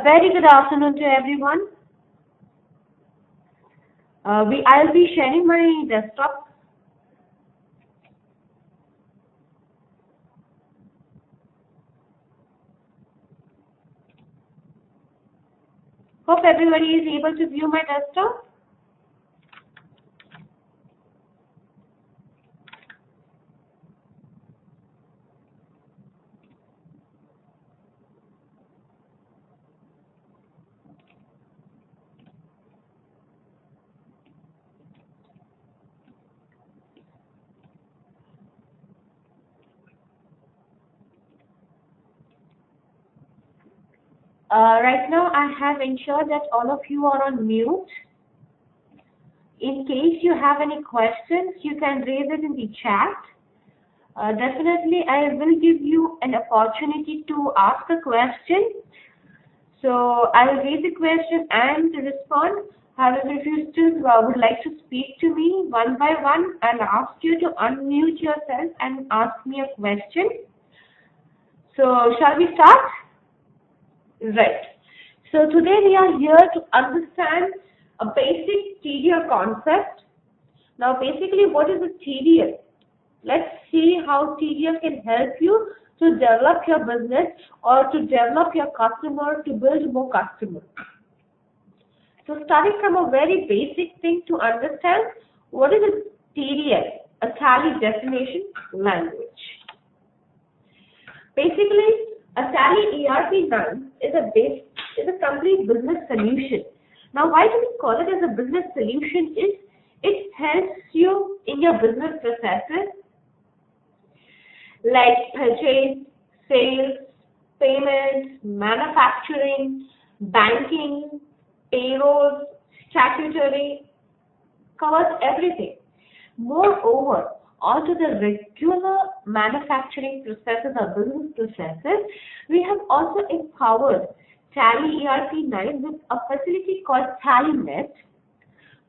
Very good afternoon to everyone. I'll be sharing my desktop. Hope everybody is able to view my desktop. Right now, I have ensured that all of you are on mute. In case you have any questions, you can raise it in the chat. Definitely, I will give you an opportunity to ask a question. So, I will raise the question and respond. However, if you still would like to speak to me one by one, I'll ask you to unmute yourself and ask me a question. So, shall we start? Right. So today we are here to understand a basic TDL concept. Now basically what is a TDL? Let's see how TDL can help you to develop your business or to develop your customer, to build more customers. So starting from a very basic thing to understand, what is a TDL? A Tally definition language. Basically, a Tally.ERP 9 is a complete business solution. Now, why do we call it as a business solution? It helps you in your business processes like purchase, sales, payments, manufacturing, banking, payroll, statutory, covers everything. Moreover, onto the regular manufacturing processes or business processes, we have also empowered Tally.ERP 9 with a facility called TallyNet,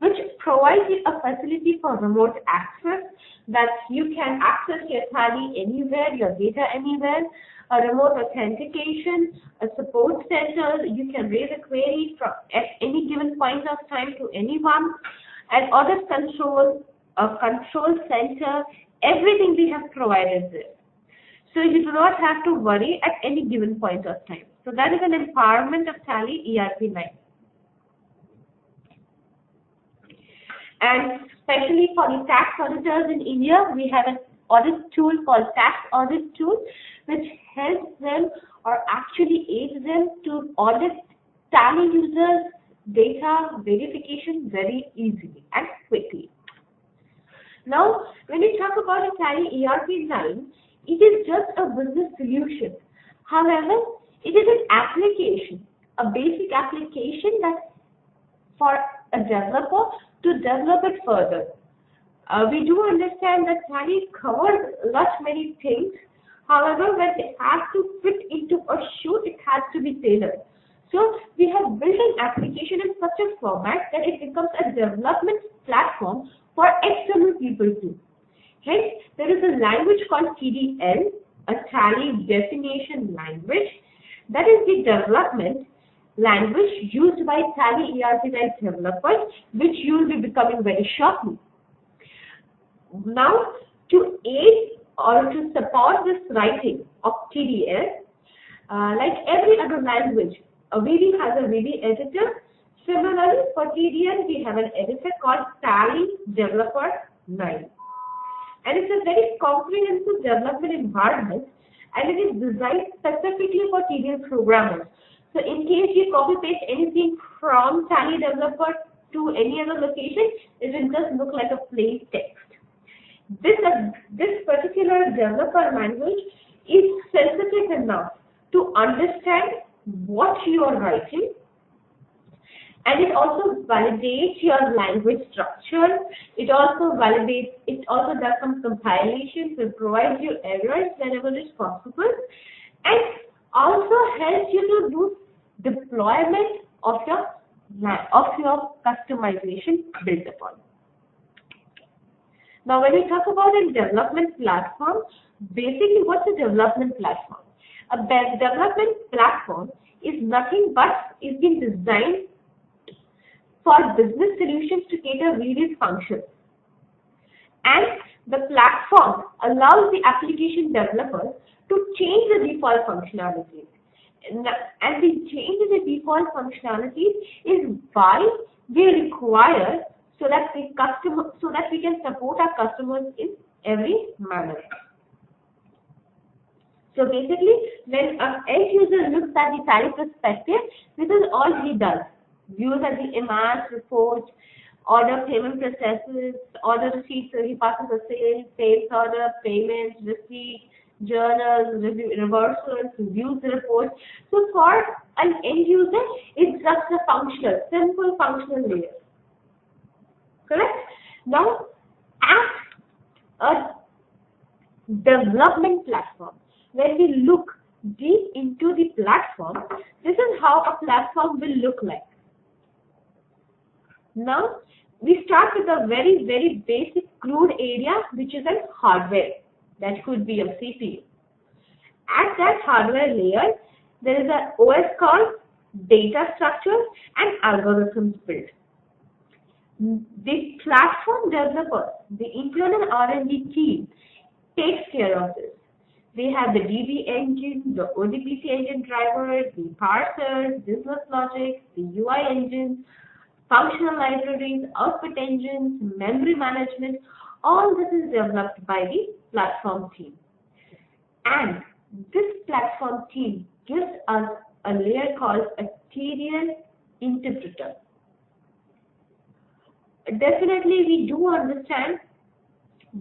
which provides you a facility for remote access, that you can access your Tally anywhere, your data anywhere, a remote authentication, a support center, you can raise a query from at any given point of time to anyone, and other control, a control center, everything we have provided there. So you do not have to worry at any given point of time. So that is an empowerment of Tally.ERP 9. And especially for the tax auditors in India, we have an audit tool called Tax Audit Tool, which helps them or actually aids them to audit Tally users' data verification very easily and quickly. Now, when we talk about a Tally.ERP 9, it is just a business solution. However, it is an application, a basic application that for a developer to develop it further. We do understand that Tally covers many things. However, when it has to fit into a shoe, it has to be tailored. So we have built an application in such a format that it becomes a development platform for external people too. Hence, there is a language called TDL, a Tally definition language. That is the development language used by Tally.ERP 9 developers, which you will be becoming very shortly. Now, to aid or to support this writing of TDL, like every other language, VB has a VB editor. Similarly, for TDL, we have an editor called Tally Developer 9. And it's a very comprehensive development environment, and it is designed specifically for TDL programmers. So in case you copy paste anything from Tally Developer to any other location, it will just look like a plain text. This particular developer language is sensitive enough to understand what you are writing, and it also validates your language structure. It also does some compilation to provide you errors whenever it's possible, and also helps you to do deployment of your customization built upon. Now, when we talk about a development platform, basically what's a development platform? A development platform is nothing but is being designed for business solutions to cater various functions. And the platform allows the application developers to change the default functionalities. And the change in the default functionalities is why we require so that we can support our customers in every manner. So basically, when an end user looks at the Tally perspective, this is all he does. Views at the MRS report, order payment processes, order receipts, so he passes the sales order, payments, receipt, journals, reversals, reviews the report. So for an end user, it's just a simple functional layer. Correct? Now, as a development platform, when we look deep into the platform, this is how a platform will look like. Now, we start with a very, very basic crude area, which is a hardware. That could be a CPU. At that hardware layer, there is an OS called data structure and algorithms built. The platform developer, the internal R&D team, takes care of this. They have the DB engine, the ODBC engine drivers, the parsers, business logic, the UI engines, functional libraries, output engines, memory management. All this is developed by the platform team. And this platform team gives us a layer called a TDL interpreter. Definitely, we do understand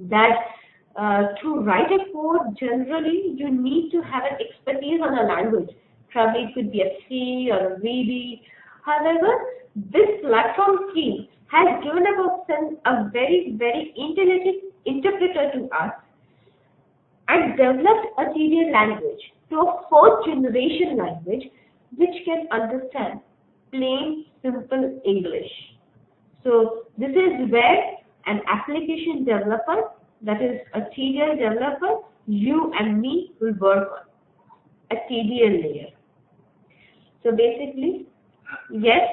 that to write a code, generally, you need to have an expertise on a language. Probably it could be a C or a VB. However, this platform team has given a very, very intelligent interpreter to us and developed a TDL language, to a fourth generation language, which can understand plain, simple English. So this is where an application developer, that is a TDL developer, you and me will work on a TDL layer. So basically, yes,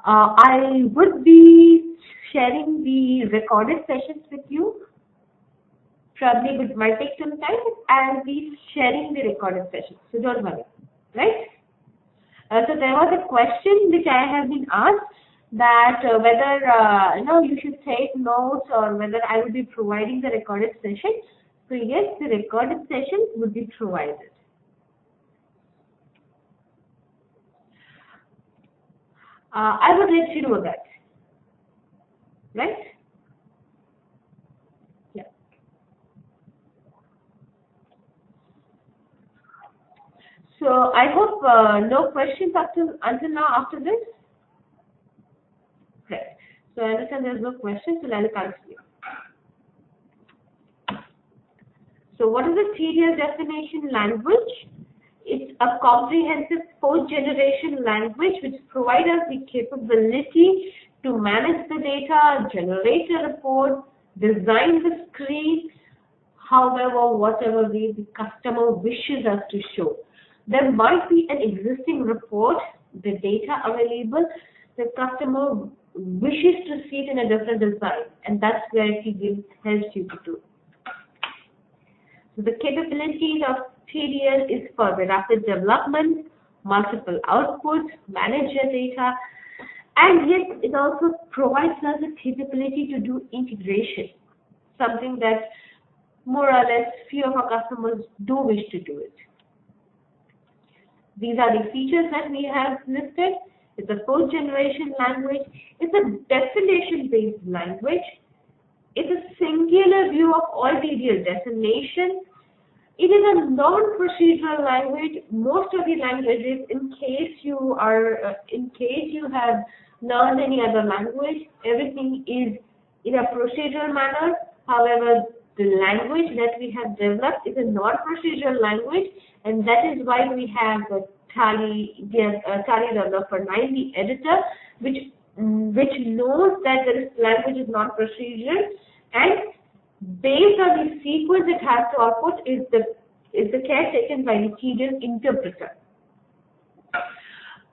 I would be sharing the recorded sessions with you. Probably it might take some time, but I'll be sharing the recorded sessions, so don't worry, right? So there was a question which I have been asked that whether you should take notes or whether I will be providing the recorded session. So yes, the recorded session would be provided. I would let you know that, right? Yeah. So I hope no questions until now after this. Right. So I understand there's no questions, so I'll continue. So what is the TDL definition language? It's a comprehensive fourth generation language which provides us the capability to manage the data, generate a report, design the screen, however, whatever way the customer wishes us to show. There might be an existing report, the data available, the customer wishes to see it in a different design, and that's where TDL helps you to do. So the capabilities of TDL is for the rapid development, multiple outputs, manage your data, and yet it also provides us the capability to do integration, something that more or less few of our customers do wish to do it. These are the features that we have listed. It's a fourth generation language. It's a definition-based language. It's a singular view of all TDL definition. It is a non-procedural language. Most of the languages, in case you have learned any other language, everything is in a procedural manner. However, the language that we have developed is a non-procedural language, and that is why we have Tally Developer 9, the editor, which knows that this language is not procedure, and based on the sequence it has to output is the care taken by the TDL interpreter.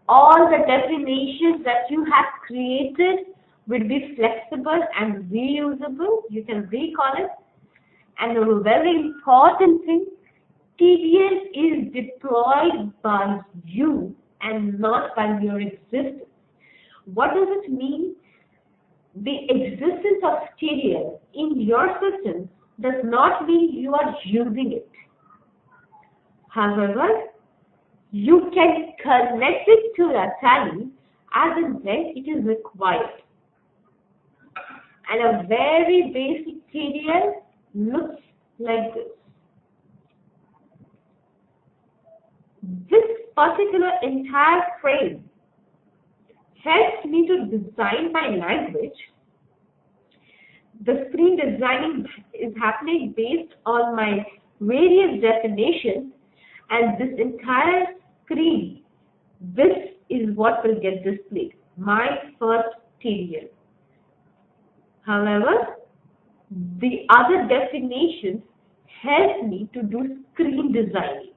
All the definitions that you have created will be flexible and reusable. You can recall it. And a very important thing, TDL is deployed by you and not by your existence. What does it mean? The existence of TDL in your system does not mean you are using it. However, you can connect it to a Tally as and when it is required. And a very basic TDL looks like this. This particular entire frame helps me to design my language. The screen designing is happening based on my various definitions, and this entire screen, this is what will get displayed, my first TDL. However, the other definitions help me to do screen designing.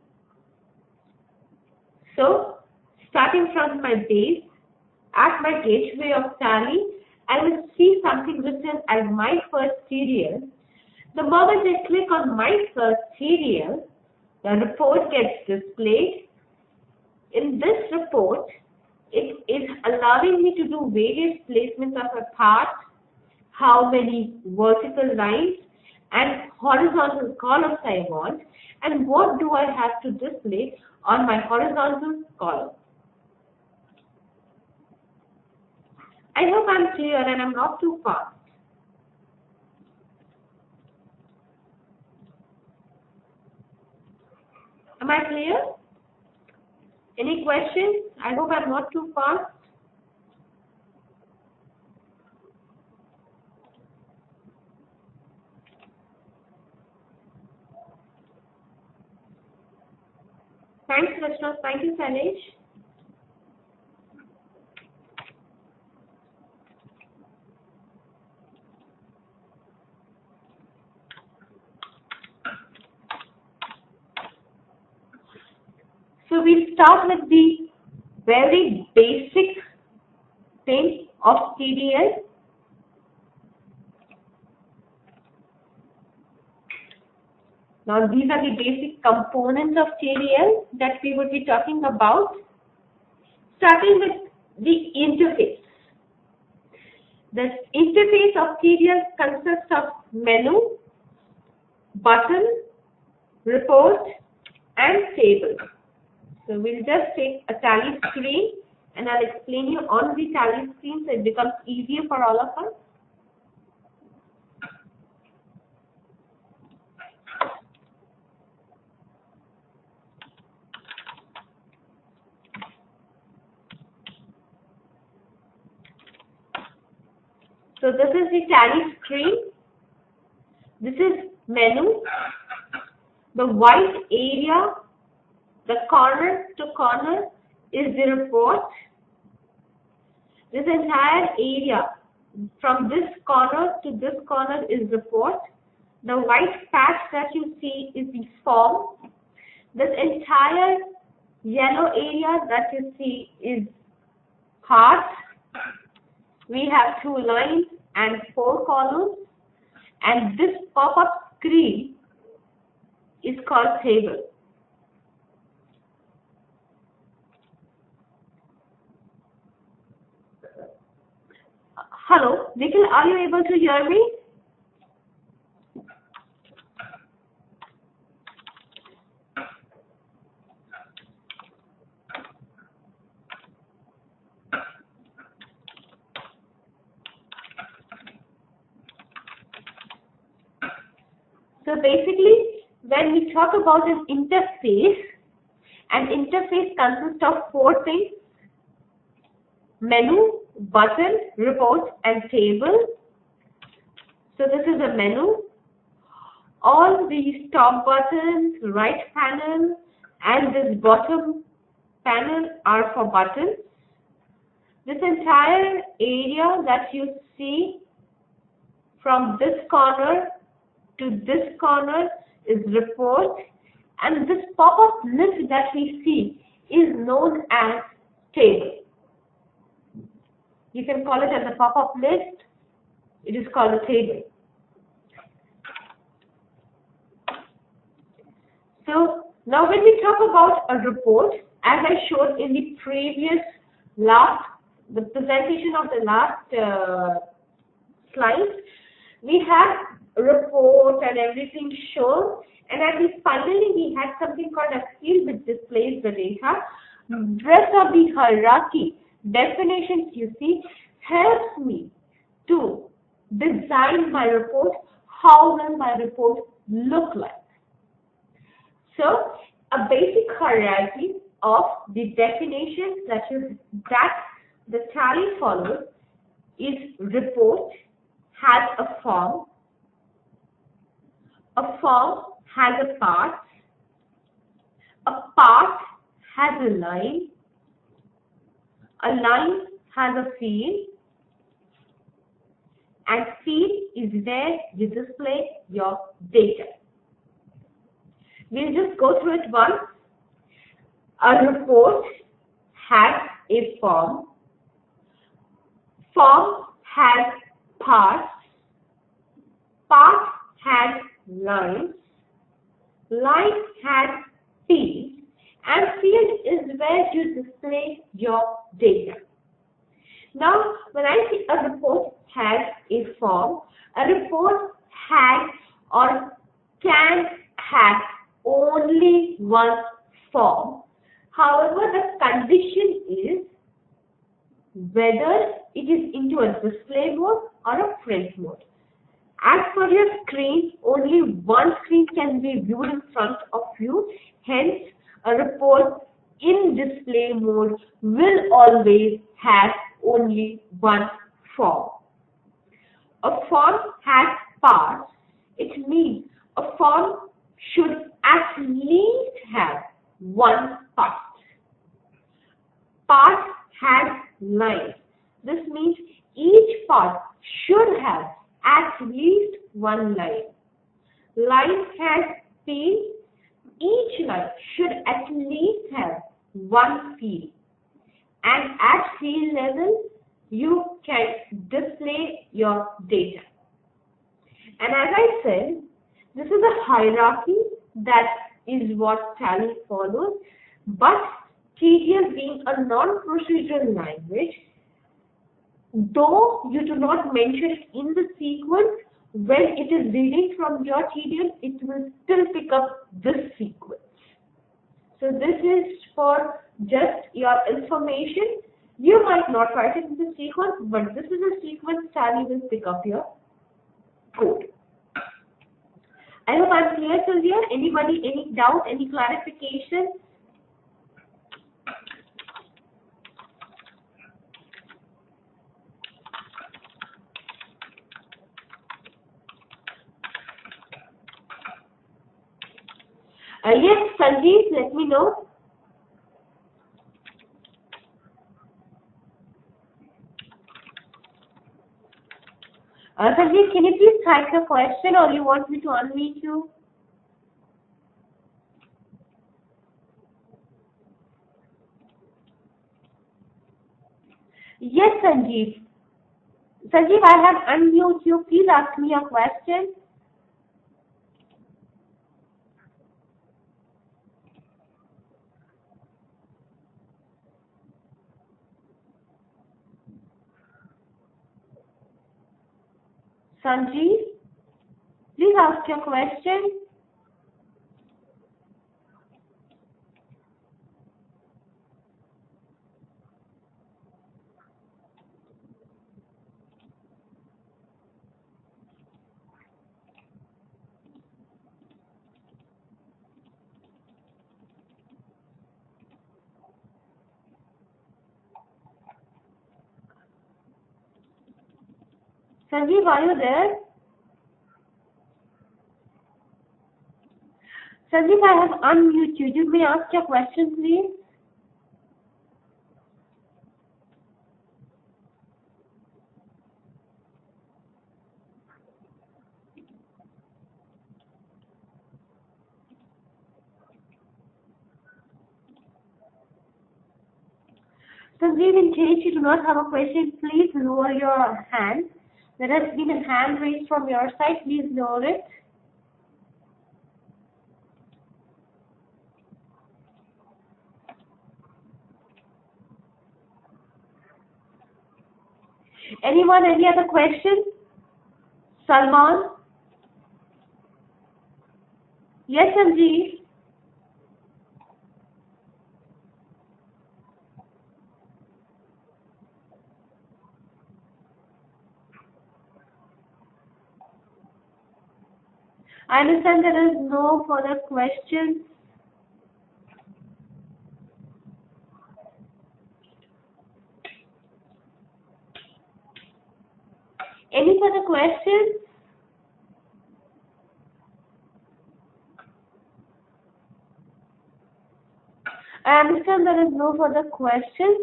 So, starting from my base, at my gateway of Tally, I will see something written as my first TDL. The moment I click on my first TDL, the report gets displayed. In this report, it is allowing me to do various placements of a part, how many vertical lines and horizontal columns I want, and what do I have to display on my horizontal column. I hope I'm clear and I'm not too fast. Am I clear? Any questions? I hope I'm not too fast. Thanks, Rachna. Thank you, Sanish. So we'll start with the very basic thing of TDL. Now these are the basic components of TDL that we will be talking about. Starting with the interface. The interface of TDL consists of menu, button, report, and table. So we'll just take a Tally screen and I'll explain you on the Tally screen so it becomes easier for all of us. So this is the Tally screen. This is menu. The white area, the corner to corner, is the report. This entire area from this corner to this corner is report. The white patch that you see is the form. This entire yellow area that you see is part. We have 2 lines and 4 columns, and this pop-up screen is called table. Hello, Nikhil, are you able to hear me? So basically, when we talk about an interface consists of 4 things: menu, button, report, and table. So this is a menu. All these top buttons, right panel, and this bottom panel are for buttons. This entire area that you see from this corner to this corner is report, and this pop-up list that we see is known as table. You can call it as a pop-up list. It is called a table. So now when we talk about a report, as I showed in the previous the presentation of the last slides, we have a report and everything shown, and finally we had something called a field which displays the data. Rest of the hierarchy definitions you see helps me to design my report. How will my report look like? So a basic hierarchy of the definitions that the Tally follows is: report has a form has a part has a line has a field, and field is where you display your data. We'll just go through it once. A report has a form has parts has lines has field, and field is where you display your data. Now, when I say a report has a form, a report has or can have only one form. However, the condition is whether it is into a display mode or a print mode. As per your screen, only one screen can be viewed in front of you. Hence, a report in display mode will always have only one form. A form has parts. It means a form should at least have one part. Part has lines. This means each part should have at least one line. Line has field. Each line should at least have one field. And at field level, you can display your data. And as I said, this is a hierarchy that is what Tally follows, but TDL being a non-procedural language, though you do not mention it in the sequence, when it is reading from your TDL, it will still pick up this sequence. So this is for just your information. You might not write it in the sequence, but this is a sequence Tally will pick up your code. I hope I'm clear till here. Anybody, any doubt, any clarification? Yes, Sanjeev, let me know. Sanjeev, can you please type the question, or you want me to unmute you? Yes, Sanjeev. Sanjeev, I have unmuted you. Please ask me a question. Sanjeev, please ask your question. Sanjeev, are you there? Sanjeev, I have unmuted you. You may ask your question, please. Sanjeev, in case you do not have a question, please lower your hand. There has been a hand raised from your side. Please lower it. Anyone, any other question? Salman? Yes, Sanjeev. I understand there is no further questions. Any further questions? I understand there is no further questions.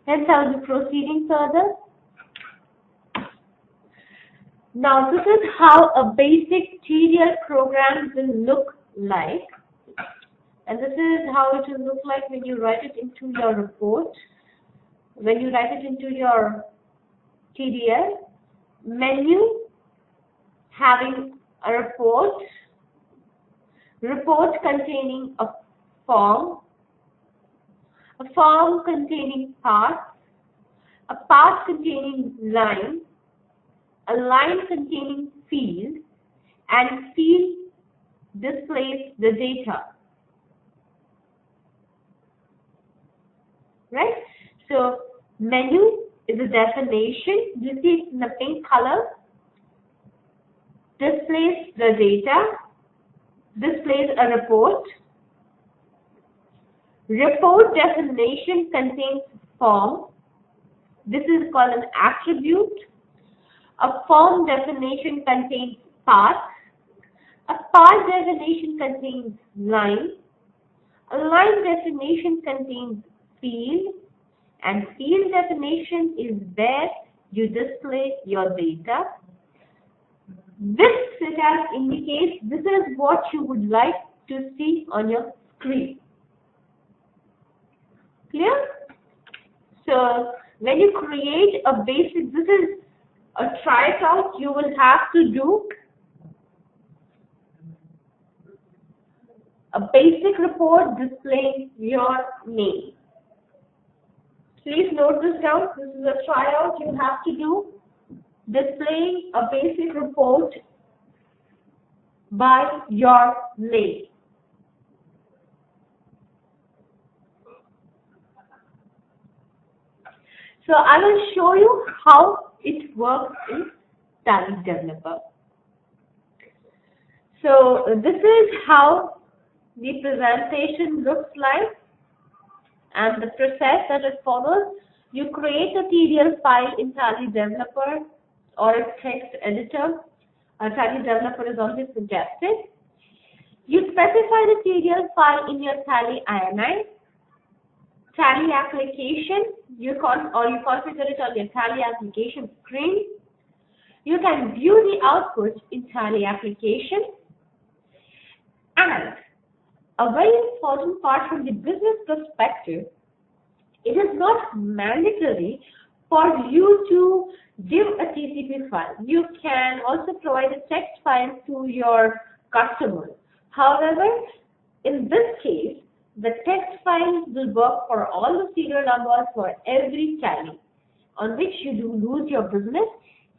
Hence, I will be proceeding further. Now, this is how a basic TDL program will look like. And this is how it will look like when you write it into your report. When you write it into your TDL menu, having a report containing a form containing path, a path containing line, a line containing field, and field displays the data. Right? So, menu is a definition. You see it in the pink color. Displays the data. Displays a report. Report definition contains form. This is called an attribute. A form definition contains path. A path definition contains line. A line definition contains field. And field definition is where you display your data. This syntax indicates this is what you would like to see on your screen. Clear? So, when you create a basic, this is a try it out, you will have to do a basic report displaying your name. Please note this down. This is a tryout you have to do. Displaying a basic report by your name. So I will show you how it works in Tally Developer. So this is how the presentation looks like. And the process that it follows, you create a TDL file in Tally Developer or a text editor. Tally Developer is always suggested. You specify the TDL file in your Tally INI. Tally application, you configure it on your Tally application screen. You can view the output in Tally application. And a very important part from the business perspective, it is not mandatory for you to give a TCP file. You can also provide a text file to your customer. However, in this case, the text file will work for all the serial numbers for every Tally on which you do lose your business.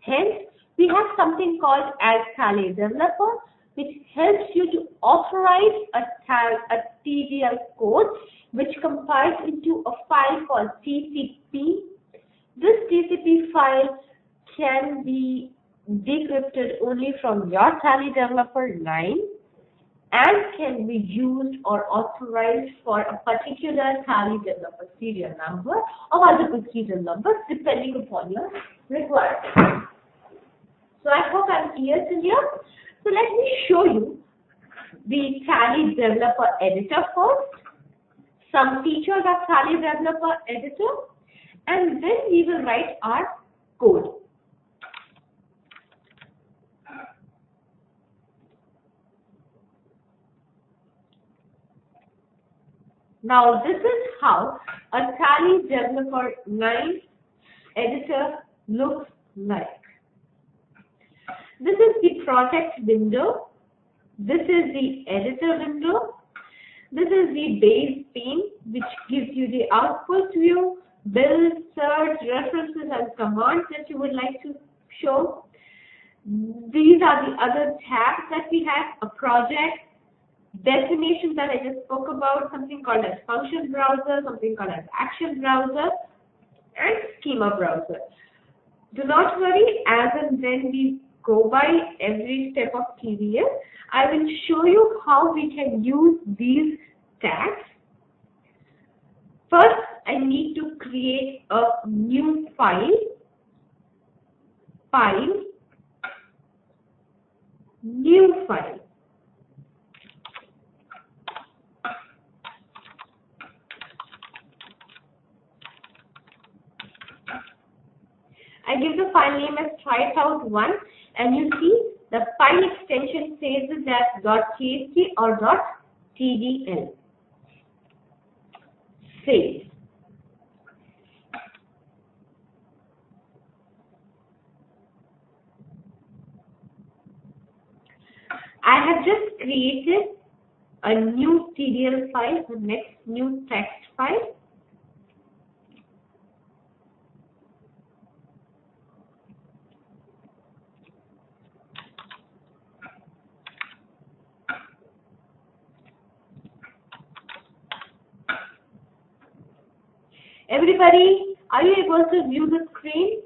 Hence, we have something called as Tally Developer, which helps you to authorize a TDL code which compiles into a file called TCP. This TCP file can be decrypted only from your Tally Developer line and can be used or authorized for a particular Tally Developer serial number or multiple serial numbers depending upon your requirement. So I hope I'm clear to you. So let me show you the Tally Developer Editor first, some features of Tally Developer Editor, and then we will write our code. Now this is how a Tally Developer 9 editor looks like. This is the project window. This is the editor window. This is the base pane, which gives you the output view, build, search, references and commands that you would like to show. These are the other tabs that we have: a project, definitions that I just spoke about, something called as function browser, something called as action browser, and schema browser. Do not worry, as and when we go by every step of TDL, I will show you how we can use these tags. First, I need to create a new file, new file. I give the file name as try.out1, and you see the file extension says that .txt or .tdl. Save. I have just created a new TDL file, the next new text file. Everybody, are you able to view the screen?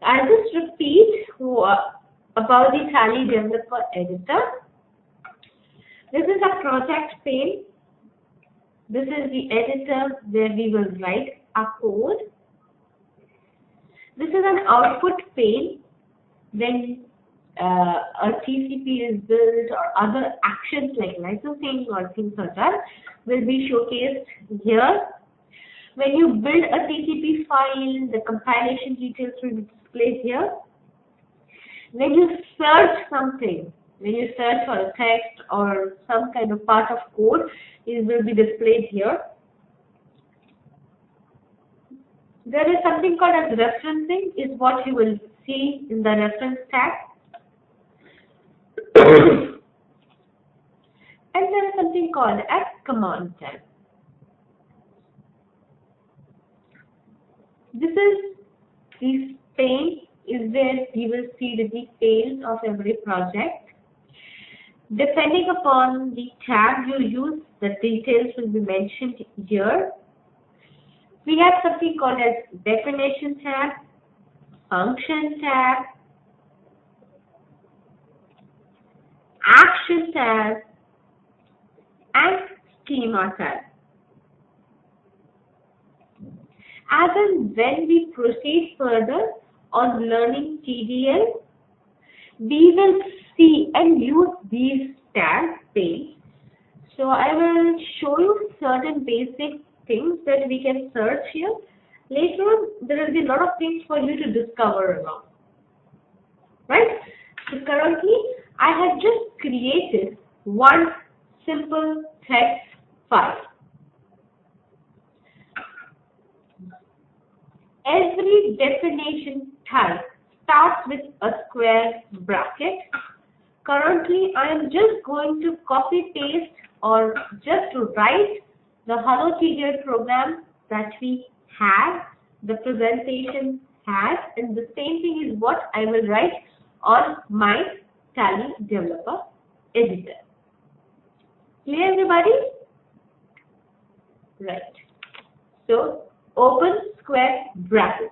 I'll just repeat about the Tally Developer Editor. This is a project pane. This is the editor where we will write our code. This is an output pane when a TCP is built or other actions like licensing or things like that will be showcased here. When you build a TCP file, the compilation details will be displayed here. When you search something, when you search for a text or some kind of part of code, it will be displayed here. There is something called as referencing, is what you will see in the reference tag. And there is something called as command tag. This is the pane is where you will see the details of every project. Depending upon the tab you use, the details will be mentioned here. We have something called as definition tab, function tab, action tab, and schema tab. As and when we proceed further on learning TDL, we will see and use these tabs panes. So I will show you certain basic things that we can search here. Later on, there will be a lot of things for you to discover along. Right? So currently, I have just created one simple text file. Every definition type starts with a square bracket. Currently, I am just going to copy paste or just write the Hello TDL program that we have, the presentation has, and the same thing is what I will write on my Tally Developer Editor. Clear, everybody? Right. So, open square bracket.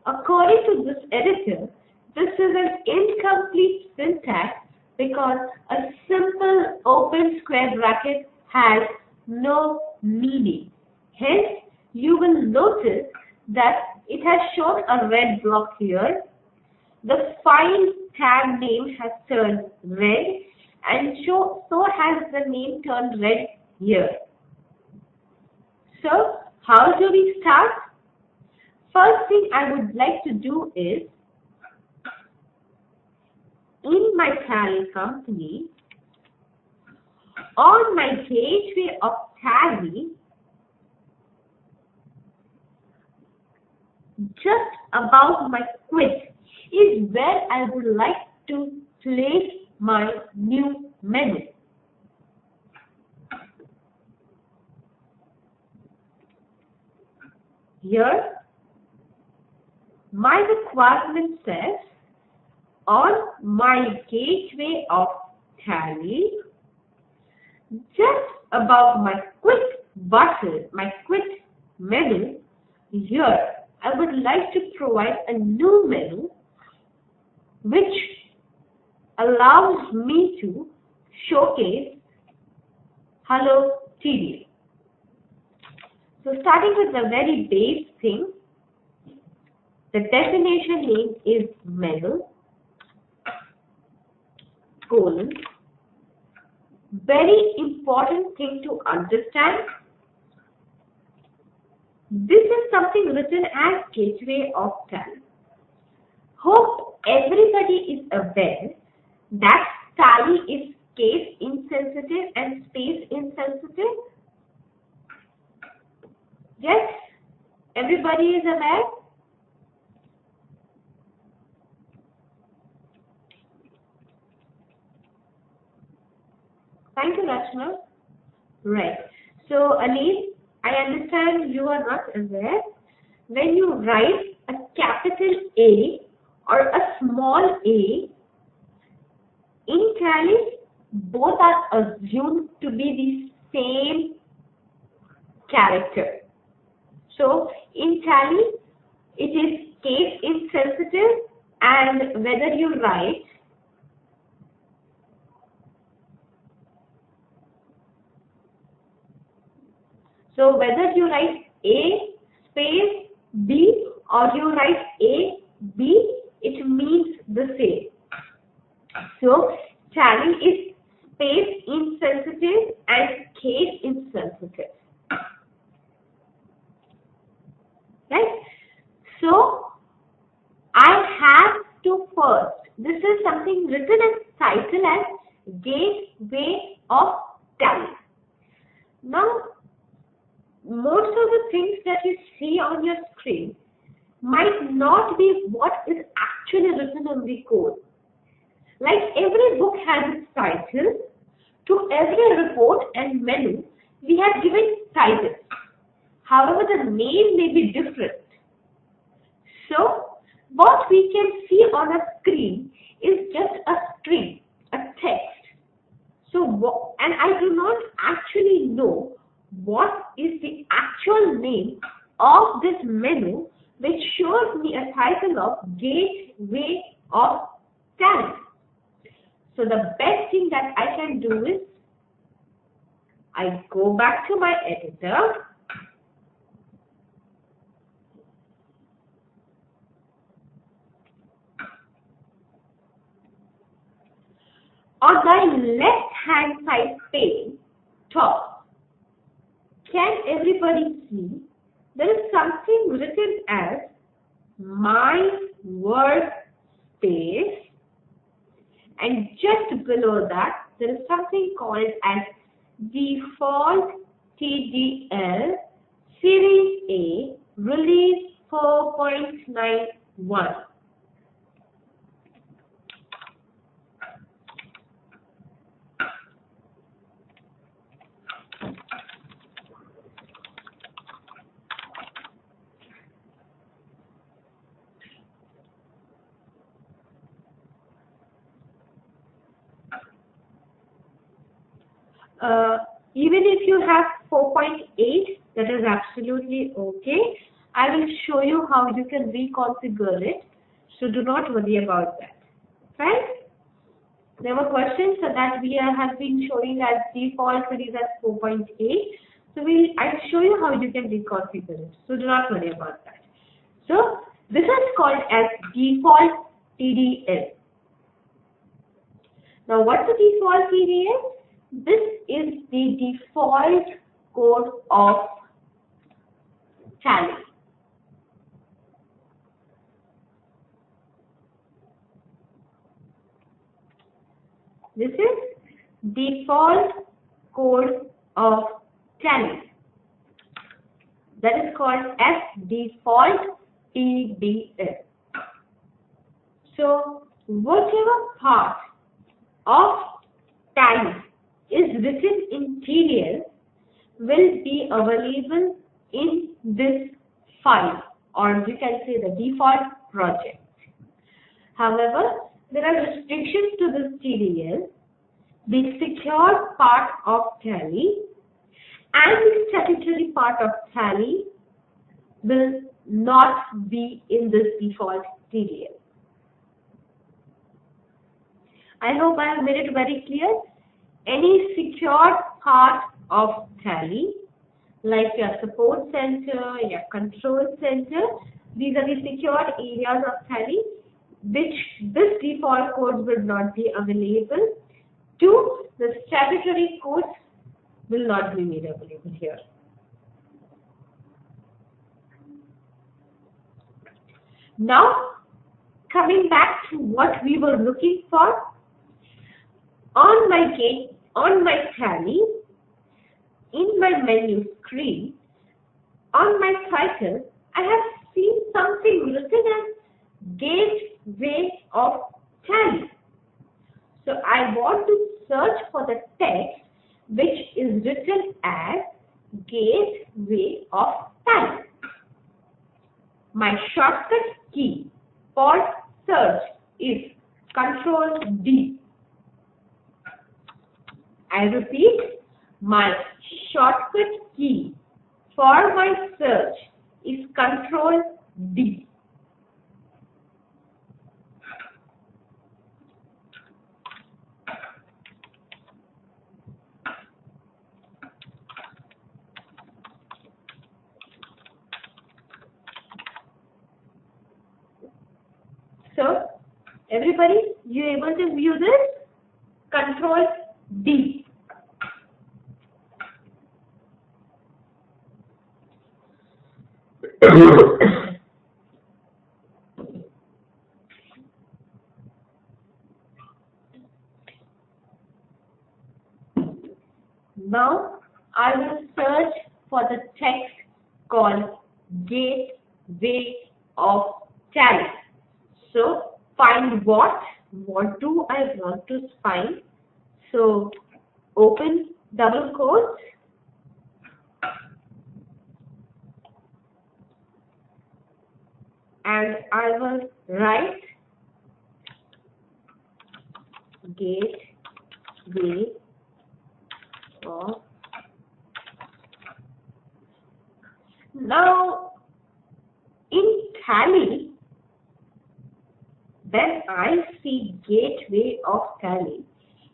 According to this editor, this is an incomplete syntax because a simple open square bracket has no meaning. Hence, you will notice that it has shown a red block here. The file tab name has turned red, and so has the name turned red here. So, How do we start? First thing I would like to do is, in my Tally company, on my gateway of Tally, just above my quit is where I would like to place my new menu. Here, my requirement says, on my gateway of Tally, just above my quit button, my quit menu, here I would like to provide a new menu which allows me to showcase Hello TDL. So starting with the very base thing, the destination name is menu, colon. Very important thing to understand. This is something written as gateway of Tally. Hope everybody is aware that Tally is case insensitive and space insensitive. Yes? Everybody is aware? Thank you, Rachna. Right. So, Anil, I understand you are not aware. When you write a capital A or a small a, in Tally, both are assumed to be the same character. So, in Tally, it is case insensitive, and whether you write A space B or you write A B, it means the same. So, Tally is space insensitive and case insensitive. Right? So, I have to first, this is something written as title as Gateway of Tally. Now, most of the things that you see on your screen might not be what is actually written on the code. Like every book has its title, to every report and menu, we have given titles. However, the name may be different. So, what we can see on a screen is just a string, a text. So, and I do not actually know what is the actual name of this menu, which shows me a title of Gateway of Tally. So the best thing that I can do is, I go back to my editor, on the left hand side pane, top, can everybody see there is something written as My Workspace, and just below that there is something called as Default TDL Series A Release 4.91. Even if you have 4.8, that is absolutely okay. I will show you how you can reconfigure it. So do not worry about that. Right? There were questions that we have been showing as default, it is at 4.8. So I'll show you how you can reconfigure it. So do not worry about that. So this is called as default TDL. Now what's the default TDL? This is the default code of Tally. This is default code of Tally. That is called as default TDL. So whatever part of Tally is written in TDL will be available in this file, or you can say the default project. However, there are restrictions to this TDL. The secured part of Tally and the statutory part of Tally will not be in this default TDL. I hope I have made it very clear. Any secured part of Tally, like your support center, your control center, these are the secured areas of Tally, which this default code will not be available to. The statutory codes will not be made available here. Now, coming back to what we were looking for, on my Tally, in my menu screen, on my title, I have seen something written as Gateway of Tally. So I want to search for the text which is written as Gateway of Tally. My shortcut key for search is Ctrl D. I repeat, my shortcut key for my search is Ctrl D. So, everybody, you able to view this? Ctrl D. Now, I will search for the text called Gateway of Tally. So, find what? What do I want to find? So, open double quotes. And I will write Gateway of. Now, in Tally, when I see Gateway of Tally,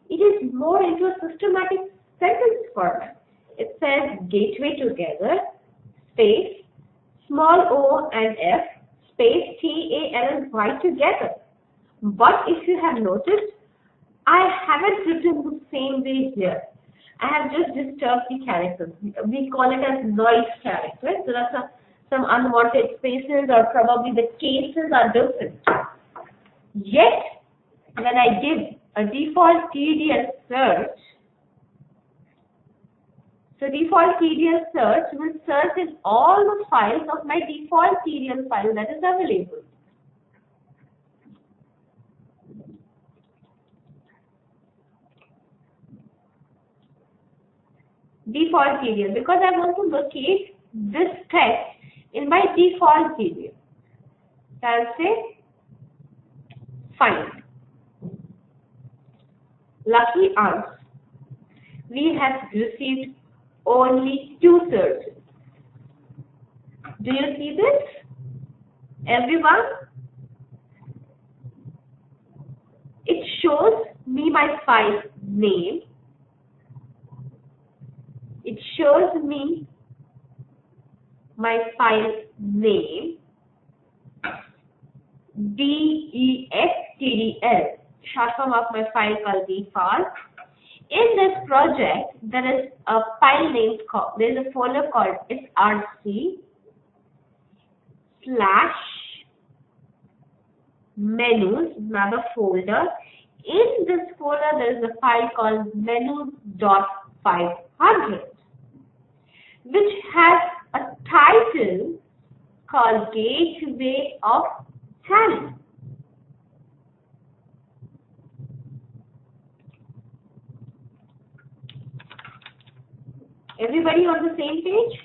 it is more into a systematic sentence format. It says gateway together, space, small o and f, space T, A, L, and Y together. But if you have noticed, I haven't written the same way here. I have just disturbed the characters. We call it as noise characters. There are some unwanted spaces, or probably the cases are different. Yet, when I give a default TDL search, so default TDL search will search in all the files of my default TDL file that is available. Default TDL, because I want to locate this text in my default TDL. So I'll say find. Lucky us, we have received only 2 searches. Do you see this? Everyone? It shows me my file name. It shows me my file name, DEF-TDL, short form of my file called default. In this project, there is a file name called, there is a folder called SRC, slash menus, another folder. In this folder, there is a file called menus.500, which has a title called Gateway of Tally. Everybody on the same page?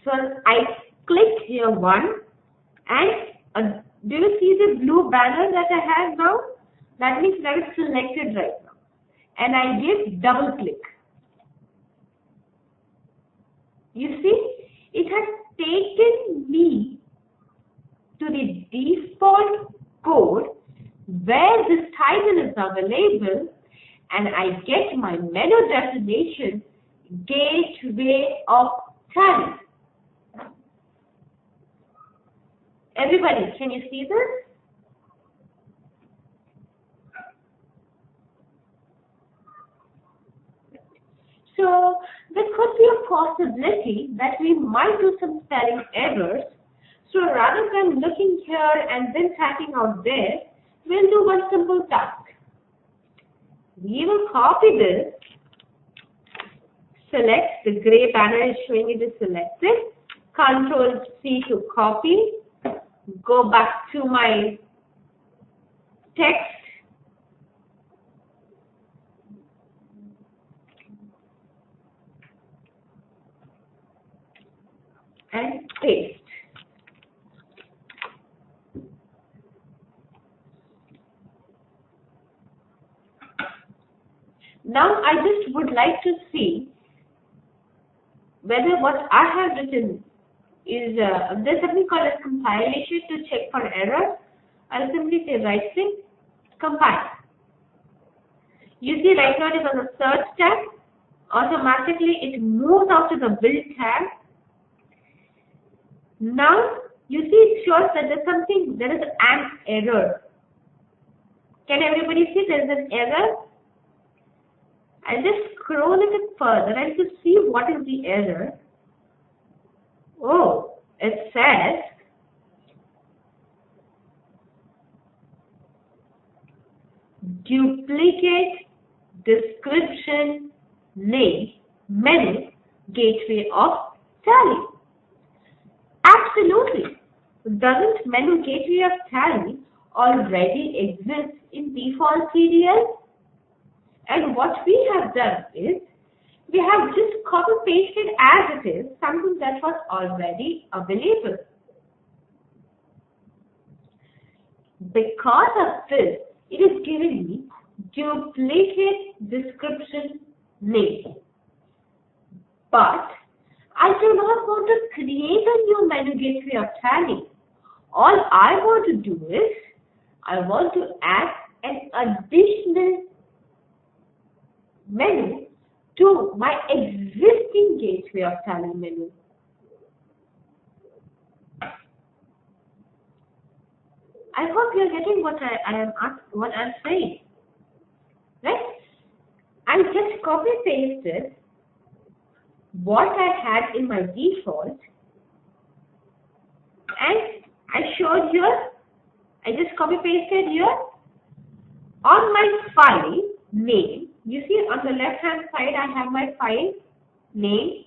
So I click here one, and do you see the blue banner that I have now? That means that is selected right now. And I give double click. You see, it has taken me to the default code where this title is available, and I get my menu definition, Gateway of Tally. Everybody, can you see this? So there could be a possibility that we might do some spelling errors. So rather than looking here and then typing out there, we'll do one simple task. We will copy this, select, the gray banner is showing it is selected, Control C to copy, go back to my text, and paste. Now I just would like to see whether what I have written is, there's something called as compilation to check for errors. I'll simply say right click, compile. You see right now it is on the search tab. Automatically it moves out to the build tab. Now you see it shows that there is an error. Can everybody see there is an error? I'll just scroll a bit further and to see what is the error. Oh, it says duplicate description name menu gateway of Tally. Absolutely. Doesn't menu gateway of Tally already exist in default TDL? And what we have done is, we have just copy pasted as it is something that was already available. Because of this, it is giving me duplicate description name. But I do not want to create a new menu gateway of Tally. All I want to do is, I want to add an additional menu to my existing gateway of Tally menu. I hope you are getting what I'm saying, right? I just copy pasted what I had in my default, and I showed here. I just copy pasted here on my file name. You see on the left hand side I have my file name.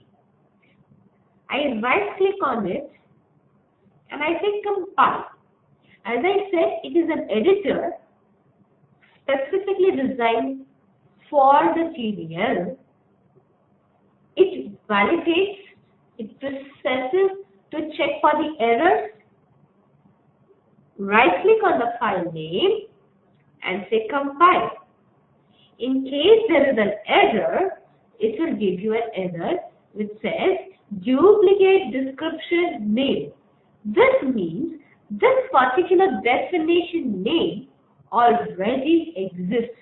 I right click on it and I say compile. As I said, it is an editor specifically designed for the TDL. It validates, it processes to check for the errors. Right click on the file name and say compile. In case there is an error, it will give you an error which says duplicate description name. This means this particular definition name already exists.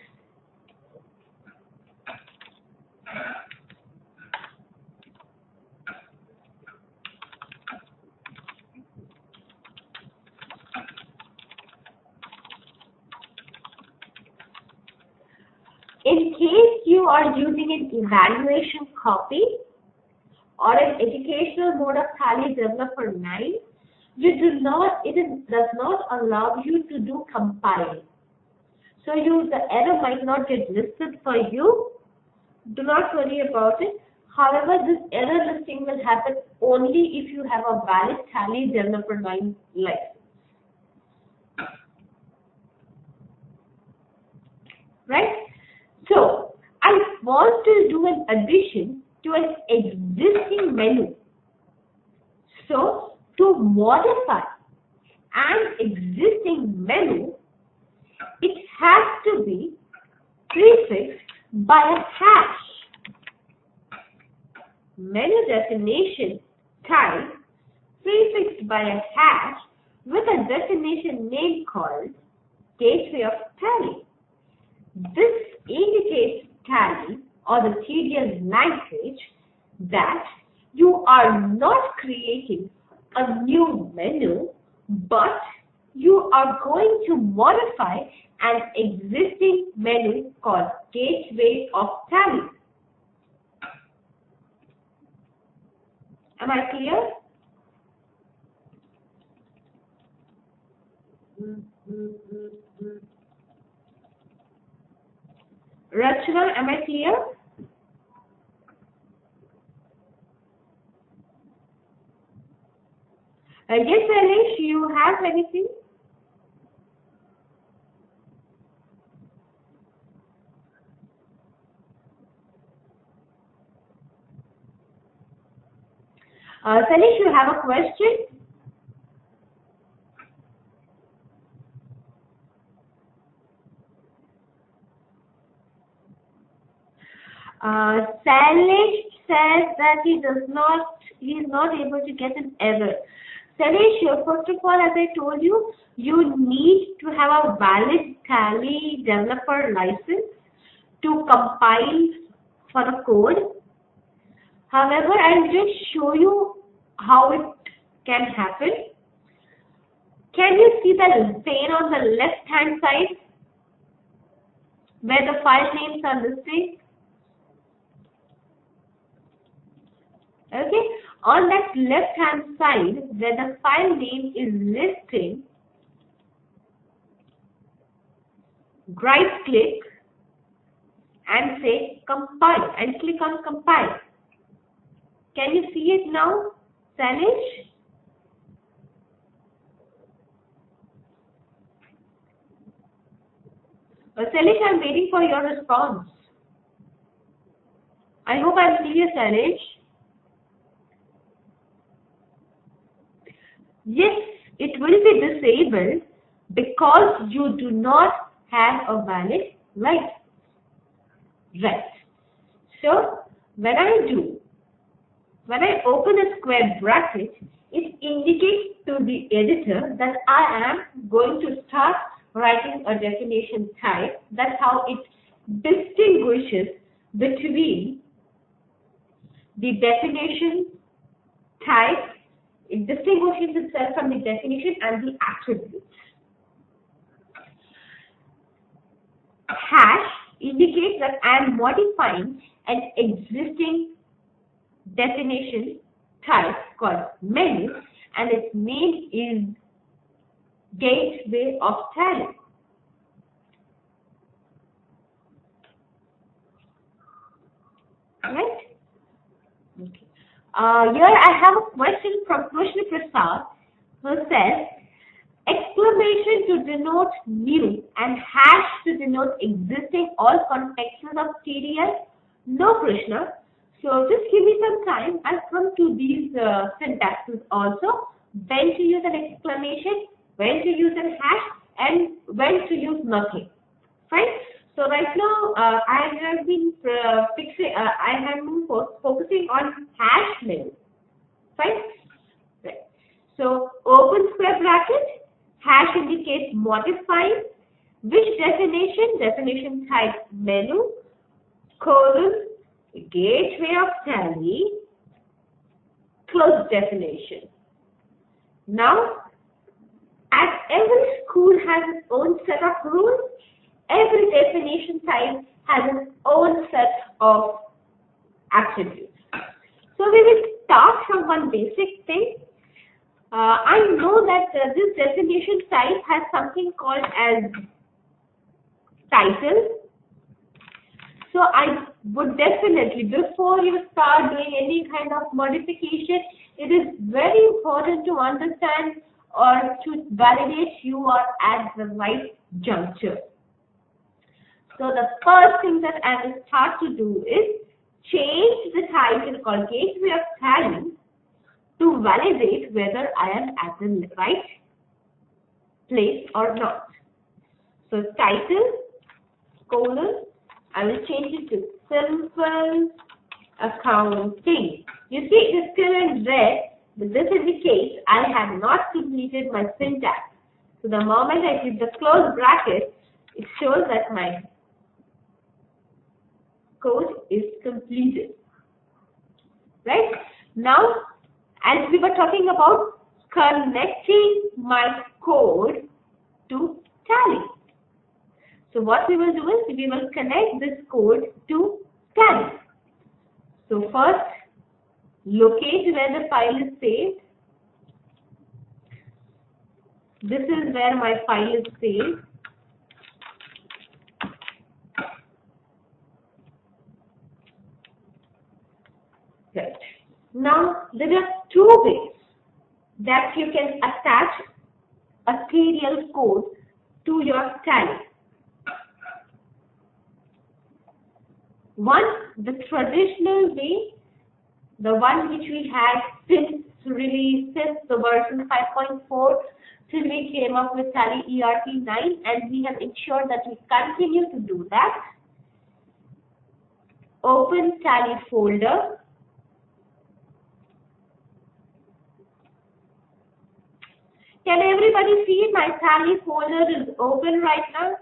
In in case you are using an evaluation copy or an educational mode of Tally Developer 9, it does not allow you to do compile. So the error might not get listed for you. Do not worry about it. However, this error listing will happen only if you have a valid Tally Developer 9 license. Right? So, I want to do an addition to an existing menu. So, to modify an existing menu, it has to be prefixed by a hash. Menu definition type prefixed by a hash with a definition name called Gateway of Tally. This indicates Tally or the TDL language that you are not creating a new menu, but you are going to modify an existing menu called Gateway of Tally. Am I clear? Rachna, am I clear? Yes, Anish, you have anything? Sanish, you have a question? Sanish says that he is not able to get an error. Sanish, first of all, as I told you, you need to have a valid Tally developer license to compile for the code. However, I'll just show you how it can happen. Can you see the pane on the left-hand side where the file names are listed? Okay, on that left-hand side where the file name is listed, right-click and say compile and click on compile. Can you see it now, Sanish? Sanish, I'm waiting for your response. I hope I'm clear, Sanish. Yes, it will be disabled because you do not have a valid license. Right. So, when I open a square bracket, it indicates to the editor that I am going to start writing a definition type. That's how it distinguishes between the definition type. It distinguishes itself from the definition and the attributes. Hash indicates that I am modifying an existing definition type called menu, and its name is Gateway of Tally. Right? Okay. Here I have a question from Krishna Prasad, who says, exclamation to denote new and hash to denote existing all contexts of TDL? No, Krishna. So just give me some time. I'll come to these syntaxes also. When to use an exclamation, when to use a hash, and when to use nothing. Fine. So right now I have been focusing on hash menu. Fine. Right. So open square bracket. Hash indicates modifying. Which definition? Definition type menu. Colon. Gateway of Tally. Close definition. Now, as every school has its own set of rules, every destination type has its own set of attributes. So we will start from one basic thing. I know that this destination type has something called as title. So I would definitely, before you start doing any kind of modification, it is very important to understand or to validate you are at the right juncture. So the first thing that I will start to do is change the title called Gateway of Tally to validate whether I am at the right place or not. So title, colon, I will change it to simple accounting. You see it is still in red, but this indicates I have not completed my syntax. So the moment I hit the close bracket, it shows that my code is completed. Right? Now, as we were talking about connecting my code to Tally. So what we will do is we will connect this code to Tally. So first, locate where the file is saved. This is where my file is saved. Right. Now, there are two ways that you can attach a TDL code to your Tally. One, the traditional way, the one which we had since the version 5.4 till we came up with Tally.ERP 9, and we have ensured that we continue to do that. Open Tally folder. Can everybody see my Tally folder is open right now?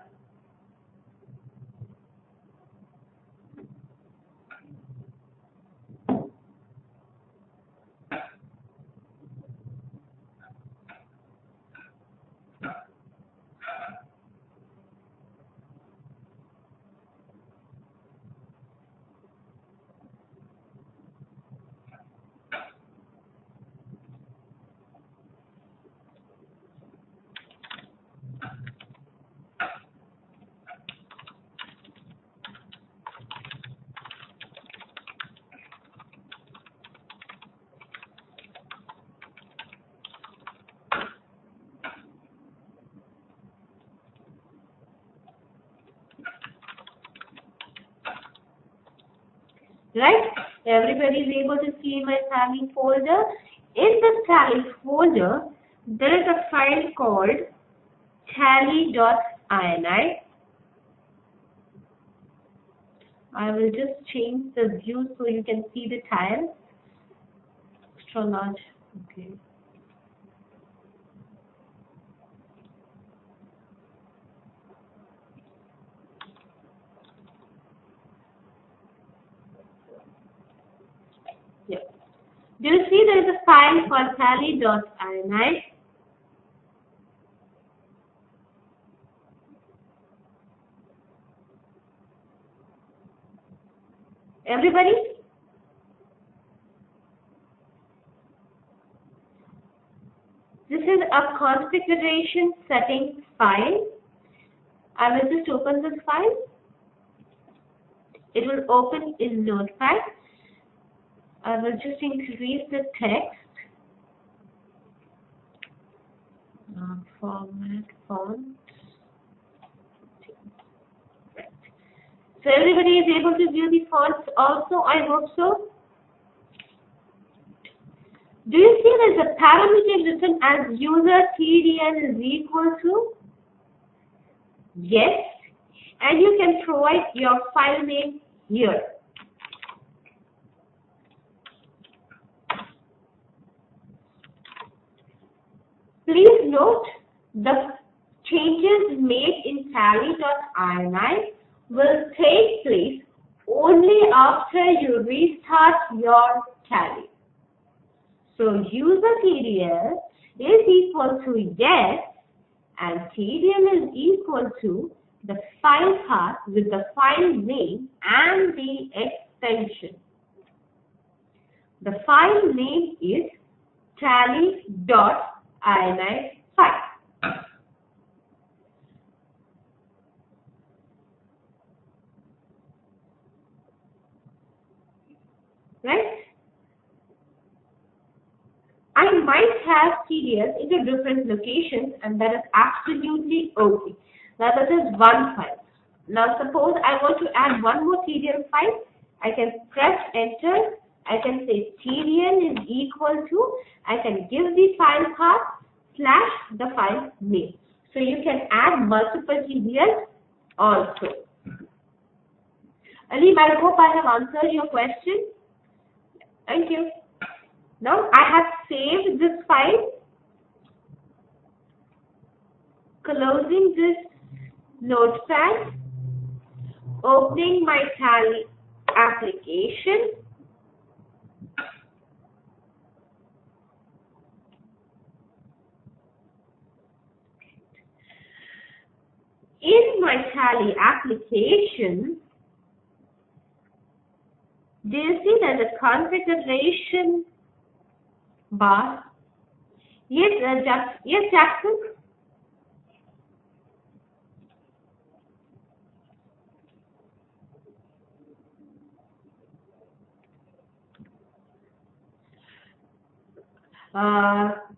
Right? Everybody is able to see my Tally folder. In the Tally folder, there is a file called Tally.ini. I will just change the view so you can see the tiles. Extra large. Okay. Yeah. Do you see there is a file called Tally.ini? Everybody? This is a configuration settings file. I will just open this file. It will open in Notepad. I will just increase the text. Format, font. Right. So everybody is able to view the fonts also, I hope so. Do you see there is a parameter written as user TDL is equal to? Yes. And you can provide your file name here. Please note the changes made in Tally.ini will take place only after you restart your Tally. So user TDL is equal to yes and TDL is equal to the file path with the file name and the extension. The file name is Tally.INI file. Right? I might have TDLs into different locations, and that is absolutely okay. Now that is one file. Now suppose I want to add one more TDL file. I can press enter. I can say TDL is equal to, I can give the file path / the file name. So you can add multiple TDLs also. Ali, I hope I have answered your question. Thank you. Now I have saved this file, closing this notepad, opening my Tally application, in my Tally application. Do you see there's a configuration bar? Yes, Jackson.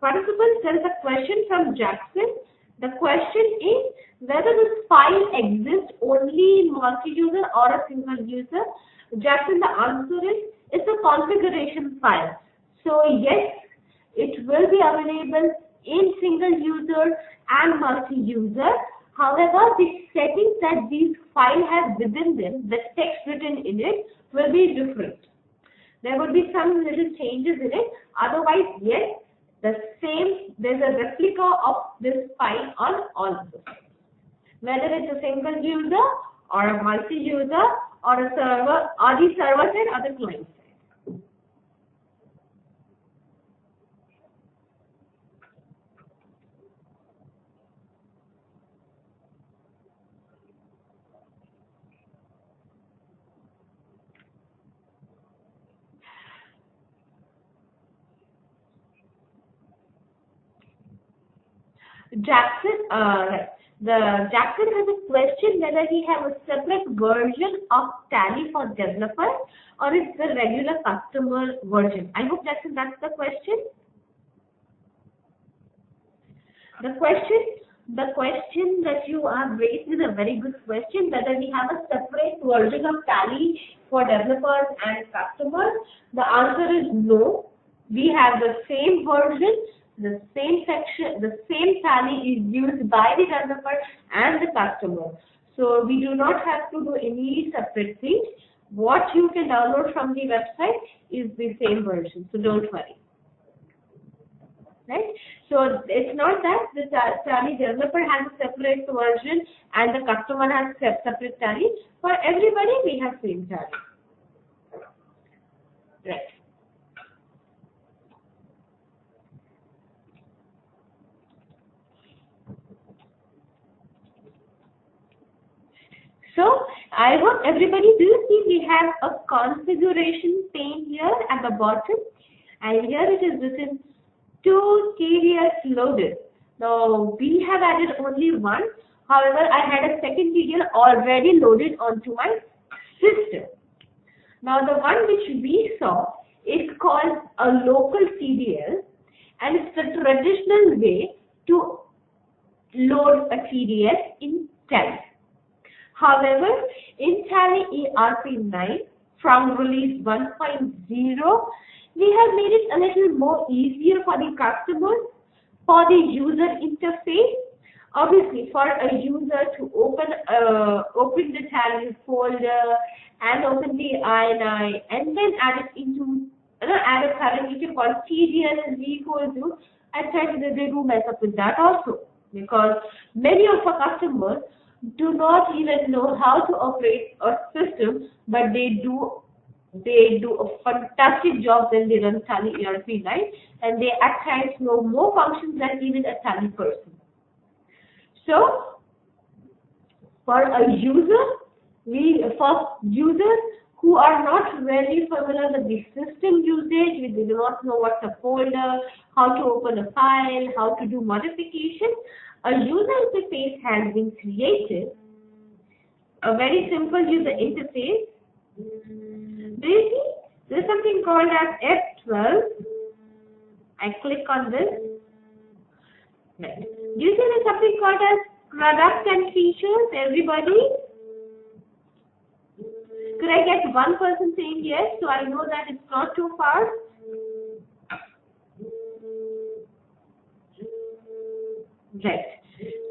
Participants, there is a question from Jackson. The question is whether this file exists only in multi-user or a single user. Jackson, the answer is it's a configuration file. So yes, it will be available in single user and multi-user. However, the settings that these files have within them, the text written in it, will be different. There will be some little changes in it. Otherwise, yes, the same, there's a replica of this file on all of them. Whether it's a single user or a multi-user or a server, or the server side or the client side. Jackson, Jackson has a question whether he has a separate version of Tally for developers or it's the regular customer version. I hope, Jackson, that's the question. The question that you are raised is a very good question, whether we have a separate version of Tally for developers and customers. The answer is no. We have the same version. The same section, the same Tally is used by the developer and the customer. So we do not have to do any separate things. What you can download from the website is the same version. So don't worry. Right? So it's not that the Tally developer has a separate version and the customer has a separate Tally. For everybody, we have same Tally. Right. So I hope everybody, do you see we have a configuration pane here at the bottom, and here it is written 2 TDLs loaded. Now we have added only one. However, I had a second TDL already loaded onto my system. Now the one which we saw is called a local TDL, and it's the traditional way to load a TDL in Tally. However, in Tally.ERP 9 from release 1.0, we have made it a little more easier for the customers, for the user interface. Obviously, for a user to open the Tally folder and open the INI and then add it into add a parameter called TDL is equal to, at times they do mess up with that also, because many of our customers do not even know how to operate a system, but they do a fantastic job when they run Tally.ERP 9, and they at times know more functions than even a Tally person. So For users who are not very familiar with the system usage, we do not know what's a folder, how to open a file, how to do modification, a user interface has been created. A very simple user interface. Do you see? There's something called as F12. I click on this. Right. Do you see there's something called as product and features? Everybody? Could I get one person saying yes, so I know that it's not too far? Right.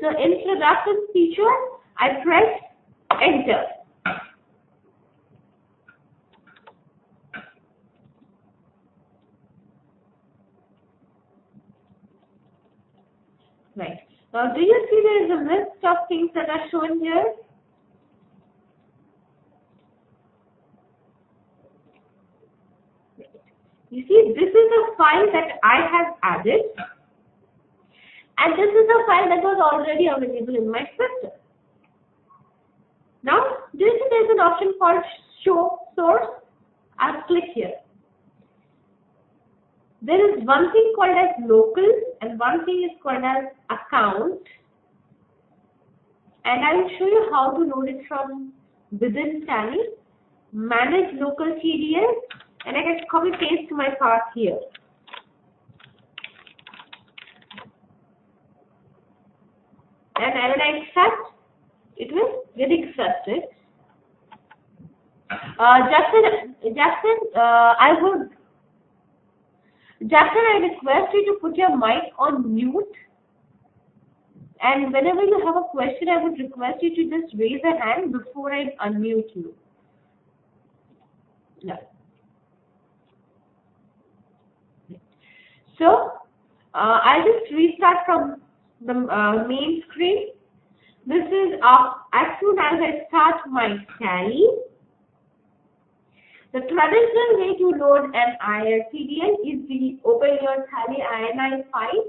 So in product and feature, I press enter. Right. Now, do you see there is a list of things that are shown here? You see, this is a file that I have added, and this is a file that was already available in my system. Now, do you see there is an option called Show Source? I'll click here. There is one thing called as local and one thing is called as account, and I will show you how to load it from within Tally. Manage local TDL, and I can copy paste my path here. And when I accept, it will get accepted. Justin, I request you to put your mic on mute, and whenever you have a question, I would request you to just raise a hand before I unmute you. Yeah. So, I'll just restart from the main screen. This is as soon as I start my Tally. The traditional way to load an TDL is to open your Tally INI file.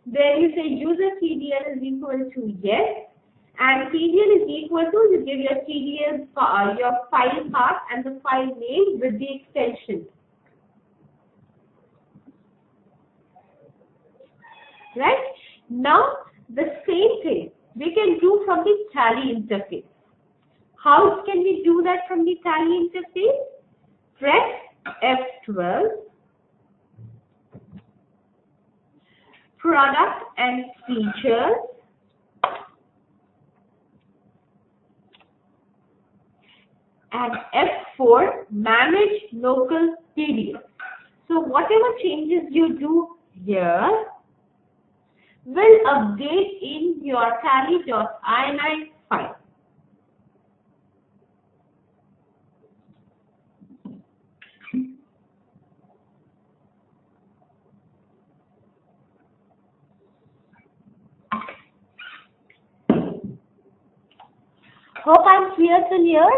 There you say user TDL is equal to yes, and TDL is equal to, you give your TDL, your file path and the file name with the extension. Right? Now, the same thing we can do from the Tally interface. How can we do that from the Tally interface? Press F12, product and features, and F4, manage local TDL. So whatever changes you do here will update in your Tally.ini file. Hope I'm clear till here.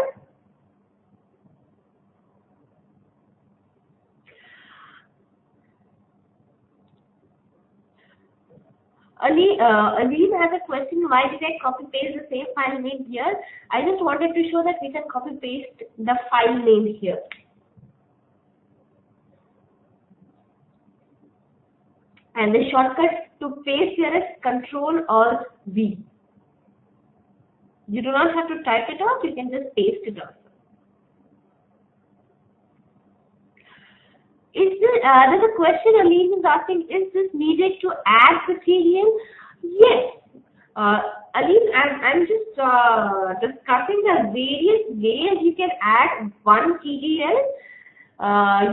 Aline has a question, why did I copy paste the same file name here? I just wanted to show that we can copy paste the file name here. And the shortcut to paste here is Ctrl-Alt-V. You do not have to type it out, you can just paste it out. There's a question Aline is asking, is this needed to add the TDL? Yes. Aline, I'm just discussing the various ways you can add one TDL.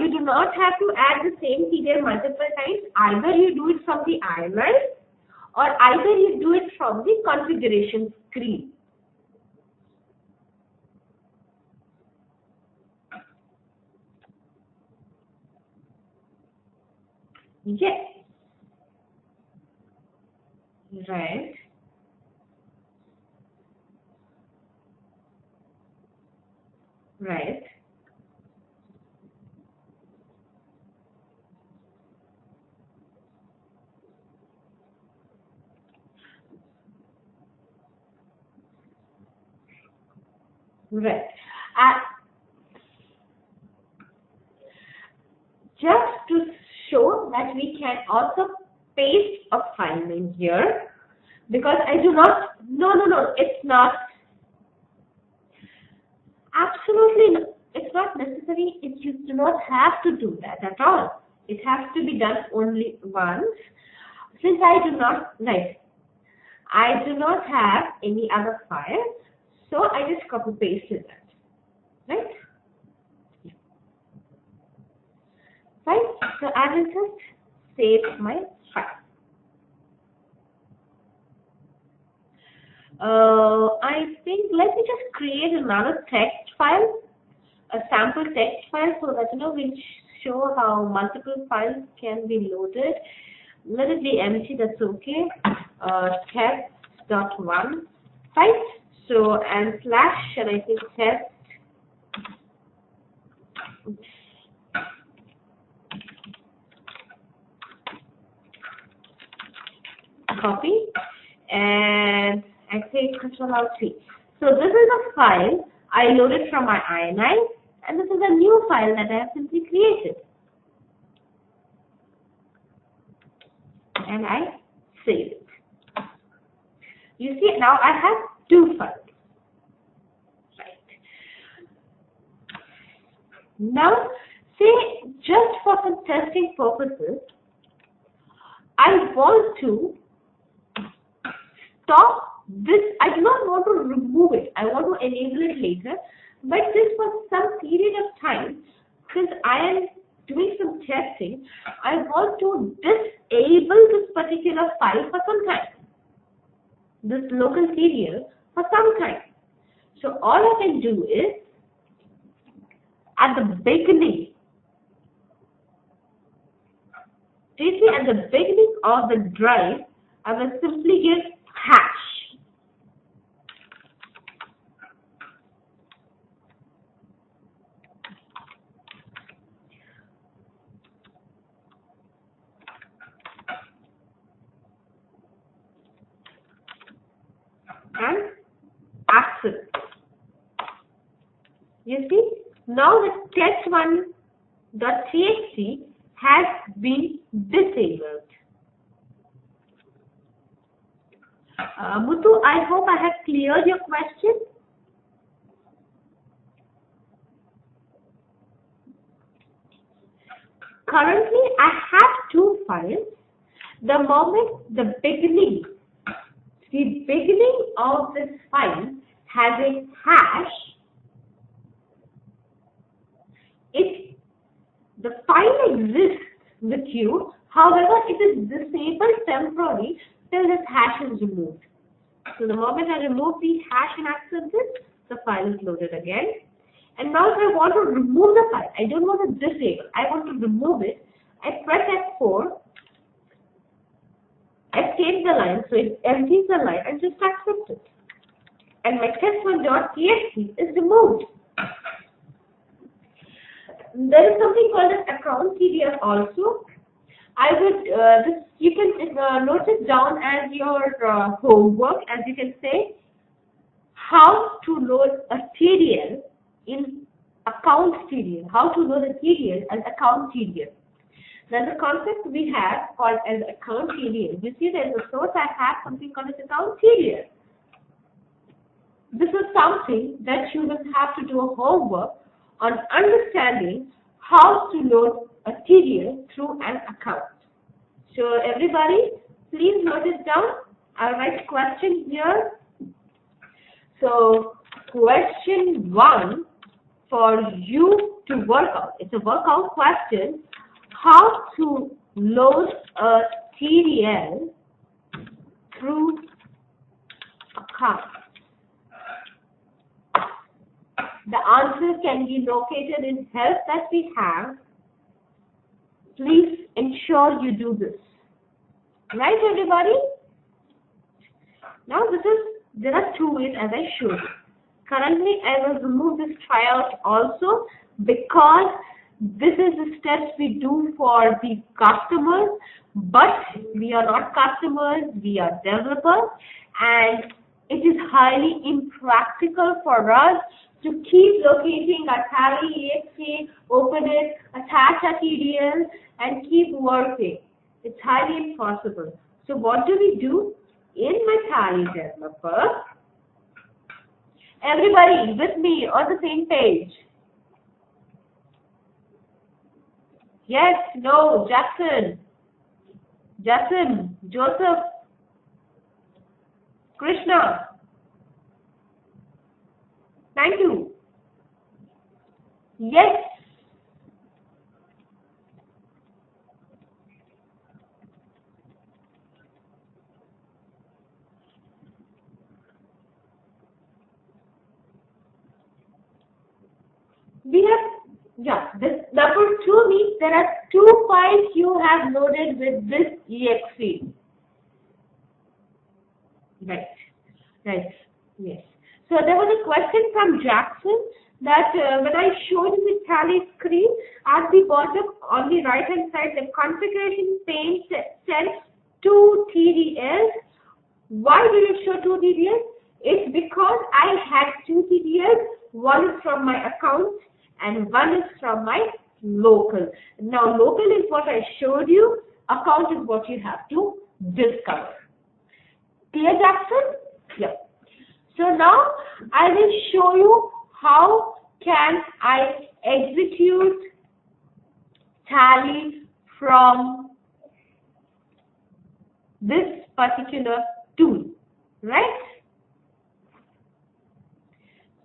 You do not have to add the same TDL multiple times. Either you do it from the INI or either you do it from the configuration screen. Yes. Right. Right. Right. Just to show that we can also paste a file name here, because I do not, no, it's not, absolutely no, it's not necessary, you do not have to do that at all. It has to be done only once. Since I do not, right, I do not have any other file, so I just copy pasted that, right? Right, so I will just save my file. I think let me just create another text file, a sample text file, so that we'll show how multiple files can be loaded. Let it be empty, that's okay. Test.1, right? So, and slash, and I think test. Copy, and I say Control-Alt-T. So this is a file I loaded from my INI, and this is a new file that I have simply created. And I save it. You see, now I have two files. Right. Now, say just for some testing purposes, I want to stop this. I do not want to remove it. I want to enable it later. But this for some period of time, since I am doing some testing, I want to disable this particular file for some time. This local TDL for some time. So all I can do is, at the beginning, at the beginning of the drive, I will simply give hash. And access. You see, now the test1.txt has been disabled. Muthu, I hope I have cleared your question. Currently, I have two files. The moment the beginning of this file has a hash, the file exists with you, however, it is disabled temporarily till this hash is removed. So the moment I remove the hash and accept this, the file is loaded again. And now if I want to remove the file, I don't want to disable, I want to remove it, I press F4, escape the line, so it empties the line and just accept it. And my test1.txt is removed. There is something called an account TDL also. I would, you can note it down as your homework, as you can say, how to load a TDL in account TDL, how to load a TDL and account TDL. Then the concept we have called as account TDL. You see, there is a source I have something called as account TDL. This is something that you will have to do a homework on understanding how to load a TDL through an account. So everybody, please note it down. I'll write question here. So question 1 for you to work out. It's a workout question. How to load a TDL through account. The answer can be located in help that we have. Please ensure you do this. Right, everybody? Now there are two ways as I showed you. Currently, I will remove this tryout also because this is the steps we do for the customers, but we are not customers, we are developers, and it is highly impractical for us to keep locating a Tally.EXE, open it, attach a TDL, and keep working. It's highly impossible. So what do we do in my Tally developer? Everybody with me on the same page? Yes, no, Jackson, Joseph, Krishna. Thank you. Yes. We have, this number 2 means there are 2 files you have loaded with this exe. Right, yes. So there was a question from Jackson that when I showed you the Tally screen, at the bottom on the right hand side, the configuration pane says 2 TDLs. Why did it show 2 TDLs? It's because I had 2 TDLs. One is from my account and one is from my local. Now local is what I showed you, account is what you have to discover. Clear, Jackson? Yeah. So now I will show you how can I execute Tally from this particular tool, right?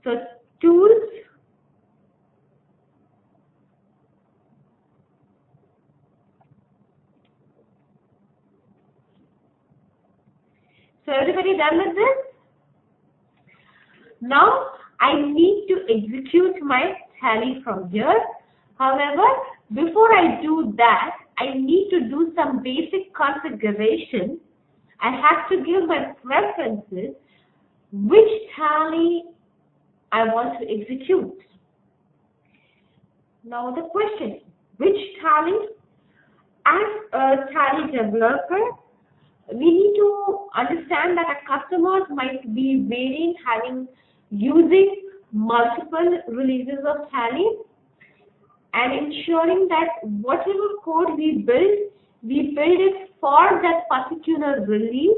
So tools, so everybody done with this? Now I need to execute my Tally from here. However, before I do that, I need to do some basic configuration. I have to give my preferences, which Tally I want to execute. Now the question, which Tally? As a Tally developer, we need to understand that our customers might be using multiple releases of Tally, and ensuring that whatever code we build it for that particular release,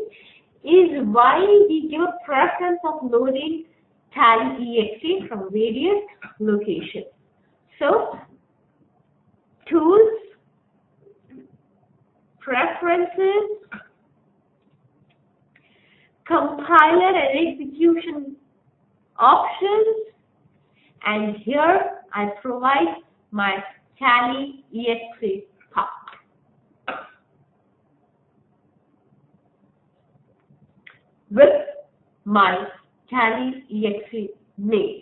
is why we give a preference of loading Tally.EXE from various locations. So, tools, preferences, compiler and execution options, and here I provide my Tally.EXE path with my Tally.EXE name.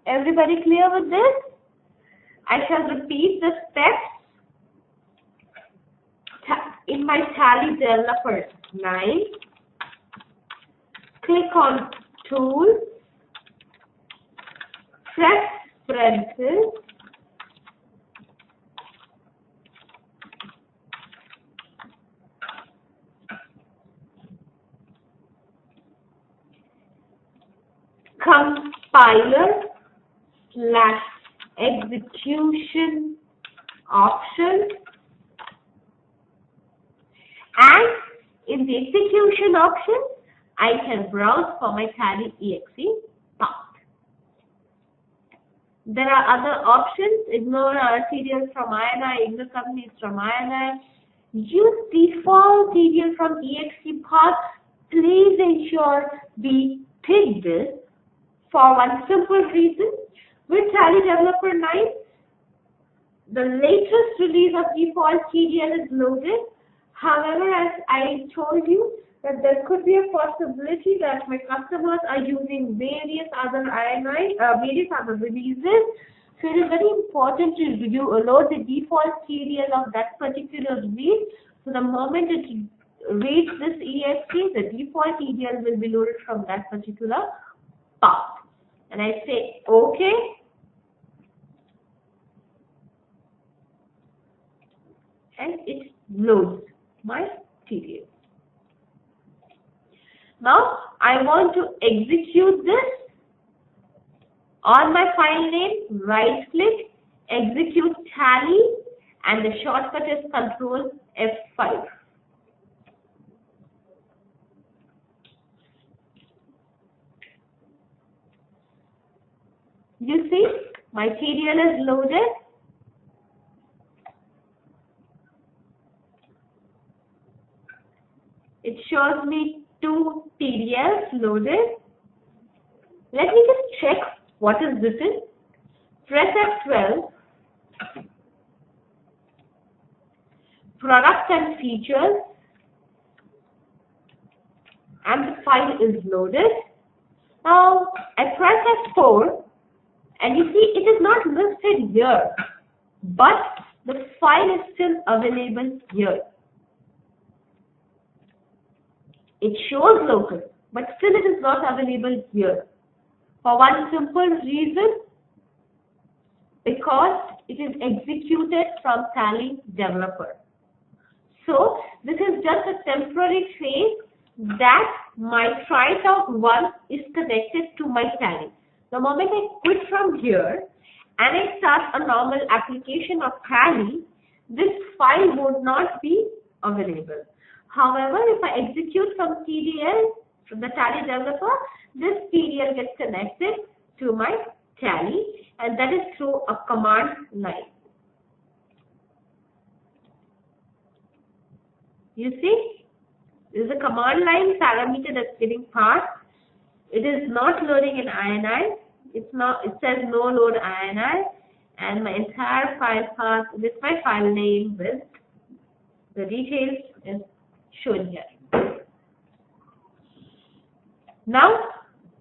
Everybody clear with this? I shall repeat the steps in my Tally developer 9. Click on Tools, Preferences, Compiler / execution option, and in the execution option, I can browse for my Tally.EXE path. There are other options. Ignore TDL from INI, ignore companies from INI. Use default TDL from EXE path. Please ensure we pick this for one simple reason. With Tally Developer 9, the latest release of default TDL is loaded. However, as I told you, that there could be a possibility that my customers are using various other various other releases. So it is very important to load the default TDL of that particular release. So the moment it reads this EXE, the default TDL will be loaded from that particular path. And I say OK. And it loads my TDL. Now I want to execute this. On my file name, right click, execute tally, and the shortcut is Control F5. You see, my TDL is loaded. It shows me 2 TDLs loaded. Let me just check what is written. Press F12. Products and features. And the file is loaded. Now I press F4 and you see it is not listed here, but the file is still available here. It shows local, but still it is not available here. For one simple reason, because it is executed from Tally developer. So this is just a temporary phase that my try.out1 is connected to my Tally. The moment I quit from here and I start a normal application of Tally, this file would not be available. However, if I execute from TDL, from the Tally developer, this TDL gets connected to my Tally, and that is through a command line. You see, this is a command line parameter that's getting passed. It is not loading in INI. It's not. It says no load INI, and my entire file path with my file name with the details is shown here. Now,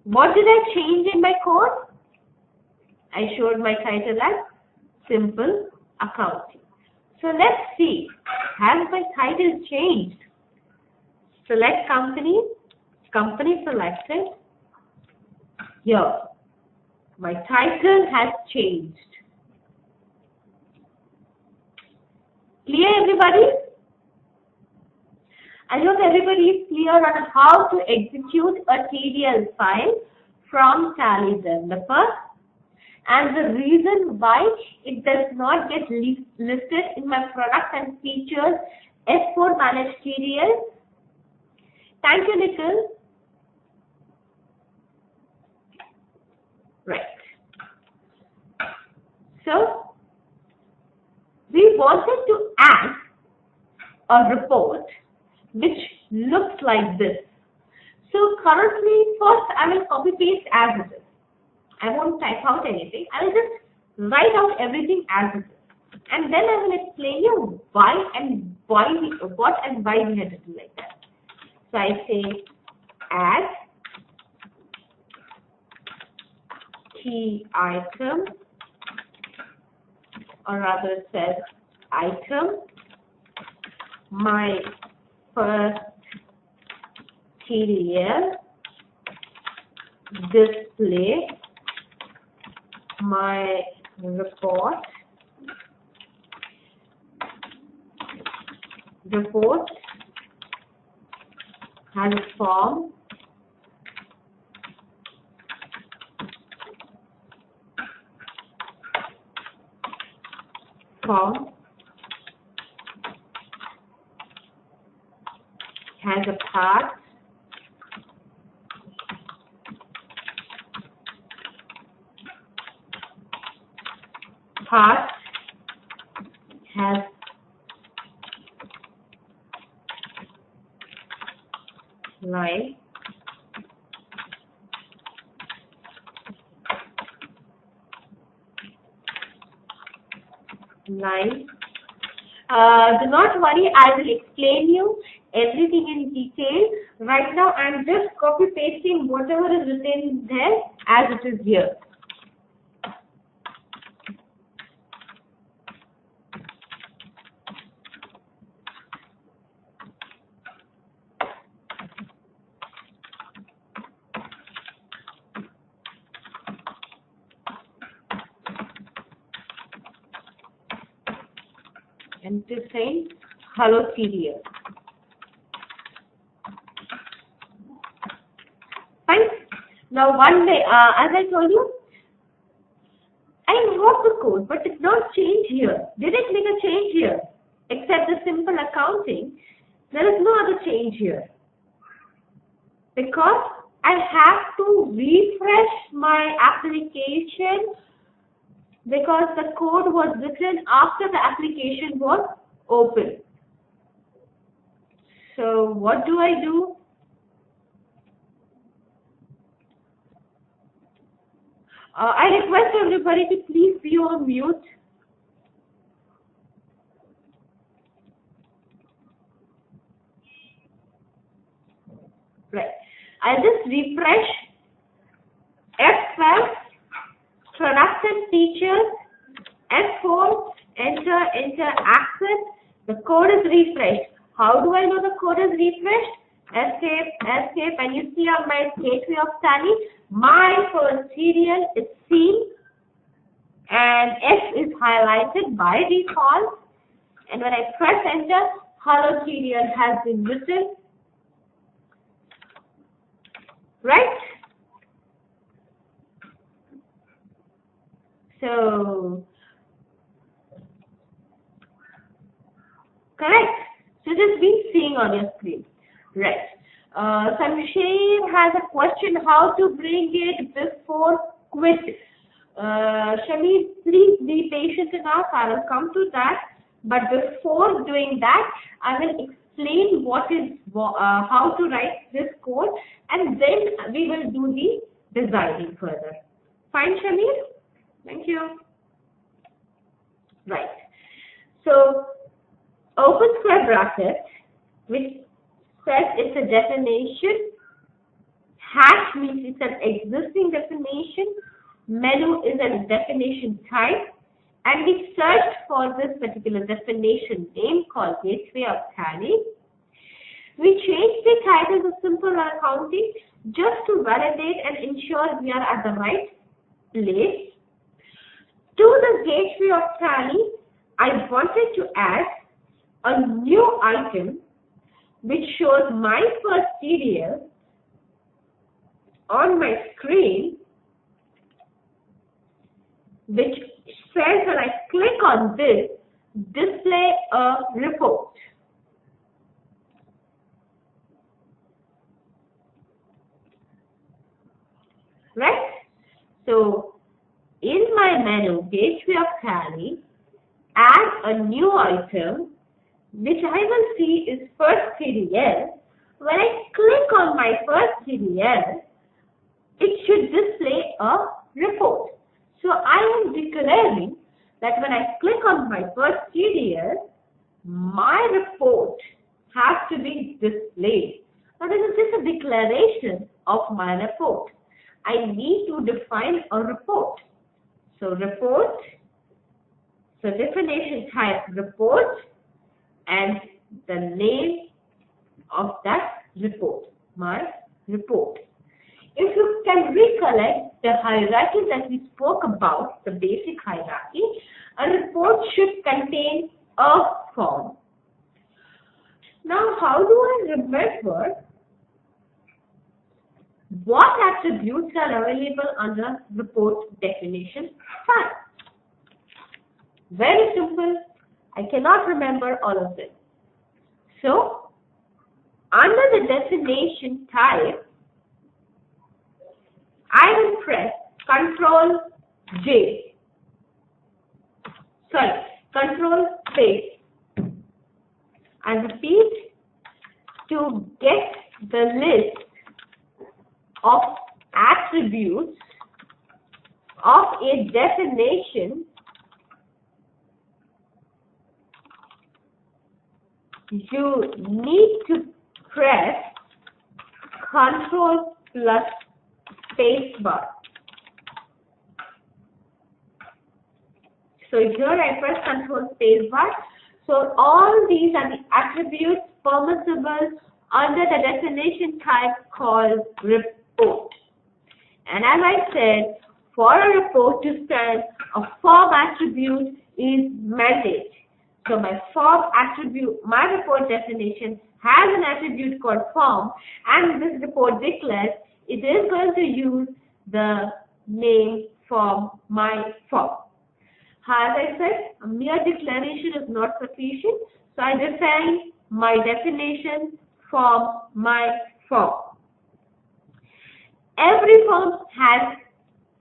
what did I change in my code? I showed my title as Simple Accounting. So let's see, has my title changed? Select company, company selected. Here, my title has changed. Clear, everybody? I hope everybody is clear on how to execute a TDL file from Tally developer and the reason why it does not get listed in my products and features S4 managed TDL. Thank you, Nikhil. Right. So, we wanted to add a report which looks like this. So currently, first I will copy paste as it is. I won't type out anything. I will just write out everything as it is, and then I will explain you what and why we had to do like that. So I say add key item, or rather it says item, my first TDL, display my report, has a form, has a path, has line, do not worry, I will explain you everything in detail. Right now I am just copy pasting whatever is written there as it is here. And to say hello TDL. Now one day, as I told you, I wrote the code, but it did not change here. Did it make a change here? Except the simple accounting, there is no other change here. Because I have to refresh my application because the code was written after the application was open. So what do I do? I request everybody to please be on mute. Right. I'll just refresh F12, productive features, F4, enter, access. The code is refreshed. How do I know the code is refreshed? Escape, and you see on my gateway of Tally, my first TDL is seen and S is highlighted by default. And when I press enter, hello TDL has been written. Right? So, correct. So just be seeing on your screen. Right. Samsher has a question how to bring it before quit. Shamir, please be patient enough. I will come to that. But before doing that, I will explain what is how to write this code, and then we will do the designing further. Fine, Shamir? Thank you. Right. So, open square bracket, which says it's a definition. Hash means it's an existing definition. Menu is a definition type. And we searched for this particular definition name called Gateway of Tally. We changed the title to Simple Accounting just to validate and ensure we are at the right place. To the Gateway of Tally, I wanted to add a new item which shows my first TDL on my screen, which says when I click on this, display a report. Right? So, in my menu, Gateway of Tally, add a new item, which I will see is first TDL. When I click on my first TDL, it should display a report. So I am declaring that when I click on my first TDL, my report has to be displayed. Now this is just a declaration of my report. I need to define a report. So report, so definition type report, and the name of that report, my report. If you can recollect the hierarchy that we spoke about, the basic hierarchy, a report should contain a form. Now, how do I remember what attributes are available under report definition type? Very simple. I cannot remember all of them. So, under the definition type, I will press Control Space. I repeat, to get the list of attributes of a definition, you need to press Control plus space bar. So here I press Control space bar. So all these are the attributes permissible under the definition type called report. And as I said, for a report to stand, a form attribute is mandate. So my form attribute, my report definition has an attribute called form, and this report declares it is going to use the name from my form. As I said, a mere declaration is not sufficient, so I define my definition from my form. Every form has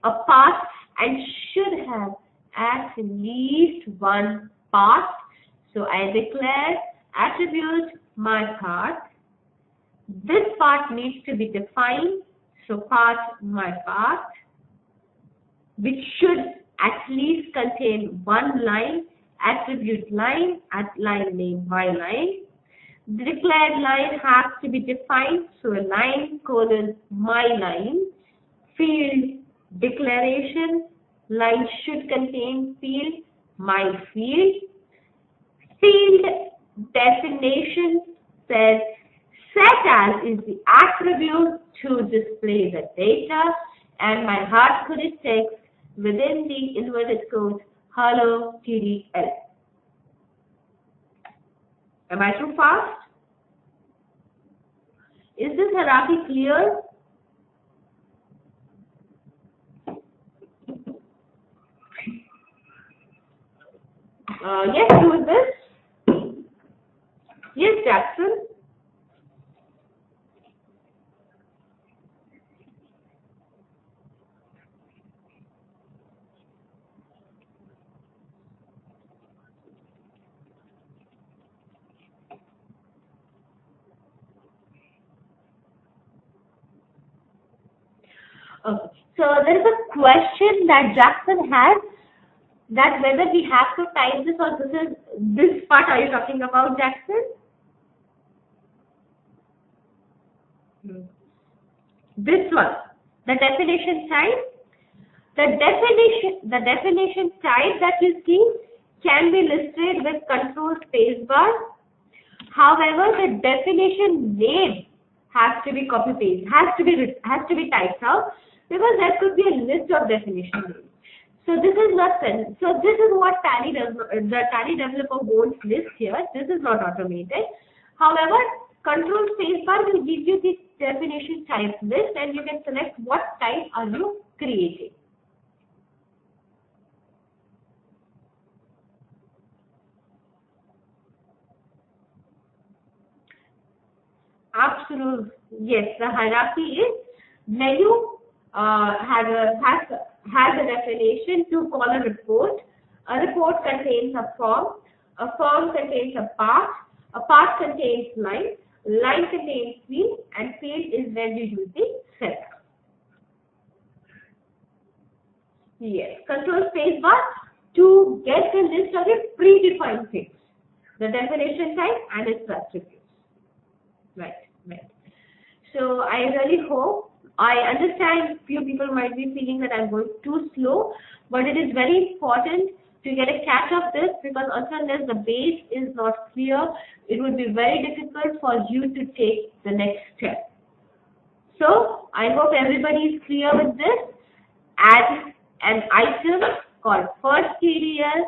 a part and should have at least one part. So I declare attribute my part. This part needs to be defined. So part my part, which should at least contain one line, attribute line, at line name my line. The declared line has to be defined. So a line colon my line. Field declaration, line should contain field my field. Field definition says set as is the attribute to display the data, and my hard-coded text within the inverted code hello TDL. Am I too fast? Is this hierarchy clear? Yes, who is this? Yes, Jackson. Okay. So there is a question that Jackson has, that whether we have to type this or this part are you talking about, Jackson? This one, the definition type. The definition type that you see can be listed with control spacebar. However, the definition name has to be copy paste, has to be typed out, because there could be a list of definition names. So this is not sent. So this is what Tally does. The Tally developer won't list here. This is not automated. However, control spacebar will give you the definition type list, and you can select what type are you creating. Absolutely, yes. The hierarchy is menu has a definition to call a report. A report contains a form contains a part contains line contains field, and field is when you use the set. Yes, control spacebar to get the list of the predefined things, the definition type and its attributes. Right. So I really hope, I understand few people might be feeling that I'm going too slow, but it is very important to get a catch of this, because unless the base is not clear, it would be very difficult for you to take the next step. So I hope everybody is clear with this. Add an item called first TDL.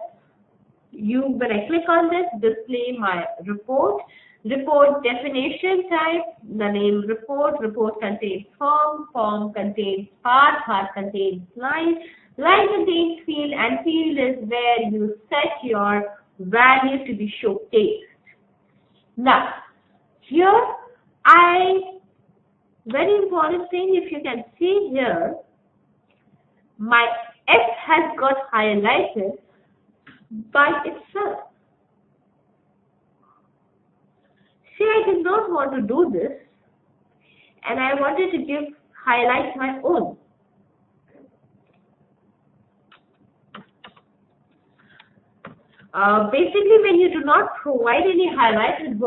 When I click on this, display my report. Report definition type, the name report contains form contains part contains line contains field, and field is where you set your value to be showcased. Now, here very important thing, if you can see here, my X has got highlighted by itself. See, I did not want to do this, and I wanted to highlight my own. Basically, when you do not provide any highlighted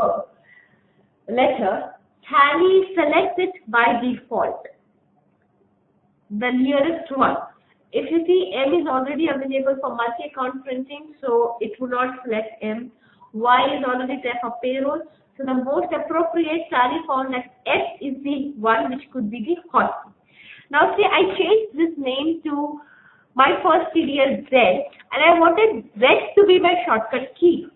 letter, Tally selects it by default, the nearest one. If you see, M is already available for multi-account printing, so it will not select M. Y is already there for payroll. So the most appropriate Tally found that S is the one which could be the hot. Now see, I changed this name to my first TDL Z, and I wanted Z to be my shortcut key.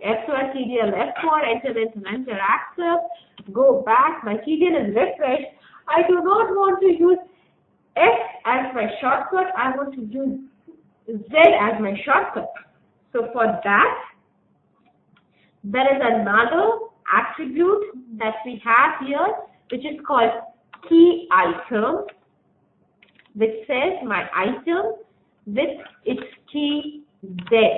F2 TDL F4, enter, accept, go back, my TDL is refreshed. I do not want to use F as my shortcut. I want to use Z as my shortcut. So for that, there is another attribute that we have here, which is called key item, which says my item with its key Z.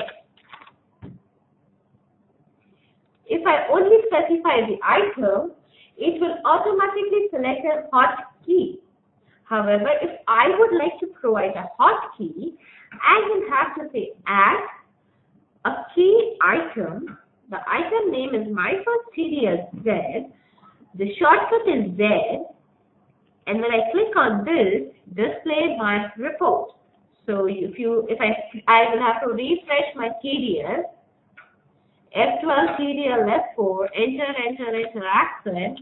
If I only specify the item, it will automatically select a hotkey. However, if I would like to provide a hotkey, I will have to say add a key item. The item name is my first TDL Z. The shortcut is Z. And when I click on this, display my report. So if I will have to refresh my TDL, F12 TDL F4, enter accent,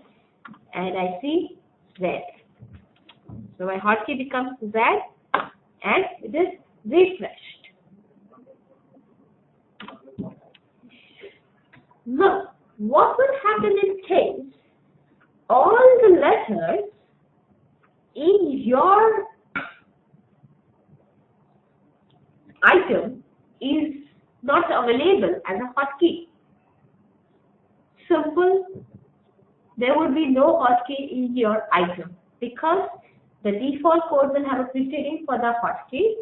and I see Z. So my hotkey becomes Z, and it is refreshed. Now, what will happen in case all the letters in your item is not available as a hotkey? Simple. There would be no hotkey in your item because the default code will have a preceding for the hotkey.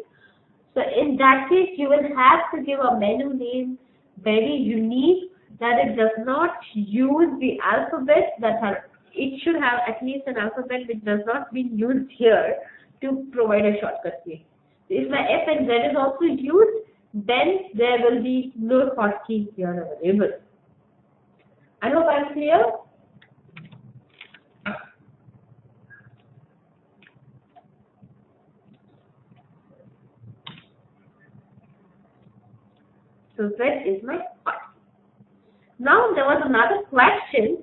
So in that case, you will have to give a menu name very unique, that it does not use the alphabet it should have at least an alphabet which does not be used here to provide a shortcut key. If my F and Z is also used, then there will be no hotkey here available. I hope I am clear. So Z is my hotkey. Now there was another question.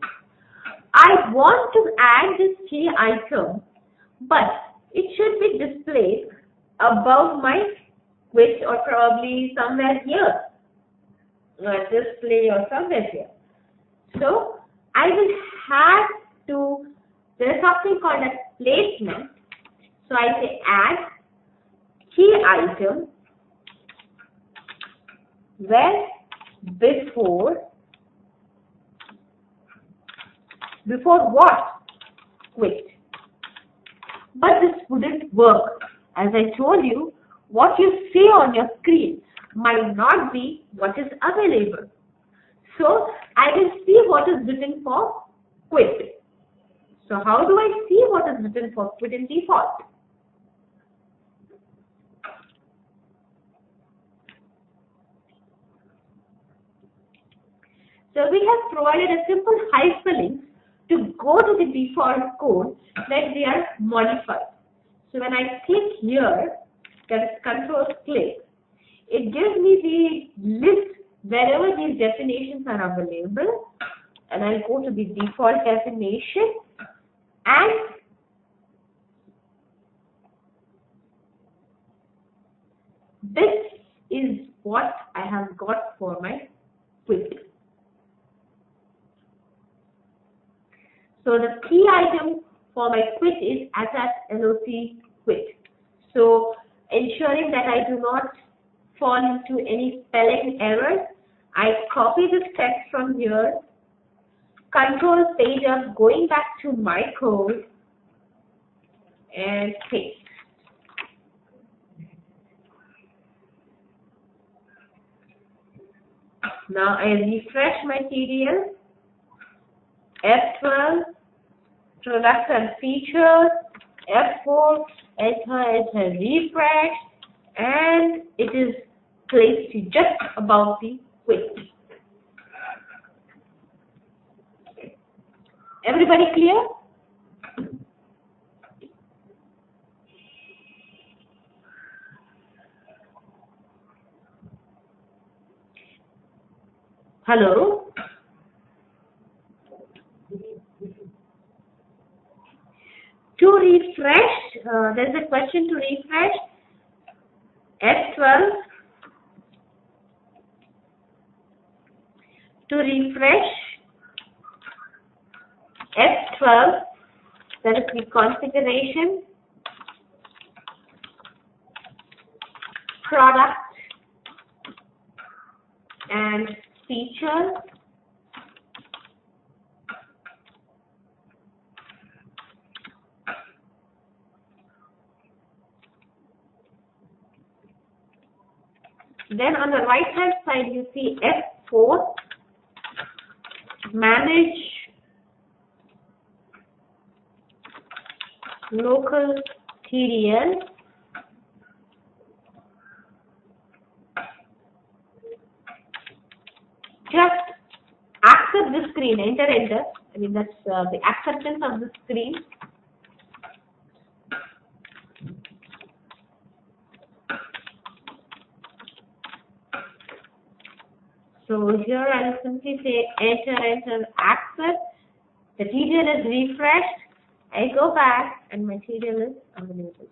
I want to add this key item, but it should be displayed above my quit or probably somewhere here, display or somewhere here. So I will have to, there is something called a placement. So I say add key item where before what? Quit. But this wouldn't work. As I told you, what you see on your screen might not be what is available. So I will see what is written for quit. So how do I see what is written for quit in default? So we have provided a simple hyperlink to go to the default code that we are modified. So when I click here, that is control click, it gives me the list wherever these definitions are available, and I'll go to the default definition, and this is what I have got for my quit. So the key item for my quit is attach LOC quit. So ensuring that I do not fall into any spelling errors, I copy this text from here, control page up, going back to my code, and paste. Now I refresh my TDL, F12, products and features, F4, enter, refresh, and it is placed just above the quit. Everybody clear? Hello? To refresh, there's a question to refresh. F12. To refresh, F12, That is the configuration, product, and features. Then on the right hand side you see F4, manage local TDL. Just accept the screen, enter. I mean, that's the acceptance of the screen. So here I'll simply say enter, accept. The TDL is refreshed. I go back and my TDL is available.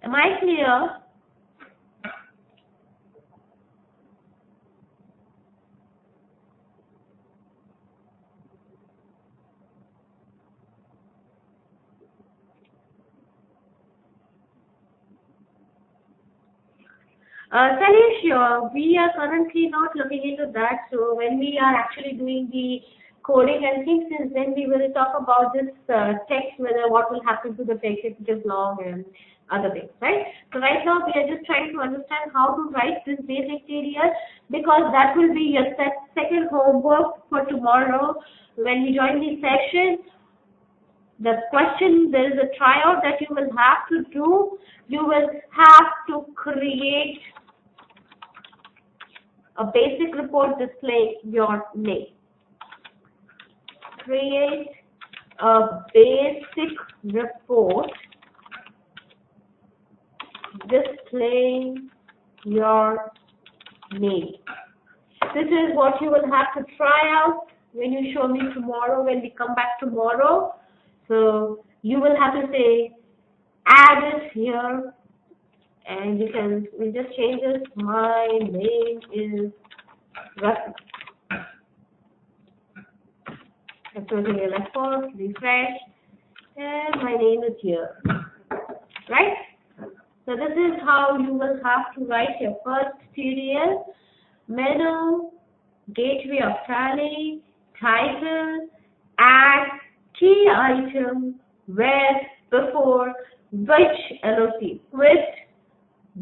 Am I clear? Salish, we are currently not looking into that. So when we are actually doing the coding and things, then we will talk about this text, whether what will happen to the text if it is long and other things, right? So right now we are just trying to understand how to write this basic TDL, because that will be your second homework for tomorrow when we join the session. The question, there is a tryout that you will have to do. You will have to create a basic report displaying your name. Create a basic report displaying your name. This is what you will have to try out when you show me tomorrow, when we come back tomorrow. So you will have to say, add it here, and we'll just change this. My name is Russell. I'm closing your F4, refresh, and my name is here, right? So this is how you will have to write your first TDL. Menu, gateway of Tally, title, add, key item, where, before, which LOC, with,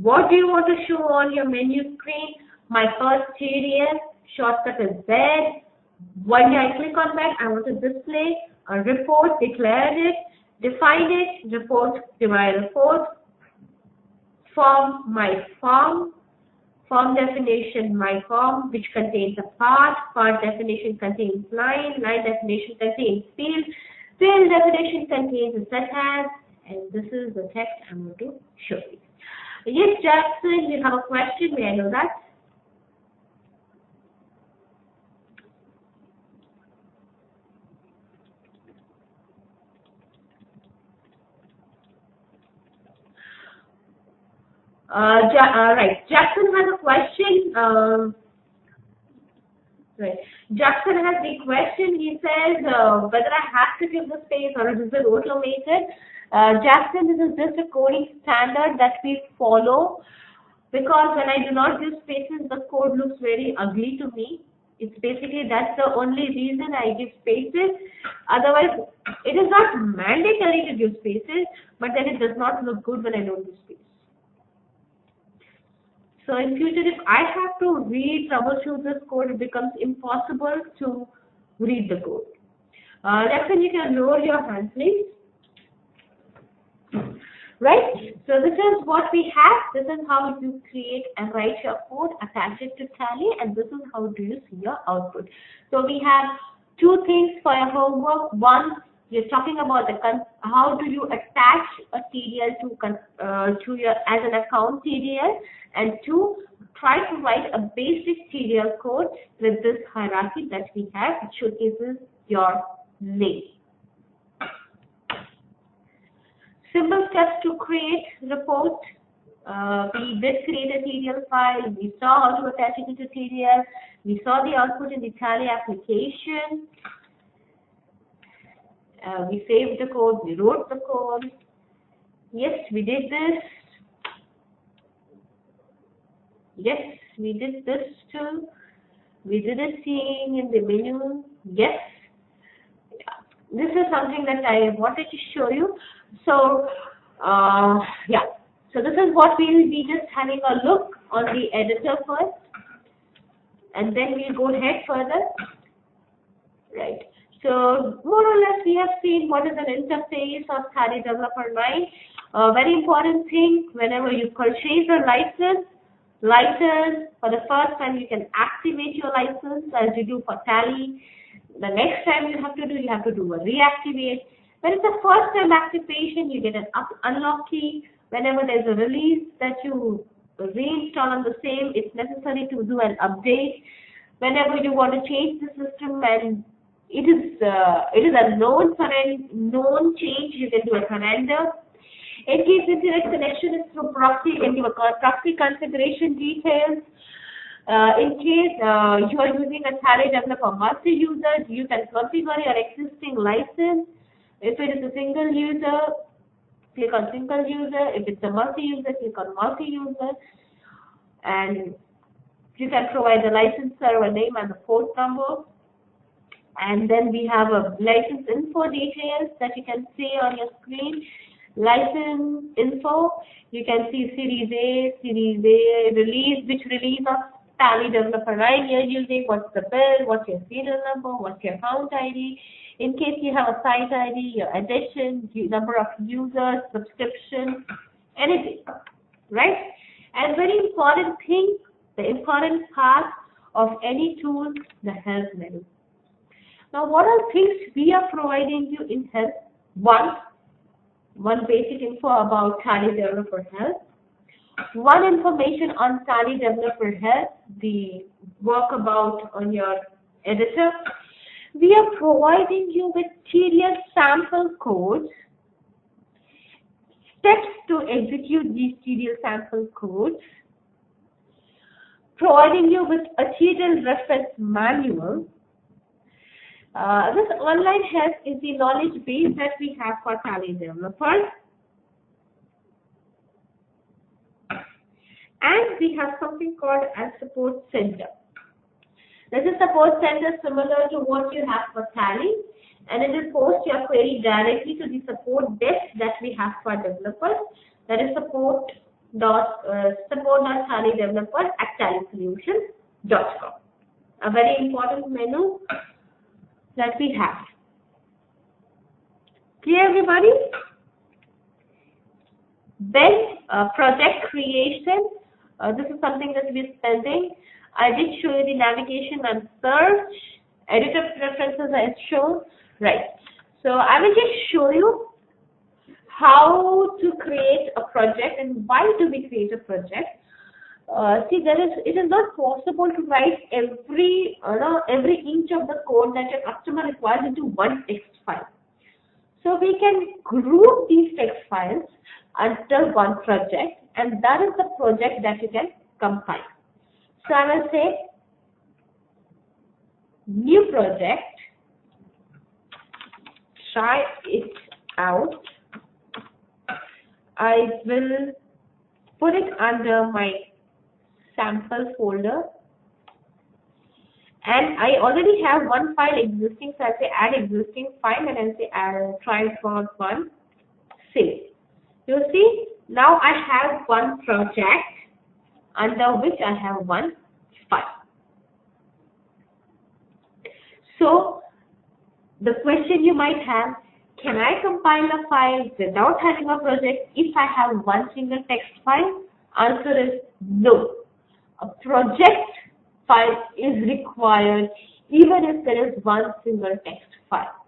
what do you want to show on your menu screen? My first TDL, shortcut is Z. When I click on that, I want to display a report, declare it, define it, report, divide report, form, my form, form definition, my form, which contains a part definition contains line definition contains field definition contains a set as, and this is the text I'm going to show you. Yes, Jackson, you have a question, may I know that? Right, Jackson has a question. Right, Jackson has the question. He says whether I have to give the space or is it automated. Jackson, this is just a coding standard that we follow, because when I do not give spaces, the code looks very ugly to me. It's basically, that's the only reason I give spaces. Otherwise, it is not mandatory to give spaces, but then it does not look good when I don't give space. So in future, if I have to troubleshoot this code, it becomes impossible to read the code. Jackson, you can lower your hand, please. Right? So this is what we have. This is how you create and write your code, attach it to Tally, and this is how do you see your output. So we have two things for your homework. One, We're talking about how do you attach a TDL to your as an account TDL, and 2, try to write a basic TDL code with this hierarchy that we have, which showcases your name. Simple steps to create report. We did create a TDL file. We saw how to attach it to TDL. We saw the output in the Tally application. We saved the code. We wrote the code. Yes, we did this. Yes, we did this too. We did a seeing in the menu. Yes. This is something that I wanted to show you. So, yeah. So this is what we will be just having a look on the editor first, and then we'll go ahead further. Right. So more or less we have seen what is an interface of Tally Developer 9. A very important thing, whenever you purchase a license, for the first time you can activate your license as you do for Tally. The next time you have to do a reactivate. When it's a first time activation, you get an unlock key. Whenever there's a release that you reinstall on the same, it's necessary to do an update. Whenever you want to change the system and it is a known change, you can do a surrender. In case internet connection is through proxy, you can give a proxy configuration details. In case you are using a Tally Developer multi-user, you can configure your existing license. If it is a single user, click on single user. If it's a multi-user, click on multi-user. And you can provide the license server name and the port number. And then we have a license info details that you can see on your screen. License info, you can see Series A, release, which release of Tally Developer 9 you're using, what's the build, what's your serial number, what's your account ID. In case you have a site ID, your addition, number of users, subscription, anything, right? And very important thing, the important part of any tool, the help menu. Now, what are things we are providing you in help? One basic info about Tally Developer Help. One information on Tally Developer Help, the workabout on your editor. We are providing you with TDL sample codes, steps to execute these TDL sample codes, providing you with a TDL reference manual. This online help is the knowledge base that we have for Tally developers. And we have something called a support center. This is support center similar to what you have for Tally, and it will post your query directly to the support desk that we have for developers. That is support.tallydeveloper@tallysolutions.com. A very important menu that we have. Clear, everybody? Then project creation. This is something that we're spending. I did show you the navigation and search. Editor preferences I shown. Right. So I will just show you how to create a project and why do we create a project. See, it is not possible to write every inch of the code that your customer requires into one text file. So we can group these text files under one project, and that is the project that you can compile. So I will say new project, try it out. I will put it under my sample folder, and I already have one file existing, so I'll say add existing file, and I'll say I'll try for one, save. You see, now I have one project under which I have one file. So the question you might have, can I compile a file without having a project if I have one single text file? Answer is no. A project file is required even if there is one single text file.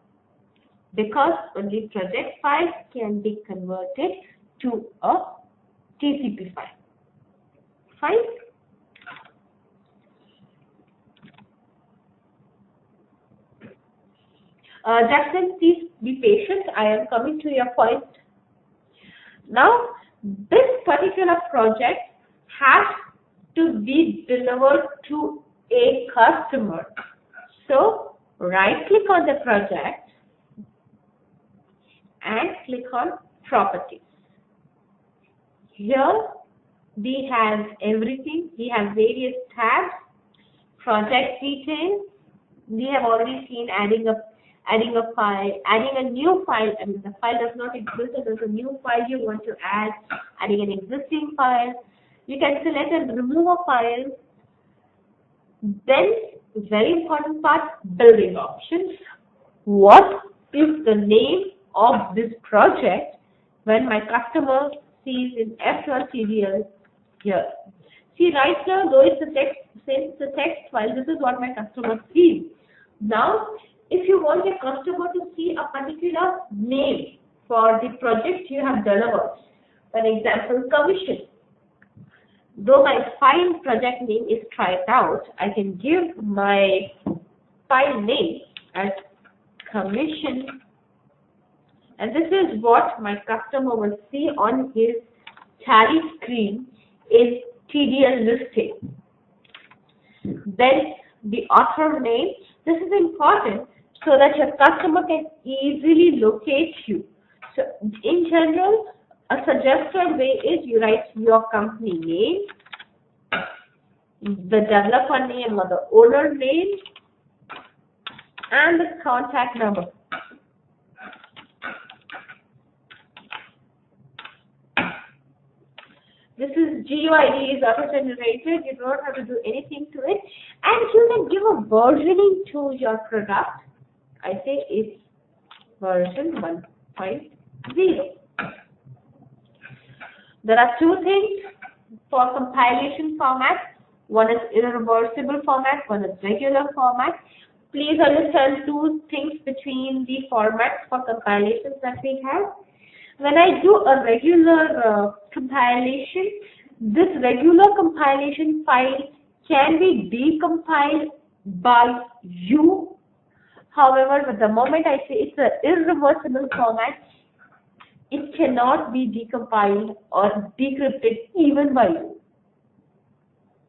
because only project files can be converted to a TCP file. Fine. Jackson, please be patient. I am coming to your point. Now, this particular project has to be delivered to a customer. So, right-click on the project and click on Properties. Here, we have everything. We have various tabs, project details. We have already seen adding a file, adding a new file. I mean, the file does not exist, so there's a new file you want to add, adding an existing file. You can select and remove a file. Then, very important part, building options. What is the name of this project when my customer sees in F1 TDL here? See, right now, though it's a text file, this is what my customer sees. Now, if you want your customer to see a particular name for the project you have delivered, for example, commission. Though my file project name is tried out, I can give my file name as commission, and this is what my customer will see on his Tally screen in TDL listing. Then the author name. This is important so that your customer can easily locate you. So in general, a suggested way is you write your company name, the developer name or the owner name, and the contact number. This is GUID is auto-generated. You don't have to do anything to it. And you can give a versioning to your product. I say it's version 1.0. There are two things for compilation format. One is irreversible format, one is regular format. Please understand two things between the formats for compilations that we have. When I do a regular compilation, this regular compilation file can be decompiled by you. However, the moment I say it's an irreversible format, it cannot be decompiled or decrypted even by you,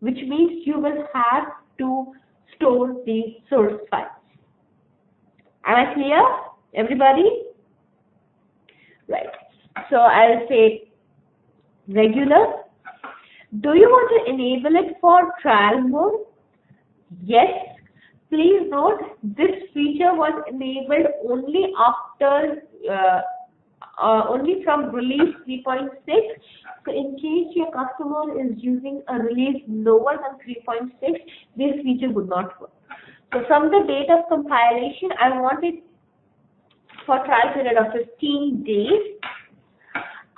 which means you will have to store the source files. Am I clear, everybody? Right. So I'll say regular. Do you want to enable it for trial mode? Yes. Please note this feature was enabled only after, only from release 3.6. So in case your customer is using a release lower than 3.6, this feature would not work. So from the date of compilation, I want it for trial period of 15 days.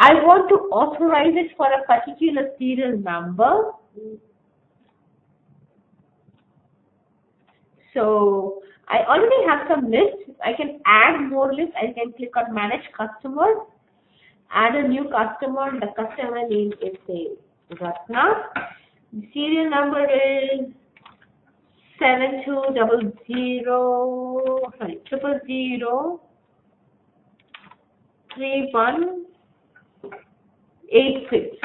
I want to authorize it for a particular serial number. So I already have some lists. I can add more lists. I can click on Manage Customer, add a new customer. The customer name is say Ratna. The serial number is 3186.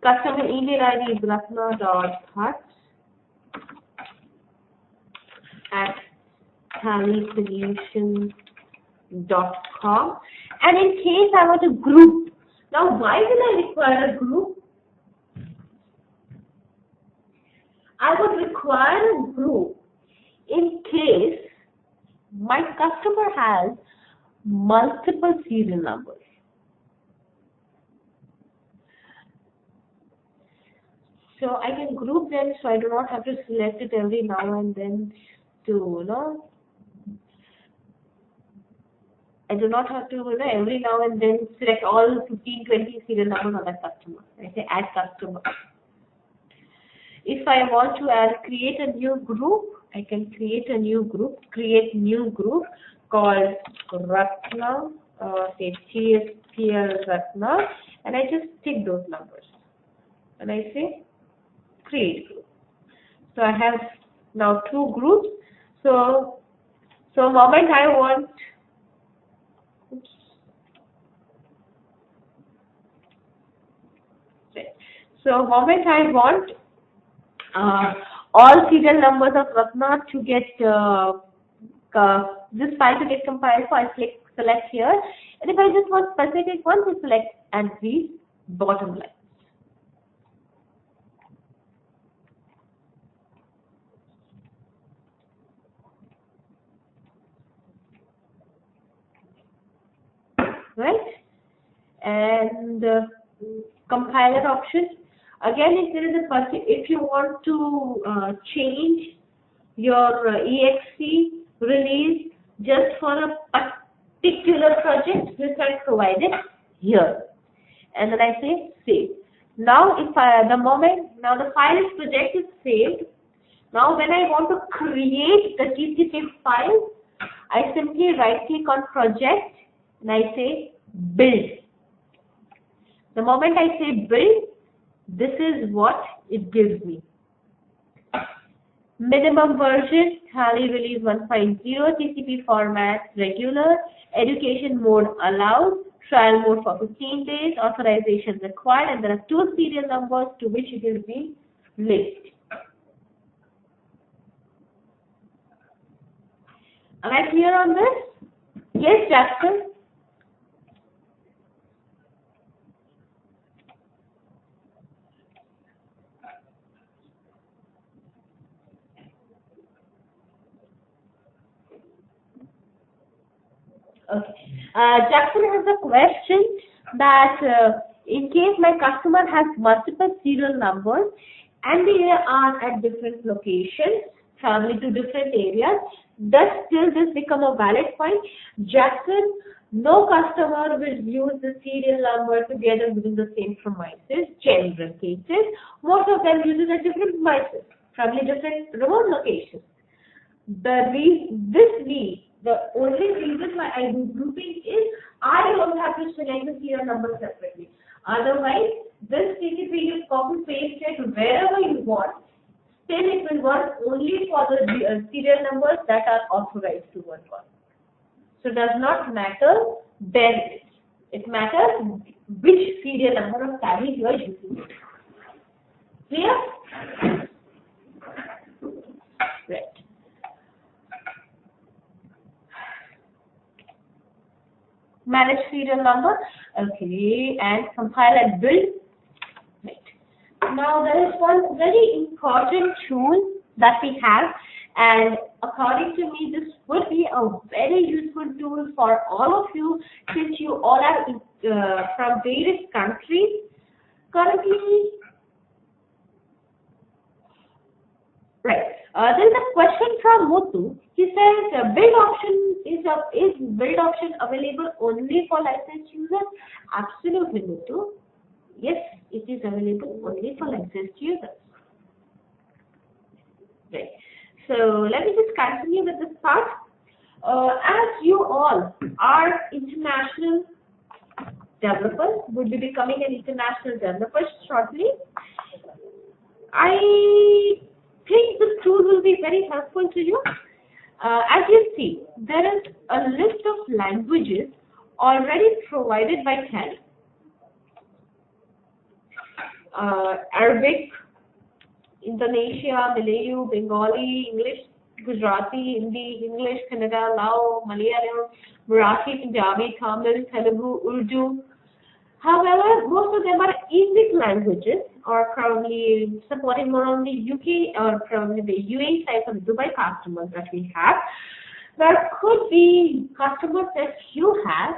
Customer email ID is ratna.bhatt@tallysolutions.com. And in case I want a group, now why will I require a group? I would require a group in case my customer has multiple serial numbers. So I can group them so I do not have to select it every now and then to, I do not have to, every now and then select all 15, 20 serial numbers on that customer. I say add customer. If I want to create a new group, I can create a new group, called Ratna, say TDL Ratna, and I just tick those numbers. And I say create group. So I have now 2 groups. So moment I want, oops. So moment I want all serial numbers of Ratna to get this file to get compiled, so I select here, and if I just want specific ones, I select and these bottom lines. Right? And compiler option. Again, if you want to change your exe release just for a particular project, you can provide it here. And then I say save. Now, the file project is saved. Now, when I want to create the TCP file, I simply right click on project and I say build. The moment I say build, this is what it gives me. Minimum version, Tally release 1.0, TCP format regular, education mode allowed, trial mode for 15 days, authorization required, and there are 2 serial numbers to which it will be linked. Am I clear on this? Yes, Jackson? Okay. Jackson has a question that in case my customer has multiple serial numbers and they are at different locations, traveling to different areas, does still this become a valid point? Jackson, no customer will use the serial number together within the same premises. General cases, most of them use it at different premises, probably different remote locations. The only reason why I do grouping is I don't have to select the serial number separately. Otherwise, this TCP you copy paste it wherever you want. Still, it will work only for the serial numbers that are authorized to work on. So, it does not matter where it matters which serial number of Tally you are using. Clear? Right. Manage serial number, okay, and compile and build. Right. Now there is one very important tool that we have, and according to me this would be a very useful tool for all of you, since you all are from various countries. Currently, right. There is a question from Muthu. He says, build option is build option available only for licensed users? Absolutely, Muthu. Yes, it is available only for licensed users. Right. So let me just continue with this part. As you all are international developers, would be becoming an international developer shortly, I think this tool will be very helpful to you. As you see, there is a list of languages already provided by Tally. Arabic, Indonesia, Malayu, Bengali, English, Gujarati, Hindi, English, Kannada, Lao, Malayalam, Marathi, Punjabi, Tamil, Telugu, Urdu. However, most of them are Indic languages, or probably supporting more on the UK or probably the UAE side of Dubai customers that we have. There could be customers that you have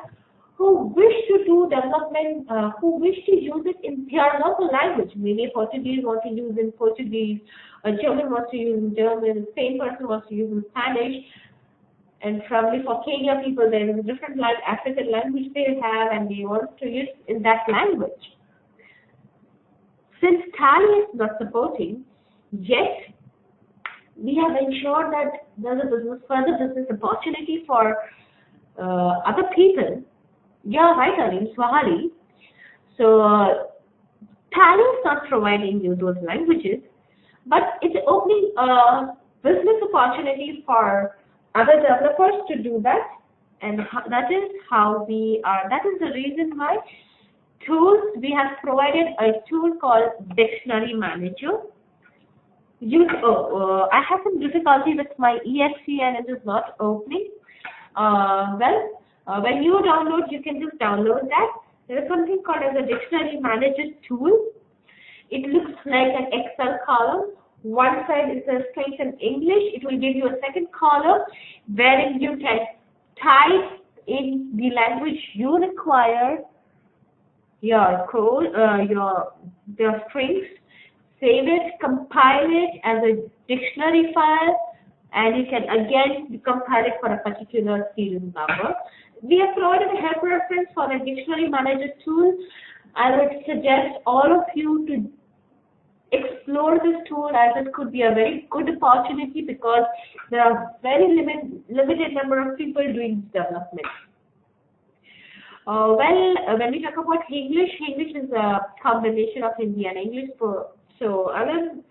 who wish to do development, who wish to use it in their local language. Maybe Portuguese want to use in Portuguese, a German wants to use in German, Spain person wants to use in Spanish. And probably for Kenya people, there is a different African language they have, and they want to use in that language. Since Tally is not supporting, Yet, we have ensured that there's a further business opportunity for other people. Yeah, right, Arun, Swahili. So, Tally is not providing you those languages, but it's opening a business opportunity for other developers to do that, and that is how we are. That is the reason why we have provided a tool called Dictionary Manager. I have some difficulty with my exe and it is not opening. When you download, you can just download that. There is something called as a Dictionary Manager tool. It looks like an Excel column. One side is a strings in English. It will give you a second column wherein you can type in the language you require, your code, your strings, save it, compile it as a dictionary file, and you can again compile it for a particular serial number. We have provided a help reference for the Dictionary Manager tool. I would suggest all of you to explore this tool, as it could be a very good opportunity because there are very limited number of people doing development. When we talk about English is a combination of Hindi and English. So again,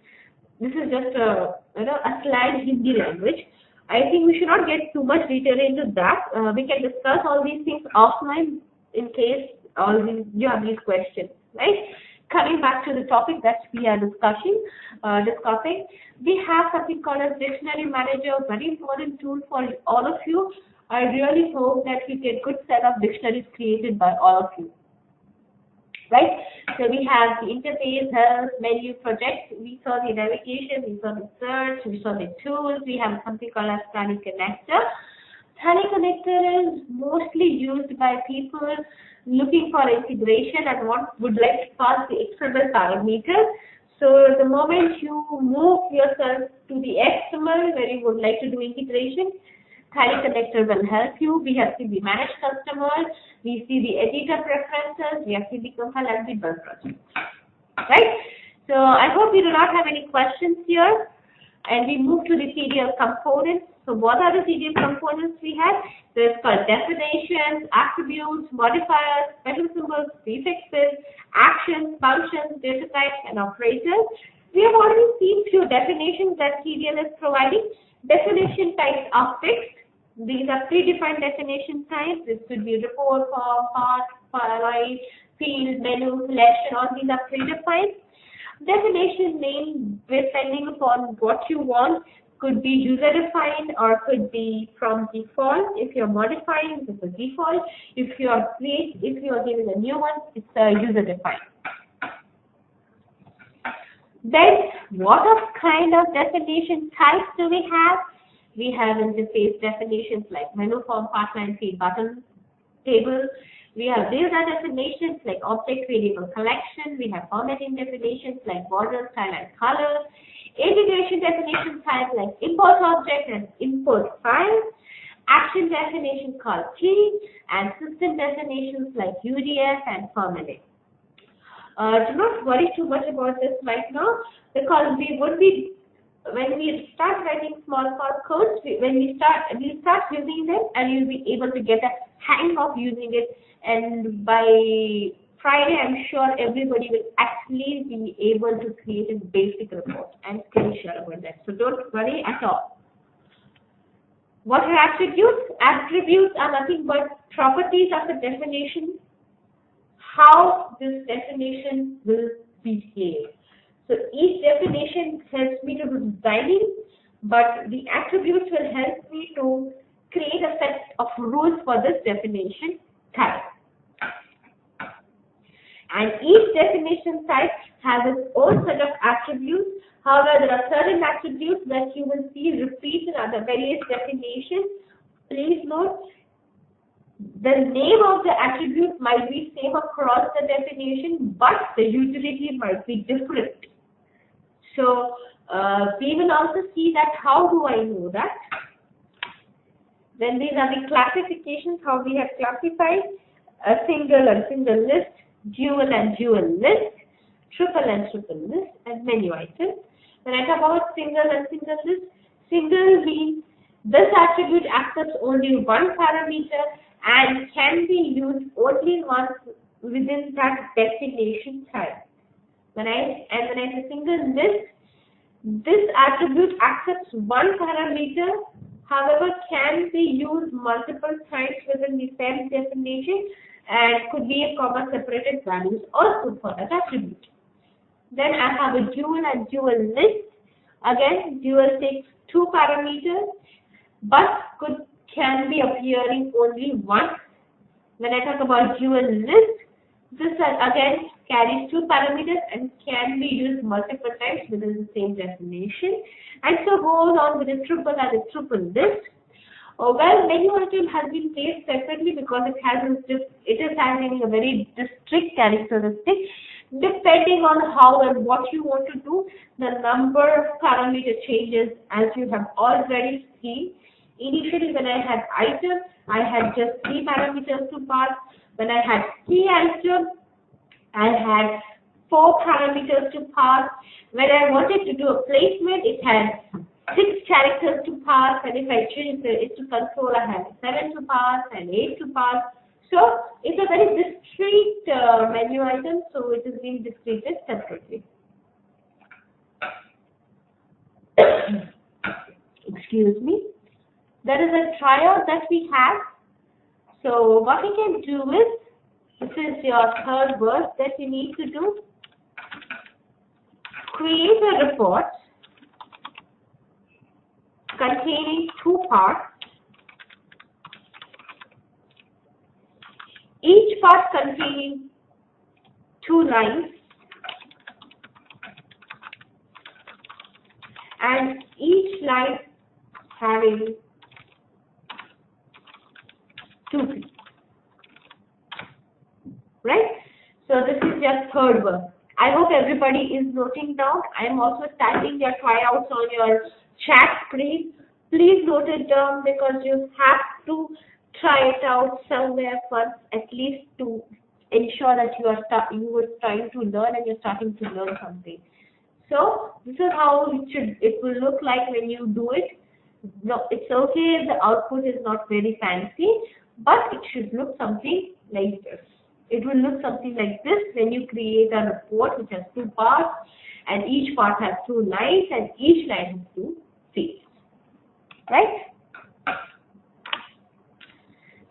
this is just a slang Hindi language. I think we should not get too much detail into that. We can discuss all these things offline in case you have these questions, right? Coming back to the topic that we are discussing, we have something called as Dictionary Manager, a very important tool for all of you. I really hope that you get good set of dictionaries created by all of you. Right? So we have the interface, health, menu, project, we saw the navigation, we saw the search, we saw the tools, we have something called as Tally Connector. Tally Connector is mostly used by people looking for integration and would like to pass the XML parameters. So the moment you move yourself to the XML where you would like to do integration, Tally Connector will help you. We have seen the manage customers, we see the editor preferences, we have seen the compile and the build project. Right? So I hope you do not have any questions here. And we move to the TDL components. So what are the TDL components we have? There's called definitions, attributes, modifiers, special symbols, prefixes, actions, functions, data types, and operators. We have already seen few definitions that TDL is providing. Definition types are fixed. These are predefined definition types. This could be report, form, part, file, field, menu, selection. All these are predefined. Definition name, depending upon what you want, could be user-defined or could be from default. If you're modifying, this is default. If you are giving a new one, it's user-defined. Then, what kind of definition types do we have? We have interface definitions like menu, form, part, line, field, button, table. We have data definitions like object, variable, collection. We have formatting definitions like border, style, and color. Integration definition types like import object and import file. Action definition called key. And system definitions like UDF and formatting. Do not worry too much about this right now because we would be, when we start writing small codes, we'll start using them and you'll be able to get a hang of using it. And by Friday, I'm sure everybody will actually be able to create a basic report. I'm pretty sure about that. So don't worry at all. What are attributes? Attributes are nothing but properties of the definition, how this definition will behave. So each definition helps me to do designing, but the attributes will help me to create a set of rules for this definition type. And each definition type has its own set of attributes. However, there are certain attributes that you will see repeat in other various definitions. Please note, the name of the attribute might be same across the definition, but the utility might be different. So, we will also see that how do I know that. Then these are the classifications, how we have classified a single and single list, dual and dual list, triple and triple list, and menu items. When I talk about single and single list, single means this attribute accepts only one parameter and can be used only once within that destination type. When I say single list, this attribute accepts one parameter, however, can be used multiple times within the same definition and could be a comma separated values also for that attribute. Then I have a dual and dual list. Again, dual takes two parameters, but can be appearing only once. When I talk about dual list, this again carries two parameters and can be used multiple times within the same definition, and so goes on with a triple and a triple list. Well, menu item has been placed separately because it is having a very distinct characteristic. Depending on how and what you want to do, the number of parameter changes, as you have already seen. Initially, when I had item, I had just 3 parameters to pass. When I had key item, I had 4 parameters to pass. When I wanted to do a placement, it had 6 characters to pass, and if I change it to control, I had 7 to pass and 8 to pass. So it's a very discrete menu item, so it is being distributed separately. Excuse me. There is a tryout that we have. So what we can do is, this is your third work that you need to do. Create a report containing 2 parts. Each part containing 2 lines and each line having 2 fields. Right? So this is your third work. I hope everybody is noting down. I am also typing your tryouts on your chat screen. Please note it down because you have to try it out somewhere first, at least to ensure that you are trying to learn and you're starting to learn something. So this is how it will look like when you do it. No, it's okay if the output is not very fancy, but it should look something like this. It will look something like this when you create a report which has 2 parts and each part has 2 lines and each line has 2 fields. Right?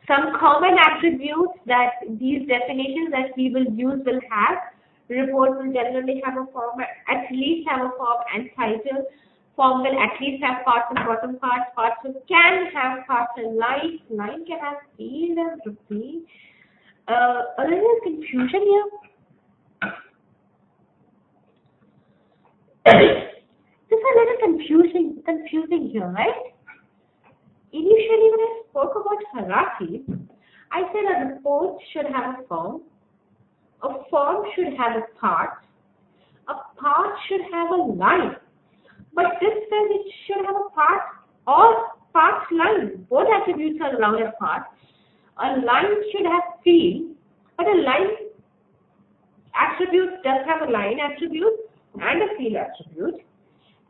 Some common attributes that these definitions that we will use will have. Report will generally have a form, at least have a form and title. Form will at least have parts and bottom parts. Parts can have parts and lines. Line can have field and repeat. A little confusion here. This is a little confusing here, right? Initially, when I spoke about hierarchy, I said a report should have a form should have a part should have a line. But this says it should have a part or parts line. Both attributes are allowed as parts. A line should have field, but a line attribute does have a line attribute and a field attribute.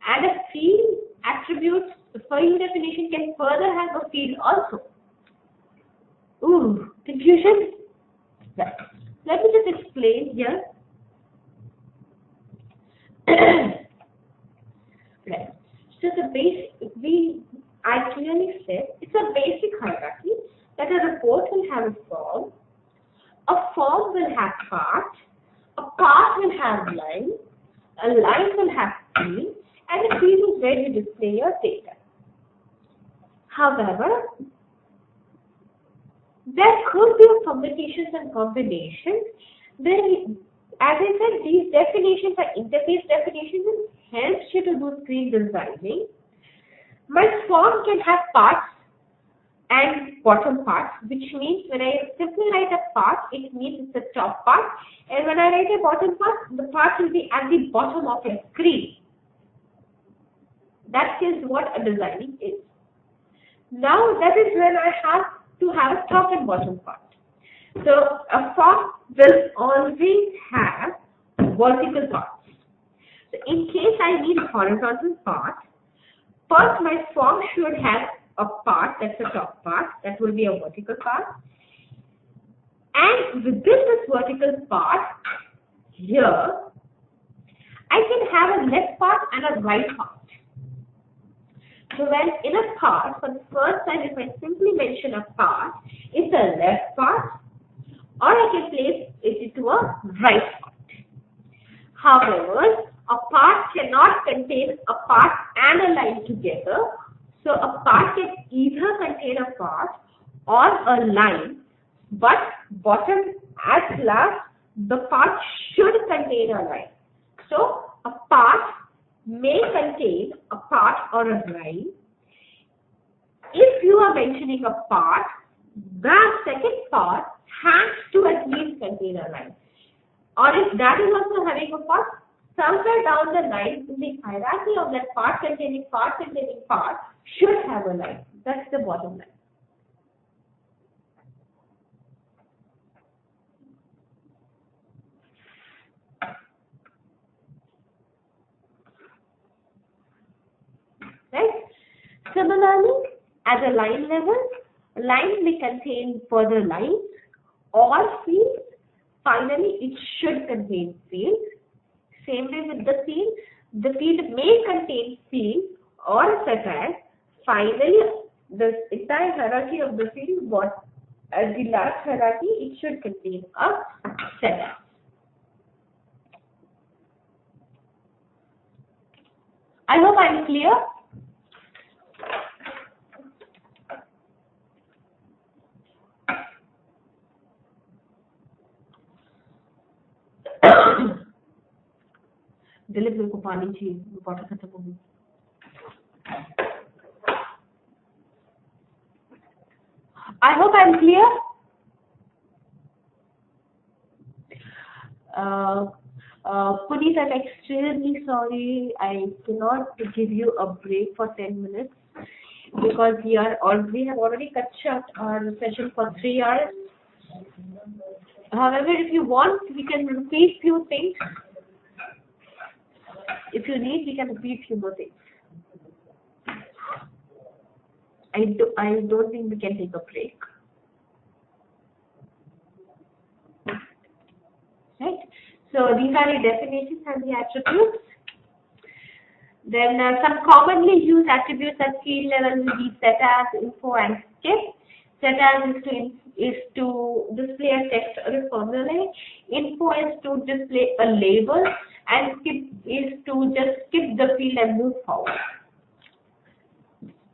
And a field attribute, the field definition can further have a field also. Ooh, confusion? Right. Let me just explain here. Right. So I clearly said it's a basic hierarchy that a report will have a form will have part, a part will have line, a line will have field, and a field is where you display your data. However, there could be permutations and combinations. Then, as I said, these definitions are interface definitions and helps you to do screen designing. My form can have parts and bottom parts, which means when I simply write a part, it means it's the top part, and when I write a bottom part, the part will be at the bottom of your screen. That is what a designing is. Now that is when I have to have a top and bottom part. So a form will always have vertical parts. So in case I need a horizontal path, first my form should have a part, that's the top part, that will be a vertical part. And within this vertical part, here, I can have a left part and a right part. So when in a part, for the first time, if I simply mention a part, it's a left part, or I can place it into a right part. However, a part cannot contain a part and a line together. So a part can either contain a part or a line, but bottom at last, the part should contain a line. So a part may contain a part or a line. If you are mentioning a part, the second part has to at least contain a line. Or if that is also having a part, somewhere down the line in the hierarchy of that part containing part should have a line. That's the bottom line. Right? Similarly, at the line level, line may contain further lines or fields. Finally, it should contain fields. Same way with the field. The field may contain fields or set as. Finally, the entire hierarchy of the field, as the last hierarchy, it should contain a set as. I hope I am clear. Dilip मेरे को पानी चाहिए, water खत्म हो गई. I hope I'm clear. Puneet, I'm extremely sorry. I cannot give you a break for 10 minutes because we have already cut short our session for 3 hours. However, if you want, we can repeat few things. If you need, we can repeat few more things. I don't think we can take a break. Right? So these are the definitions and the attributes. Then some commonly used attributes at field level will be set as, info, and skip. Set as is to display a text or a formula. Info is to display a label, and skip is to just skip the field and move forward.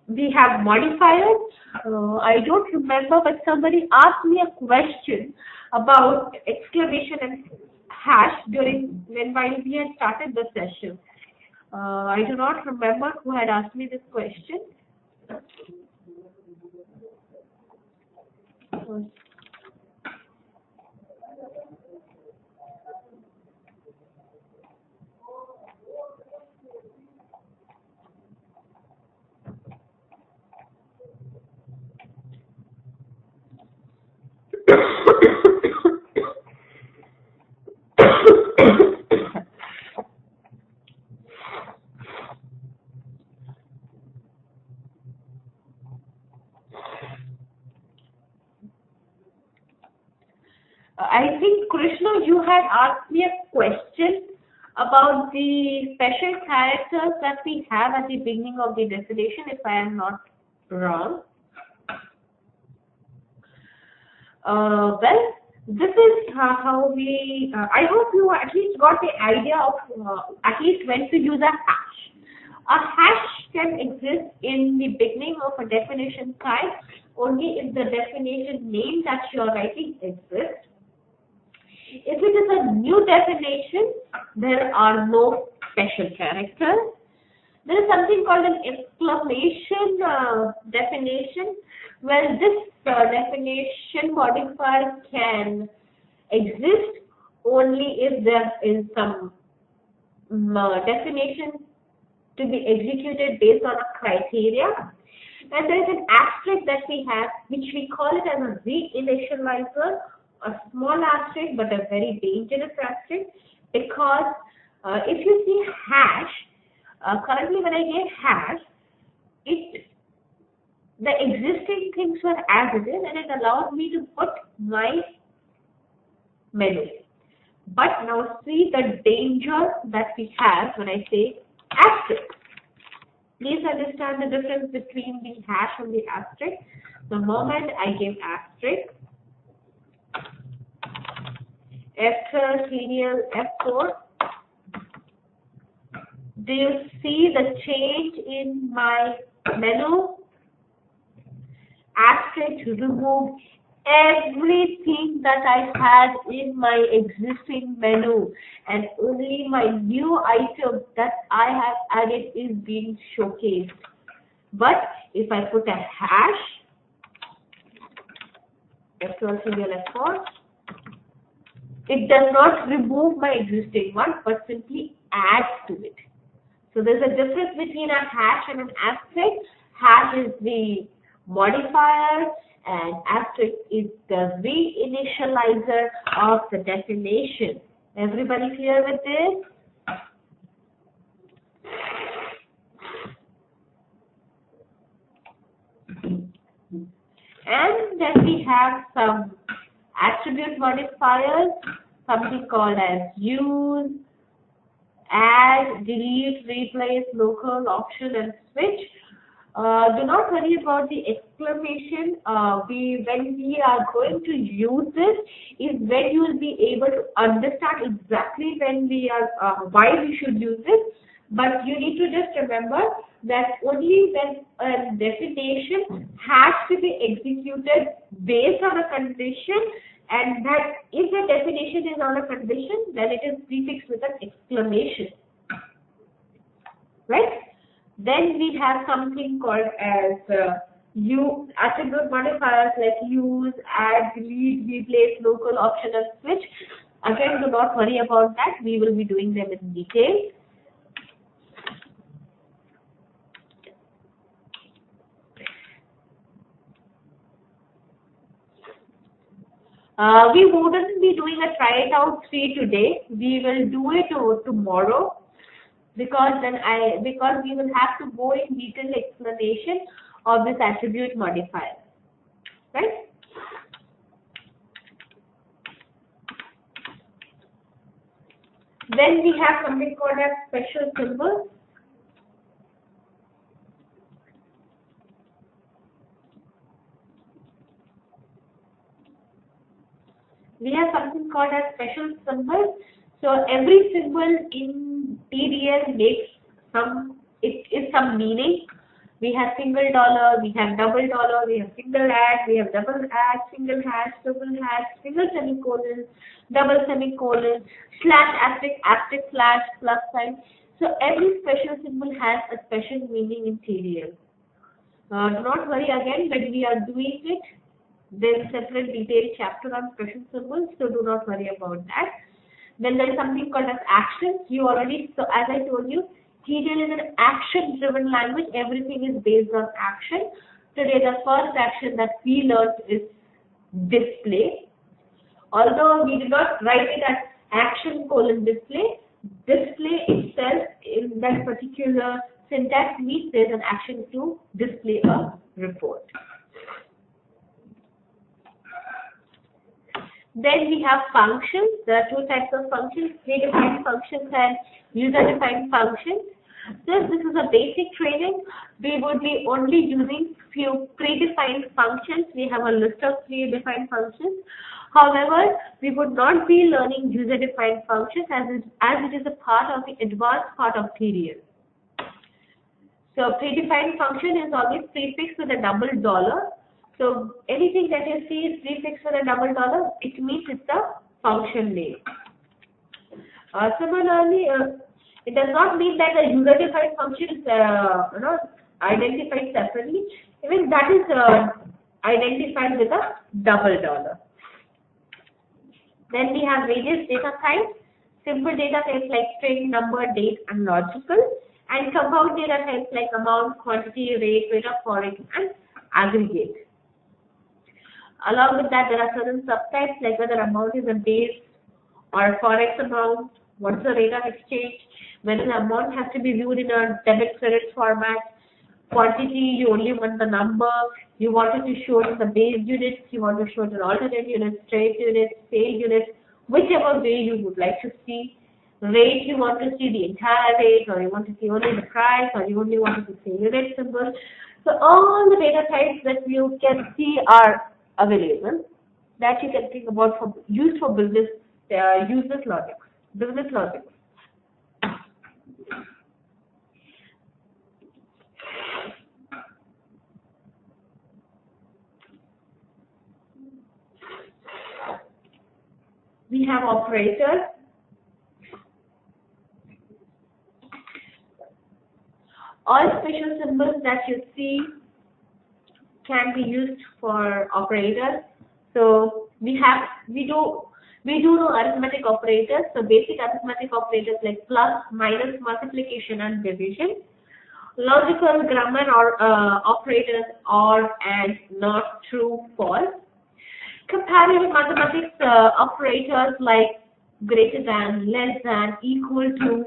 We have modifiers. I don't remember, but somebody asked me a question about exclamation and hash while we had started the session. I do not remember who had asked me this question. I think, Krishna, you had asked me a question about the special characters that we have at the beginning of the definition, if I am not wrong. Well, this is how we, I hope you at least got the idea of at least when to use a hash. A hash can exist in the beginning of a definition type only if the definition name that you are writing exists. If it is a new definition, there are no special characters. There is something called an exclamation definition. Well, this definition modifier can exist only if there is some definition to be executed based on a criteria. And there is an asterisk that we have, which we call it as a reinitializer. A small asterisk, but a very dangerous asterisk, because If you see hash, currently when I gave hash, the existing things were as it is, and it allowed me to put my menu. But now see the danger that we have when I say asterisk. Please understand the difference between the hash and the asterisk. The moment I give asterisk, F12, TDL, F4, do you see the change in my menu? Asterisk remove everything that I had in my existing menu, and only my new item that I have added is being showcased. But if I put a hash, F12, TDL, F4, it does not remove my existing one, but simply adds to it. So there's a difference between a hash and an asterisk. Hash is the modifier, and asterisk is the reinitializer of the definition. Everybody clear with this? And then we have some attribute modifiers, something called as use, add, delete, replace, local, option, and switch. Do not worry about the exclamation. When we are going to use this is when you will be able to understand exactly when we are why we should use it. But you need to just remember that only when a definition has to be executed based on a condition, and that if the definition is on a condition, then it is prefixed with an exclamation, right? Then we have something called as attribute modifiers like use, add, delete, replace, local, option, and switch. Again, do not worry about that. We will be doing them in detail. We wouldn't be doing a try it out 3 today. We will do it tomorrow, because we will have to go in detailed explanation of this attribute modifier, right? Then we have something called as special symbols. We have something called as special symbols. So every symbol in TDL makes some meaning. We have single dollar, we have double dollar, we have single add, we have double add, single hash, double hash, single semicolon, double semicolon, slash, asterisk, asterisk, slash, plus sign. So every special symbol has a special meaning in TDL. Do not worry again, when we are doing it, there is a separate detailed chapter on special symbols, so do not worry about that. Then there is something called as actions. So as I told you, TDL is an action-driven language. Everything is based on action. Today, the first action that we learned is display. Although we did not write it as action:display, display itself in that particular syntax means there is an action to display a report. Then we have functions. There are 2 types of functions, predefined functions and user-defined functions. Since this is a basic training, we would be only using few predefined functions. We have a list of predefined functions. However, we would not be learning user-defined functions as it is a part of the advanced part of TDL. So predefined function is always prefixed with a double dollar. So anything that you see is prefixed with a double dollar, it means it's a function name. Similarly, it does not mean that a user-defined function is identified separately. Even that is identified with a double dollar. Then we have various data types. Simple data types like string, number, date, and logical. And compound data types like amount, quantity, rate of foreign, and aggregate. Along with that, there are certain subtypes like whether amount is a base or a forex amount, What's the rate of exchange? Whether the amount has to be viewed in a debit credit format. Quantity, you only want the number. You wanted to show it in the base units. You want to show it in alternate units, straight units, sale units, whichever way you would like to see. Rate, you want to see the entire rate, or you want to see only the price, or you only want to see unit symbol. So all the data types that you can see are available that you can think about for used for business business logic. We have operators. All special symbols that you see can be used for operators. So we do know arithmetic operators. So basic arithmetic operators like plus, minus, multiplication, and division. Logical, grammar or operators or, and, not, true, false. Comparative mathematics operators like greater than, less than, equal to.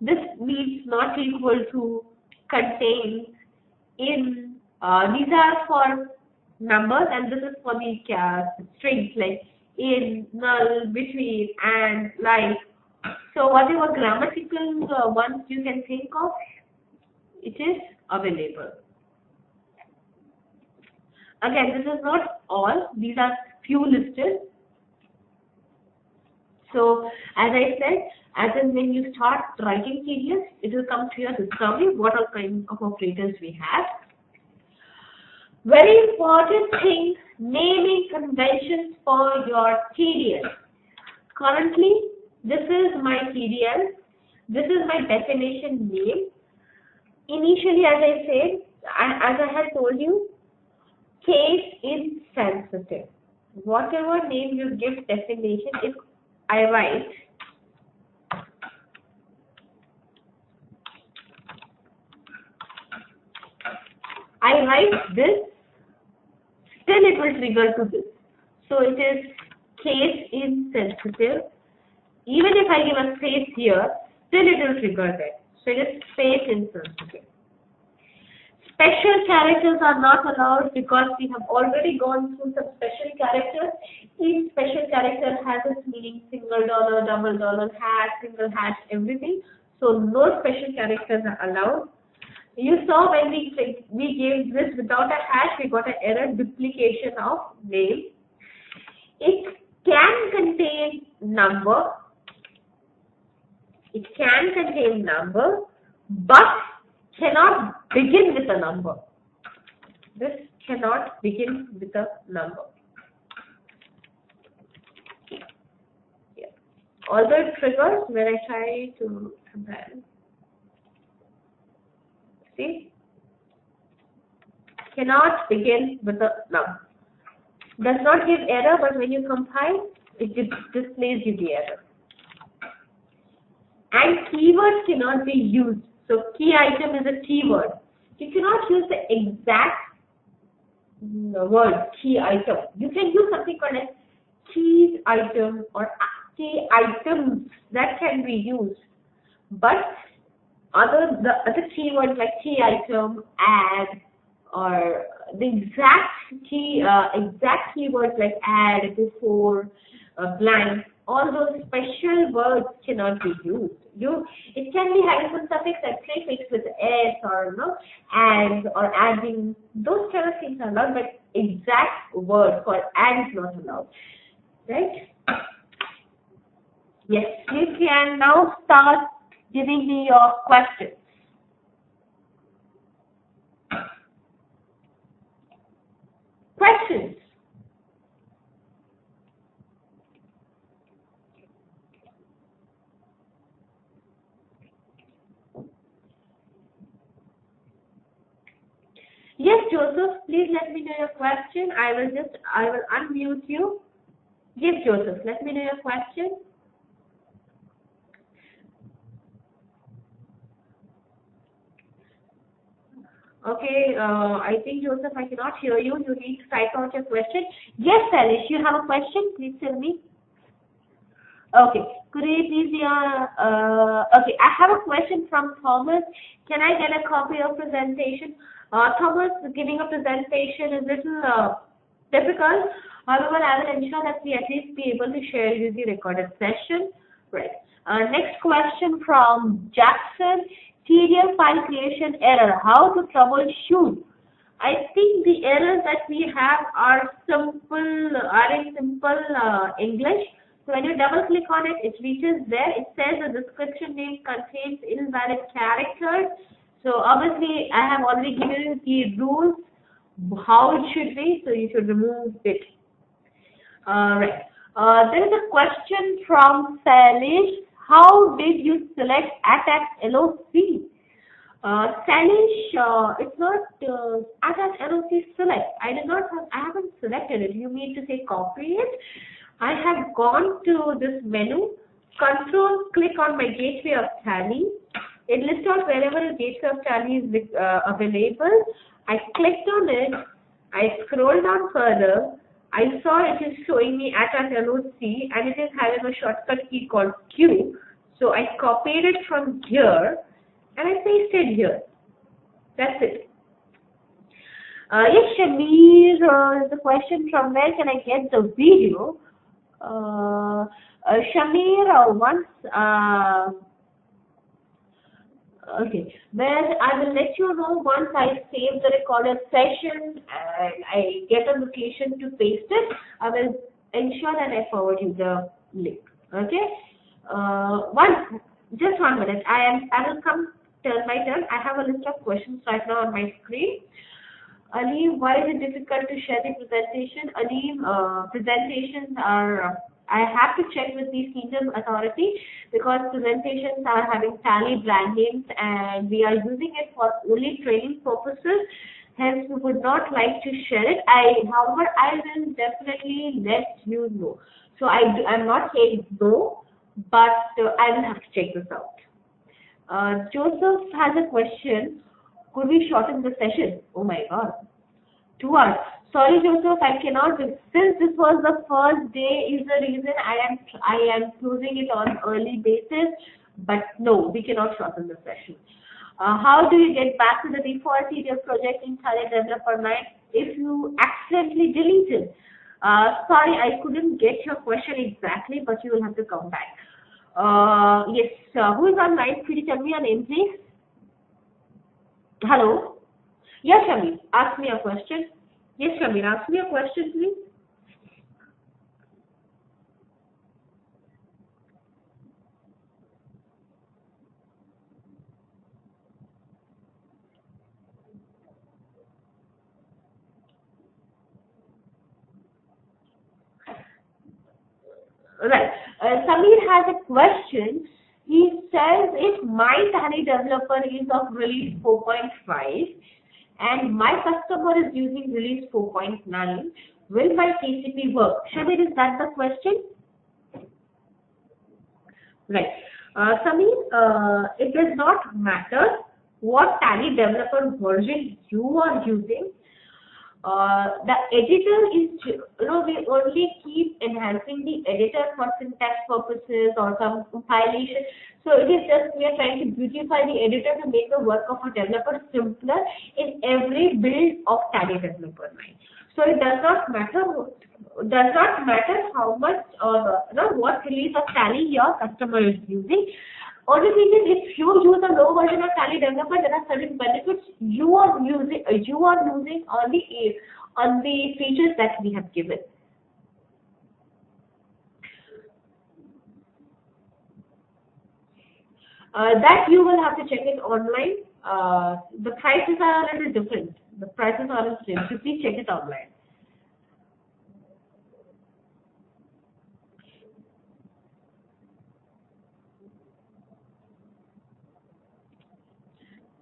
This means not equal to, contains, in. These are for numbers, and this is for the strings like in, null, between, and, like. So whatever grammatical ones you can think of, it is available. Again, this is not all. These are few listed. So as I said, as in when you start writing TDS, it will come to your discovery what all kinds of operators we have. Very important thing, naming conventions for your TDL. Currently, this is my TDL. This is my definition name. Initially, as I said, as I had told you, case insensitive. Whatever name you give definition, if I write this, still it will trigger to this. So it is case insensitive. Even if I give a space here, still it will trigger that. So it is space insensitive. Special characters are not allowed because we have already gone through some special characters. Each special character has its meaning: single dollar, double dollar, hash, single hash, everything. So no special characters are allowed. You saw when we gave this without a hash, we got an error, duplication of name. It can contain number. It can contain number, but cannot begin with a number. This cannot begin with a number. Yeah. Although it triggers when I try to compare. See? Cannot begin with a number. Does not give error, but when you compile, it displays you the error. And keywords cannot be used. So key item is a keyword. You cannot use the exact word key item. You can use something called as keys item or key items that can be used. But the other keywords like key item, add, or the exact keywords like add, before, blank, all those special words cannot be used. It can be having some suffix like prefix with s or and or adding. Those kind of things are allowed, but exact word called add is not allowed. Right? Yes, you can now start giving me your questions. Questions? Yes, Joseph, please let me know your question. I will unmute you. Yes, Joseph, let me know your question. Okay, I think, Joseph, I cannot hear you. You need to type out your question. Yes, Alice, you have a question? Please tell me. Okay, Could you please, okay, I have a question from Thomas. Can I get a copy of presentation? Thomas, giving a presentation is a little difficult. However, I will ensure that we at least be able to share you the recorded session. Right. Next question from Jackson. TDL file creation error. How to troubleshoot? I think the errors that we have are in simple English. So when you double click on it, it reaches there. It says the description name contains invalid characters. So obviously, I have already given you the rules how it should be. So you should remove it. Right. There is a question from Salish. How did you select attach LOC? Salish, it's not attach LOC select. I haven't selected it. You need to say copy it. I have gone to this menu, control click on my gateway of Tally. It lists out wherever a gateway of Tally is available. I clicked on it. I scrolled down further. I saw it is showing me attach LOC and it is having a shortcut key called Q. So I copied it from here and I pasted here. That's it. Yes, Shamir, the question from where can I get the video? Shamir, okay, well, I will let you know once I save the recorded session and I get a location to paste it. I will ensure that I forward you the link. Okay. Just 1 minute. I will come turn by turn. I have a list of questions right now on my screen. Aleem, why is it difficult to share the presentation? Aleem, presentations are, I have to check with the Kingdom Authority because presentations are having Tally brand names and we are using it for only training purposes. Hence, we would not like to share it. However, I will definitely let you know. So I'm not saying no, but I will have to check this out. Joseph has a question. Could we shorten the session? Oh my God. 2 hours. Sorry, Joseph, I cannot. Since this was the first day is the reason I am closing it on early basis. But no, we cannot shorten the session. How do you get back to the default TDL project in Tally Developer 9 if you accidentally deleted? Sorry, I couldn't get your question exactly, but you will have to come back. Yes, who is online? Could you tell me your name, please? Hello? Yes, Shamir, ask me a question. Yes, Shamir, ask me a question, please. Right. Samir has a question. He says if my Tally developer is of release 4.5 and my customer is using release 4.9, will my TCP work? Shamir, is that the question? Right. Samir, it does not matter what Tally developer version you are using. The editor is, we only keep enhancing the editor for syntax purposes or some compilation. So it is just we are trying to beautify the editor to make the work of a developer simpler in every build of Tally Developer 9. So it does not matter how much or what release of Tally your customer is using. Only thing is, if you use a low version of Tally Developer, there are certain benefits you are using on the features that we have given. That you will have to check it online. The prices are a little different. The prices are a little different. So please check it online.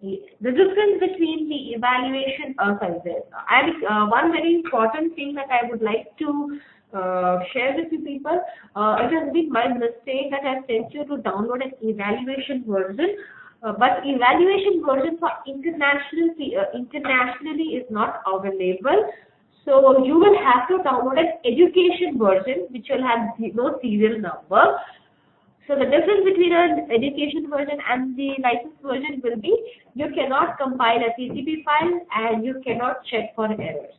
The difference between the evaluation, one very important thing that I would like to share with you people. It has been my mistake that I sent you to download an evaluation version, but evaluation version for internationally is not available. So you will have to download an education version which will have no serial number. So the difference between an education version and the license version will be you cannot compile a TCP file and you cannot check for errors.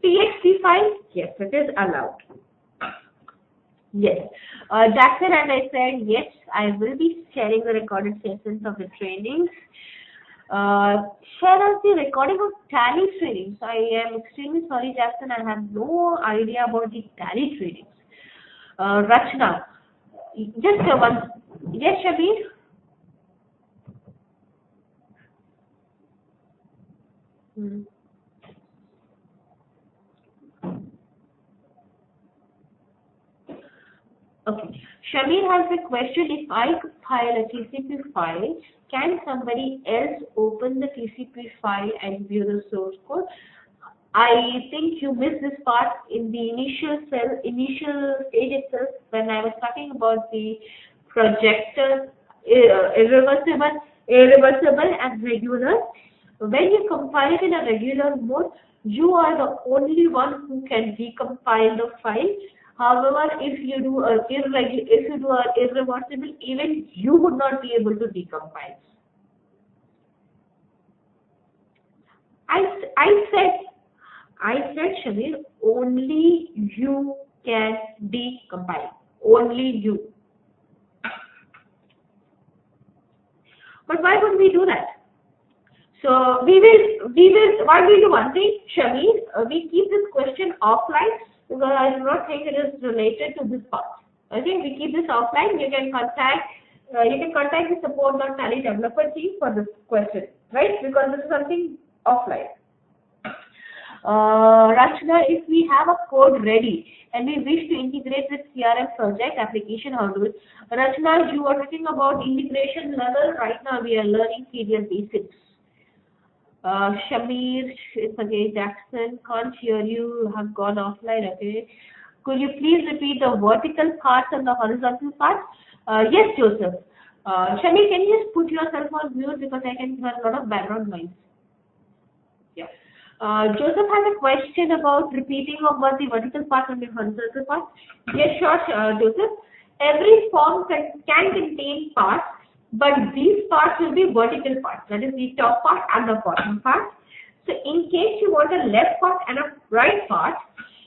TXT file, yes, it is allowed. Yes. Jackson, as I said, yes, I will be sharing the recorded sessions of the trainings. Share us the recording of Tally trainings. I am extremely sorry, Jackson, I have no idea about the Tally trainings. Rachna, just one. Yes, Shabir? Okay. Shamir has a question. If I compile a TCP file, can somebody else open the TCP file and view the source code? I think you missed this part in the initial stage itself when I was talking about the projector, irreversible and regular. When you compile it in a regular mode, you are the only one who can decompile the file. However, if you do a irreversible, even you would not be able to decompile. I said, Shamir, only you can decompile. Only you. But why would we do that? So we will. Why we do one thing, Shamir? We keep this question offline because I do not think it is related to this part. Okay, we keep this offline. You can contact the support.tally developer team for this question, right? Because this is something offline. Rachna, if we have a code ready and we wish to integrate with CRM project application, how do it? Rachna, you are talking about integration level. Right now we are learning TDL Basics. Shamir, it's okay. Jackson, can't hear you. Have gone offline. Okay. Could you please repeat the vertical parts and the horizontal parts? Yes, Joseph. Shamir, can you just put yourself on mute because I can hear a lot of background noise. Yeah. Joseph has a question about repeating of what the vertical part and the horizontal part. Yes, sure, Joseph. Every form can contain parts, but these parts will be vertical parts. That is the top part and the bottom part. So in case you want a left part and a right part,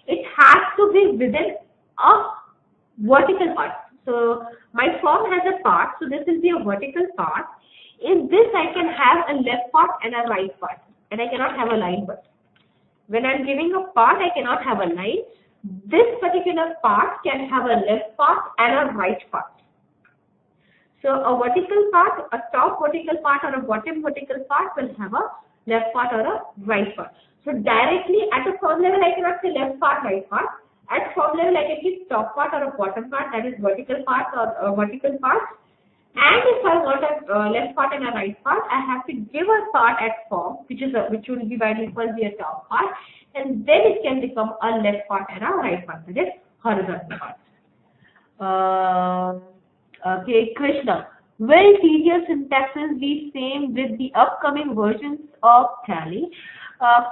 it has to be within a vertical part. So my form has a part, so this will be a vertical part. In this I can have a left part and a right part, and I cannot have a line part. When I'm giving a part, I cannot have a line. This particular part can have a left part and a right part. So a vertical part, a top vertical part or a bottom vertical part will have a left part or a right part. So directly at a form level, I cannot say left part, right part. At form level, I can give top part or a bottom part, that is vertical part or vertical part. And if I want a left part and a right part, I have to give a part at form, which will be by default be a top part, and then it can become a left part and a right part, that is horizontal part. Okay, Krishna, will TDL syntaxes be same with the upcoming versions of Tally?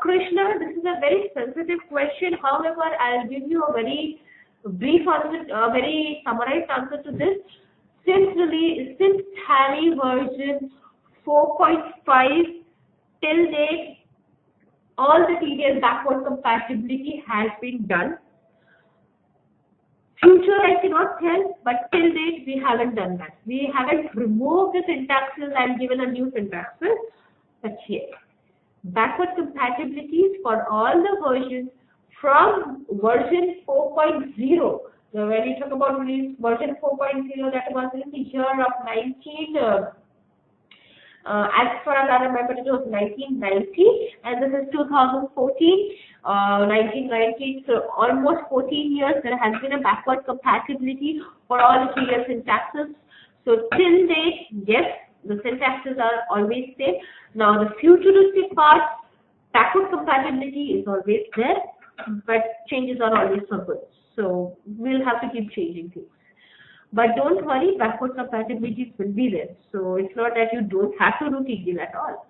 Krishna, this is a very sensitive question. However, I'll give you a very brief answer, a very summarized answer to this. Since Tally version 4.5 till date, all the TDL backward compatibility has been done. Future I cannot tell, but till date we haven't done that. We haven't removed the syntaxes and given a new syntaxes, but yes, backward compatibilities for all the versions from version 4.0. So when you talk about version 4.0, that was in the year of as far as I remember, it was 1990, and this is 2014, 1990. So almost 14 years there has been a backward compatibility for all the TDL syntaxes. So till date, yes, the syntaxes are always same. Now the futuristic part, backward compatibility is always there, but changes are always so good. So we'll have to keep changing things. But don't worry, backward compatibilities will be there. So it's not that you don't have to do TDL at all.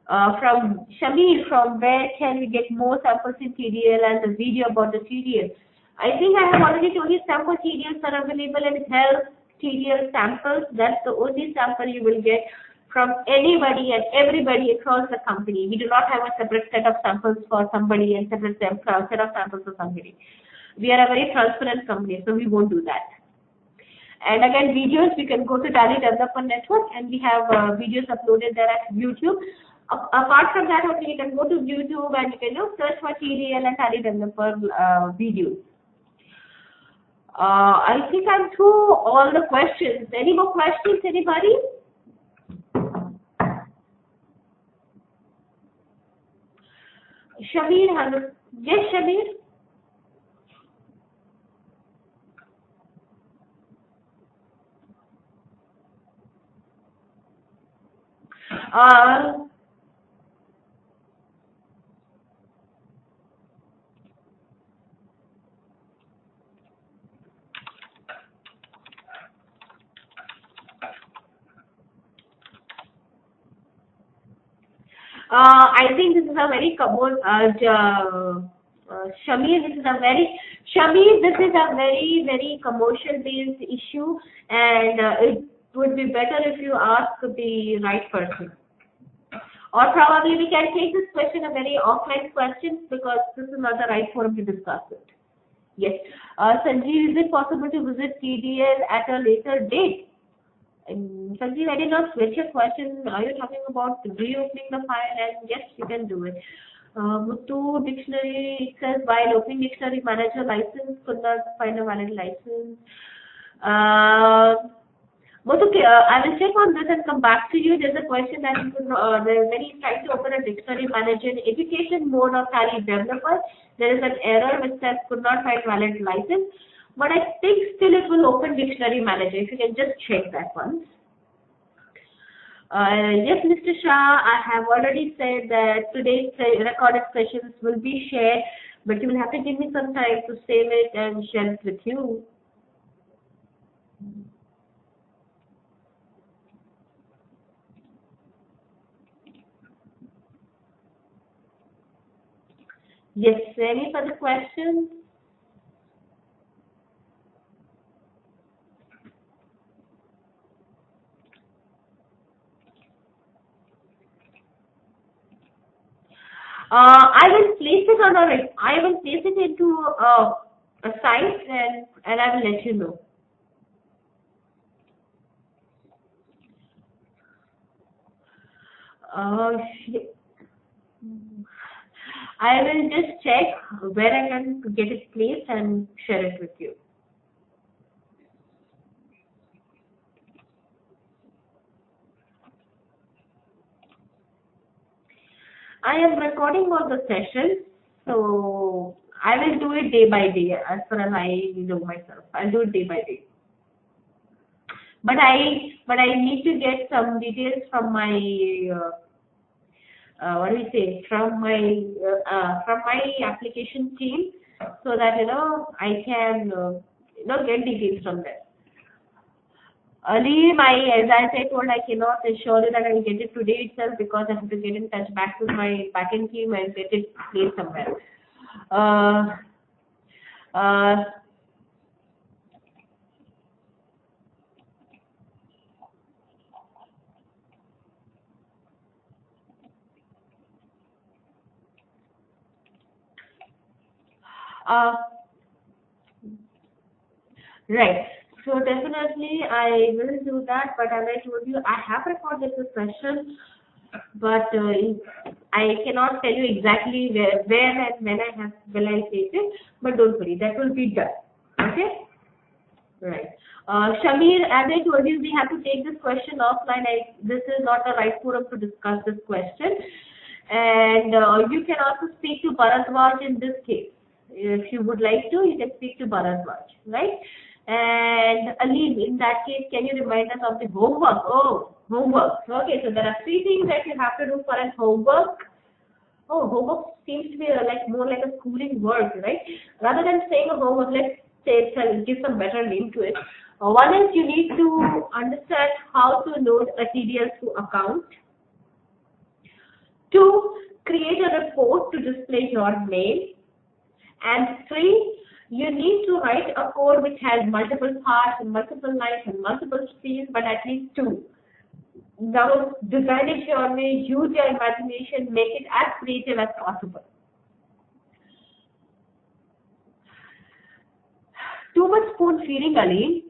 From Shamir, from where can we get more samples in TDL and the video about the TDL? I think I have already told you sample TDLs are available in health TDL samples. That's the only sample you will get from anybody and everybody across the company. We do not have a separate set of samples for somebody and separate set of samples for somebody. We are a very transparent company, so we won't do that. And again, videos, we can go to Tally Developer Network and we have videos uploaded there at YouTube. Apart from that, okay, you can go to YouTube and you can search for TDL and Tally Developer videos. I think I'm through all the questions. Any more questions, anybody? Shamir, yes, Shamir? I think this is a very common, Shamir, this is a very commercial-based issue, and it would be better if you ask the right person. Or probably we can take this question a very offline question because this is not the right forum to discuss it. Yes. Sanjeev, is it possible to visit TDL at a later date? Sanjeev, I did not switch your question. Are you talking about reopening the file? And yes, you can do it. Muthu dictionary, it says while opening dictionary manager license, could not find a valid license. Muthu, I will check on this and come back to you. There's a question that when he's trying to open a dictionary manager in education mode of Tally Developer, there is an error which says could not find valid license. But I think still it will open dictionary manager. If you can just check that once. Yes, Mr. Shah, I have already said that today's recorded sessions will be shared, but you will have to give me some time to save it and share it with you. Yes, any further questions? I will place it into a site and I will let you know. I will just check where I can get it placed and share it with you. I am recording all the sessions, so I will do it day by day as far as I know myself. I'll do it day by day. But I need to get some details from my from my application team, so that I can get details from them. Ali, as I told, I cannot assure you that I will get it today itself because I have to get in touch back with my backend team and get it placed somewhere. Right. So definitely I will do that, but as I told you, I have recorded the session, but I cannot tell you exactly where and when will I take it, but don't worry, that will be done. Okay? Right. Shamir, as I told you, we have to take this question offline. This is not the right forum to discuss this question. And you can also speak to Bharadwaj in this case. If you would like to, you can speak to Bharadwaj, right? And Alim, in that case, can you remind us of the homework? Oh, homework. Okay, so there are 3 things that you have to do for a homework. Oh, homework seems to be more like a schooling word, right? Rather than saying a homework, let's say give some better name to it. One is you need to understand how to load a TDL to account. 2, create a report to display your name. And 3, you need to write a code which has multiple parts and multiple lines and multiple streams, but at least 2. Now, design it your way, use your imagination, make it as creative as possible. Too much spoon feeding, Ali.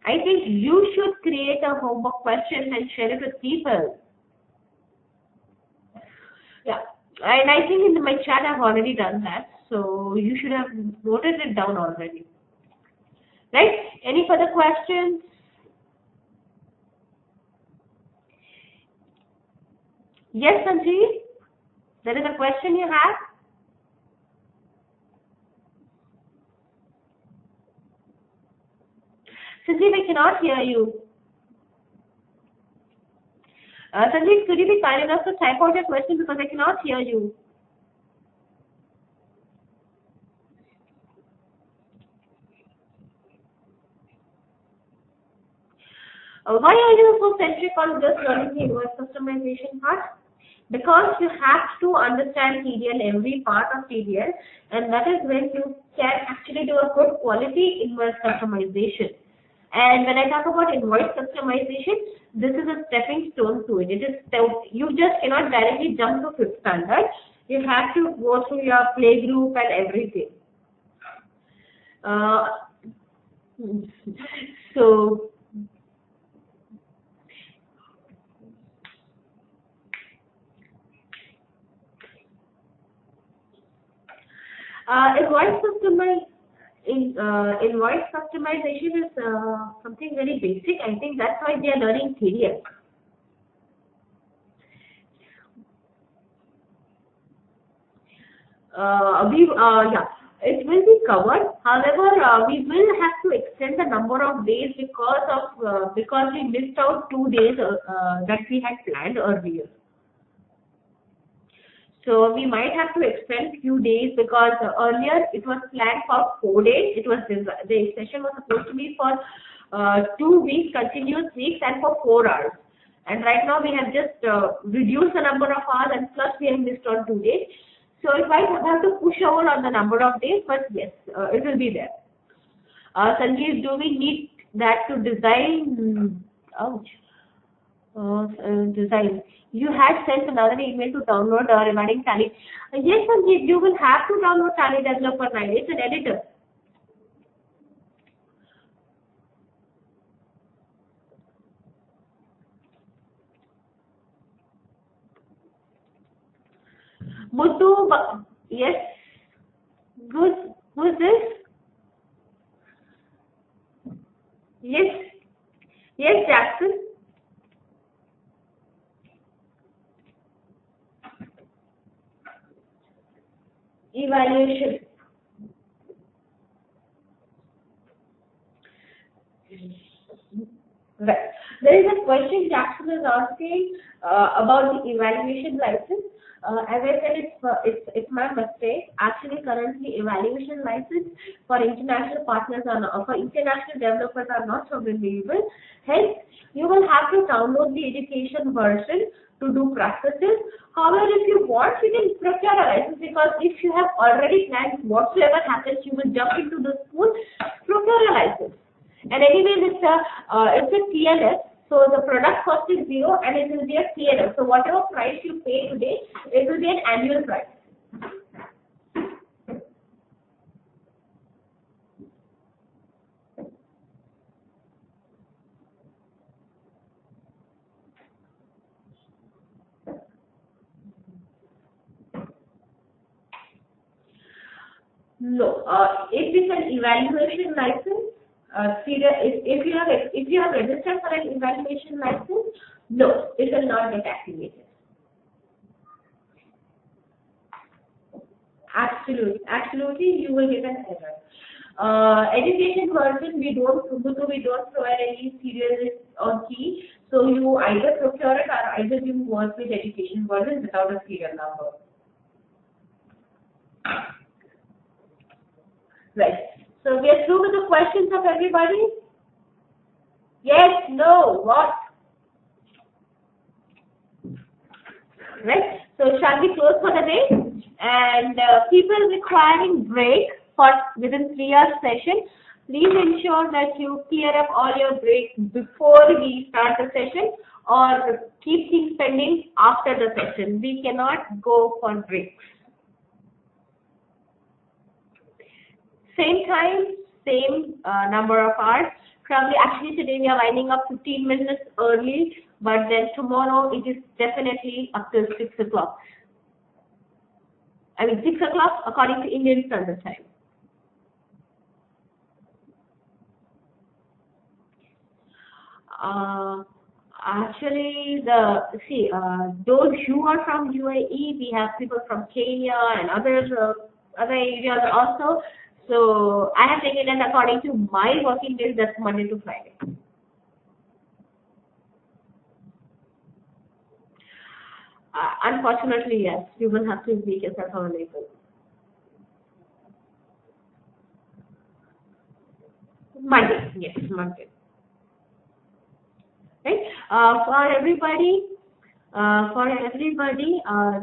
I think you should create a homework question and share it with people. Yeah, and I think in my chat I've already done that, so you should have noted it down already. Right? Any further questions? Yes, Sanjeev? There is a question you have? Sanjeev, I cannot hear you. Sanjeev, could you be kind enough to type out your question because I cannot hear you? Why are you so centric on just learning the invoice customization part? Because you have to understand TDL, every part of TDL, and that is when you can actually do a good quality invoice customization. And when I talk about invoice customization, this is a stepping stone to it. You just cannot directly jump to 5th standard. You have to go through your play group and everything. So invoice customization is something very basic. I think that's why they are learning TDL. It will be covered. However, we will have to extend the number of days because we missed out 2 days that we had planned earlier. So we might have to extend few days because earlier it was planned for 4 days. The session was supposed to be for 2 weeks, continuous weeks, and for 4 hours. And right now we have just reduced the number of hours, and plus we have missed on 2 days. So it might have to push over on the number of days, but yes, it will be there. Sanjeev, do we need that to design? Ouch. Design. You had sent another email to download regarding Tally. Yes, Sanjeev, you will have to download Tally Developer 9. It's an editor. Muthu, yes. Who's this? Yes. Yes, Jackson. Evaluation. Right. There is a question Jackson is asking about the evaluation license. As I said, it's my mistake. Actually, currently, evaluation license for international partners for international developers are not so available. Hence, you will have to download the education version to do practices. However, if you want, you can procure a license, because if you have already planned whatsoever happens, you will jump into the school, procure a license. And anyways, it's a TLS, so the product cost is 0 and it will be a TLS. So whatever price you pay today, it will be an annual price. No, if it's an evaluation license, if you have registered for an evaluation license, no, it will not get activated. Absolutely, you will get an error. Education version, we don't provide any serial or key, so you either procure it or either you work with education version without a serial number. Right. So we are through with the questions of everybody? Yes, no, what? Right? So shall we close for the day? And people requiring break for within 3 hours session, please ensure that you clear up all your breaks before we start the session, or keep things pending after the session. We cannot go for breaks. Same time, same number of hours. Probably actually today we are winding up 15 minutes early, but then tomorrow it is definitely up till 6 o'clock. I mean 6 o'clock according to Indian Standard Time. Actually, those who are from UAE, we have people from Kenya and other areas also. So I have taken it according to my working days, that's Monday to Friday. Unfortunately, yes, you will have to make yourself available. Monday, yes, Monday. Right? For everybody,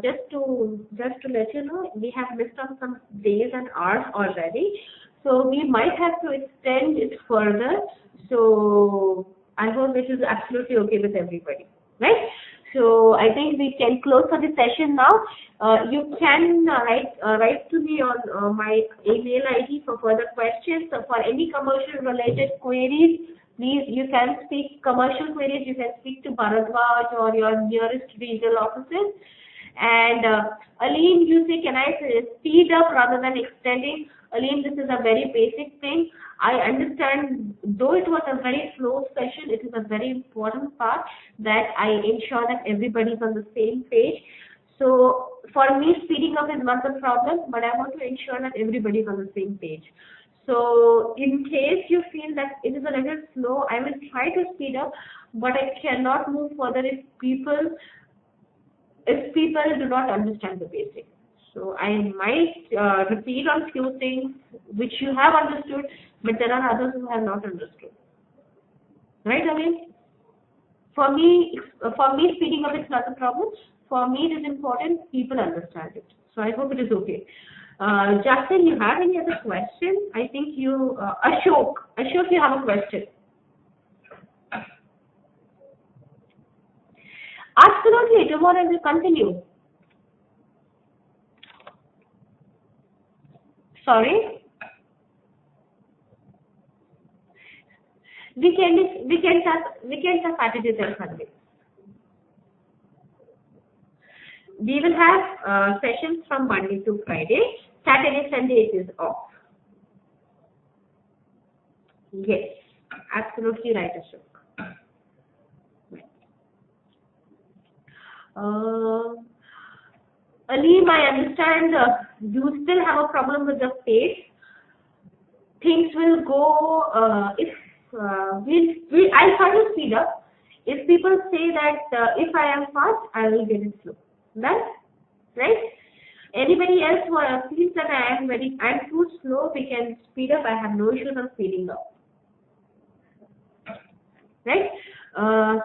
just to let you know, we have missed on some days and hours already, so we might have to extend it further. So I hope this is absolutely okay with everybody, right? So I think we can close for the session now. You can write to me on my email ID for further questions. So for any commercial related queries, please, you can speak commercial queries, you can speak to Bharadwaj or your nearest regional offices. And Aline, you say, can I speed up rather than extending? Aline, this is a very basic thing. I understand, though it was a very slow session, it is a very important part that I ensure that everybody is on the same page. So for me, speeding up is not the problem, but I want to ensure that everybody is on the same page. So in case you feel that it is a little slow, I will try to speed up, but I cannot move further if people do not understand the basics. So I might repeat on few things which you have understood, but there are others who have not understood. Right, Amin? For me, speeding up is not a problem. For me, it is important people understand it. So I hope it is okay. Justin, you have any other question? I think you, Ashok, you have a question. Absolutely, tomorrow will continue. Sorry? Weekends are Saturdays and Sundays. We will have sessions from Monday to Friday. Saturday, Sunday it is off. Yes, absolutely right, Ashok. Aleem, I understand you still have a problem with the pace. Things will go I'll try to speed up. If people say that if I am fast, I will get it slow. Done? Right? Anybody else who feels that I'm too slow, we can speed up. I have no issues on speeding up. Right?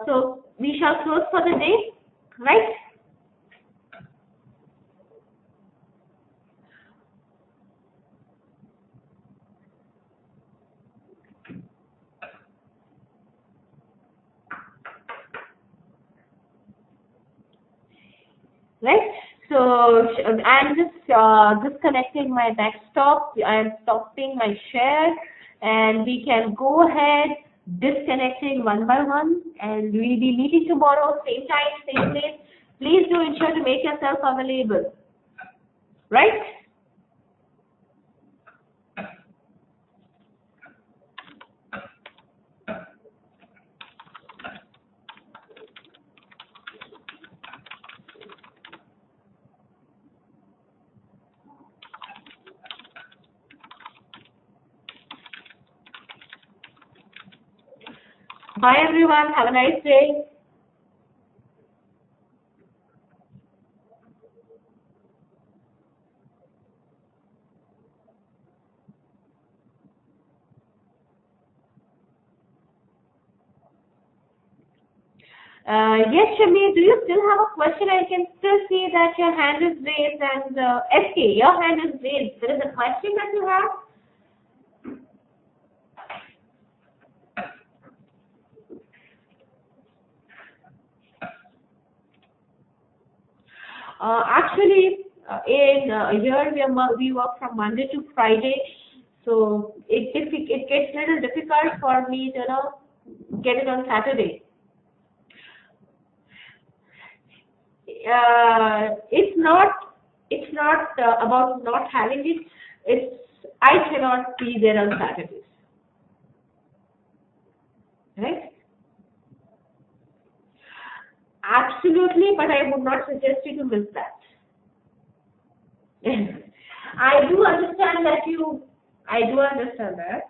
So we shall close for the day. Right? Right? So I'm just disconnecting my desktop. I'm stopping my share, and we can go ahead disconnecting one by one, and we'll be meeting tomorrow, same time, same place. Please do ensure to make yourself available. Right? Bye everyone. Have a nice day. Yes, Shami, do you still have a question? I can still see that your hand is raised, and SK, your hand is raised. There is a question that you have? Actually, in here we work from Monday to Friday, so it gets a little difficult for me to get it on Saturday. It's not about not having it. It's I cannot be there on Saturdays, right? Absolutely, but I would not suggest you to miss that. I do understand that you. I do understand that.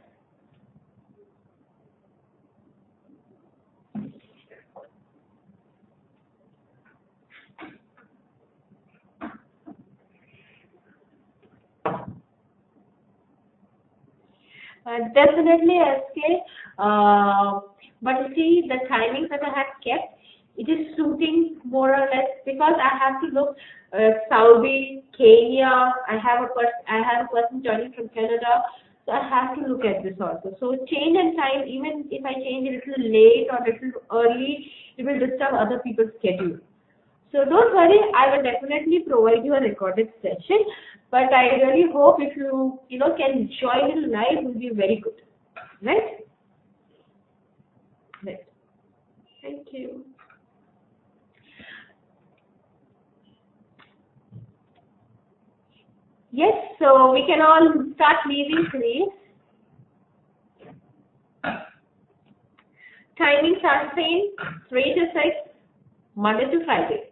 Definitely, SK. But you see, the timings that I have kept, it is suiting more or less because I have to look Saudi, Kenya. I have a person joining from Canada, so I have to look at this also. So change in time, even if I change a little late or a little early, it will disturb other people's schedule. So don't worry, I will definitely provide you a recorded session. But I really hope if you can join in live, it will be very good. Right? Right. Thank you. Yes, so we can all start leaving, please. Timings are same, 3 to 6, Monday to Friday.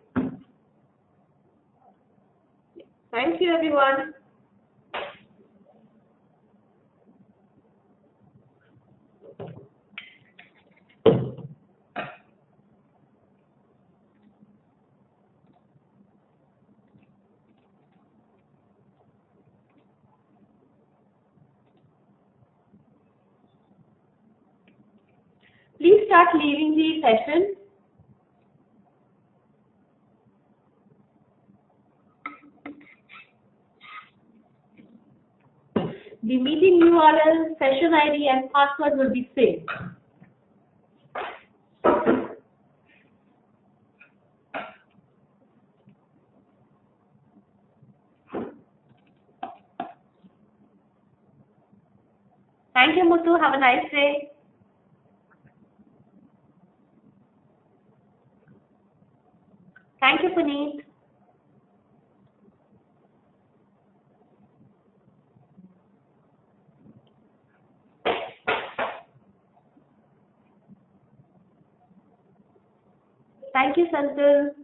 Thank you, everyone. Please start leaving the session. The meeting URL, session ID, and password will be same. Thank you, Muthu. Have a nice day. Thank you, Puneet. Thank you, Santil.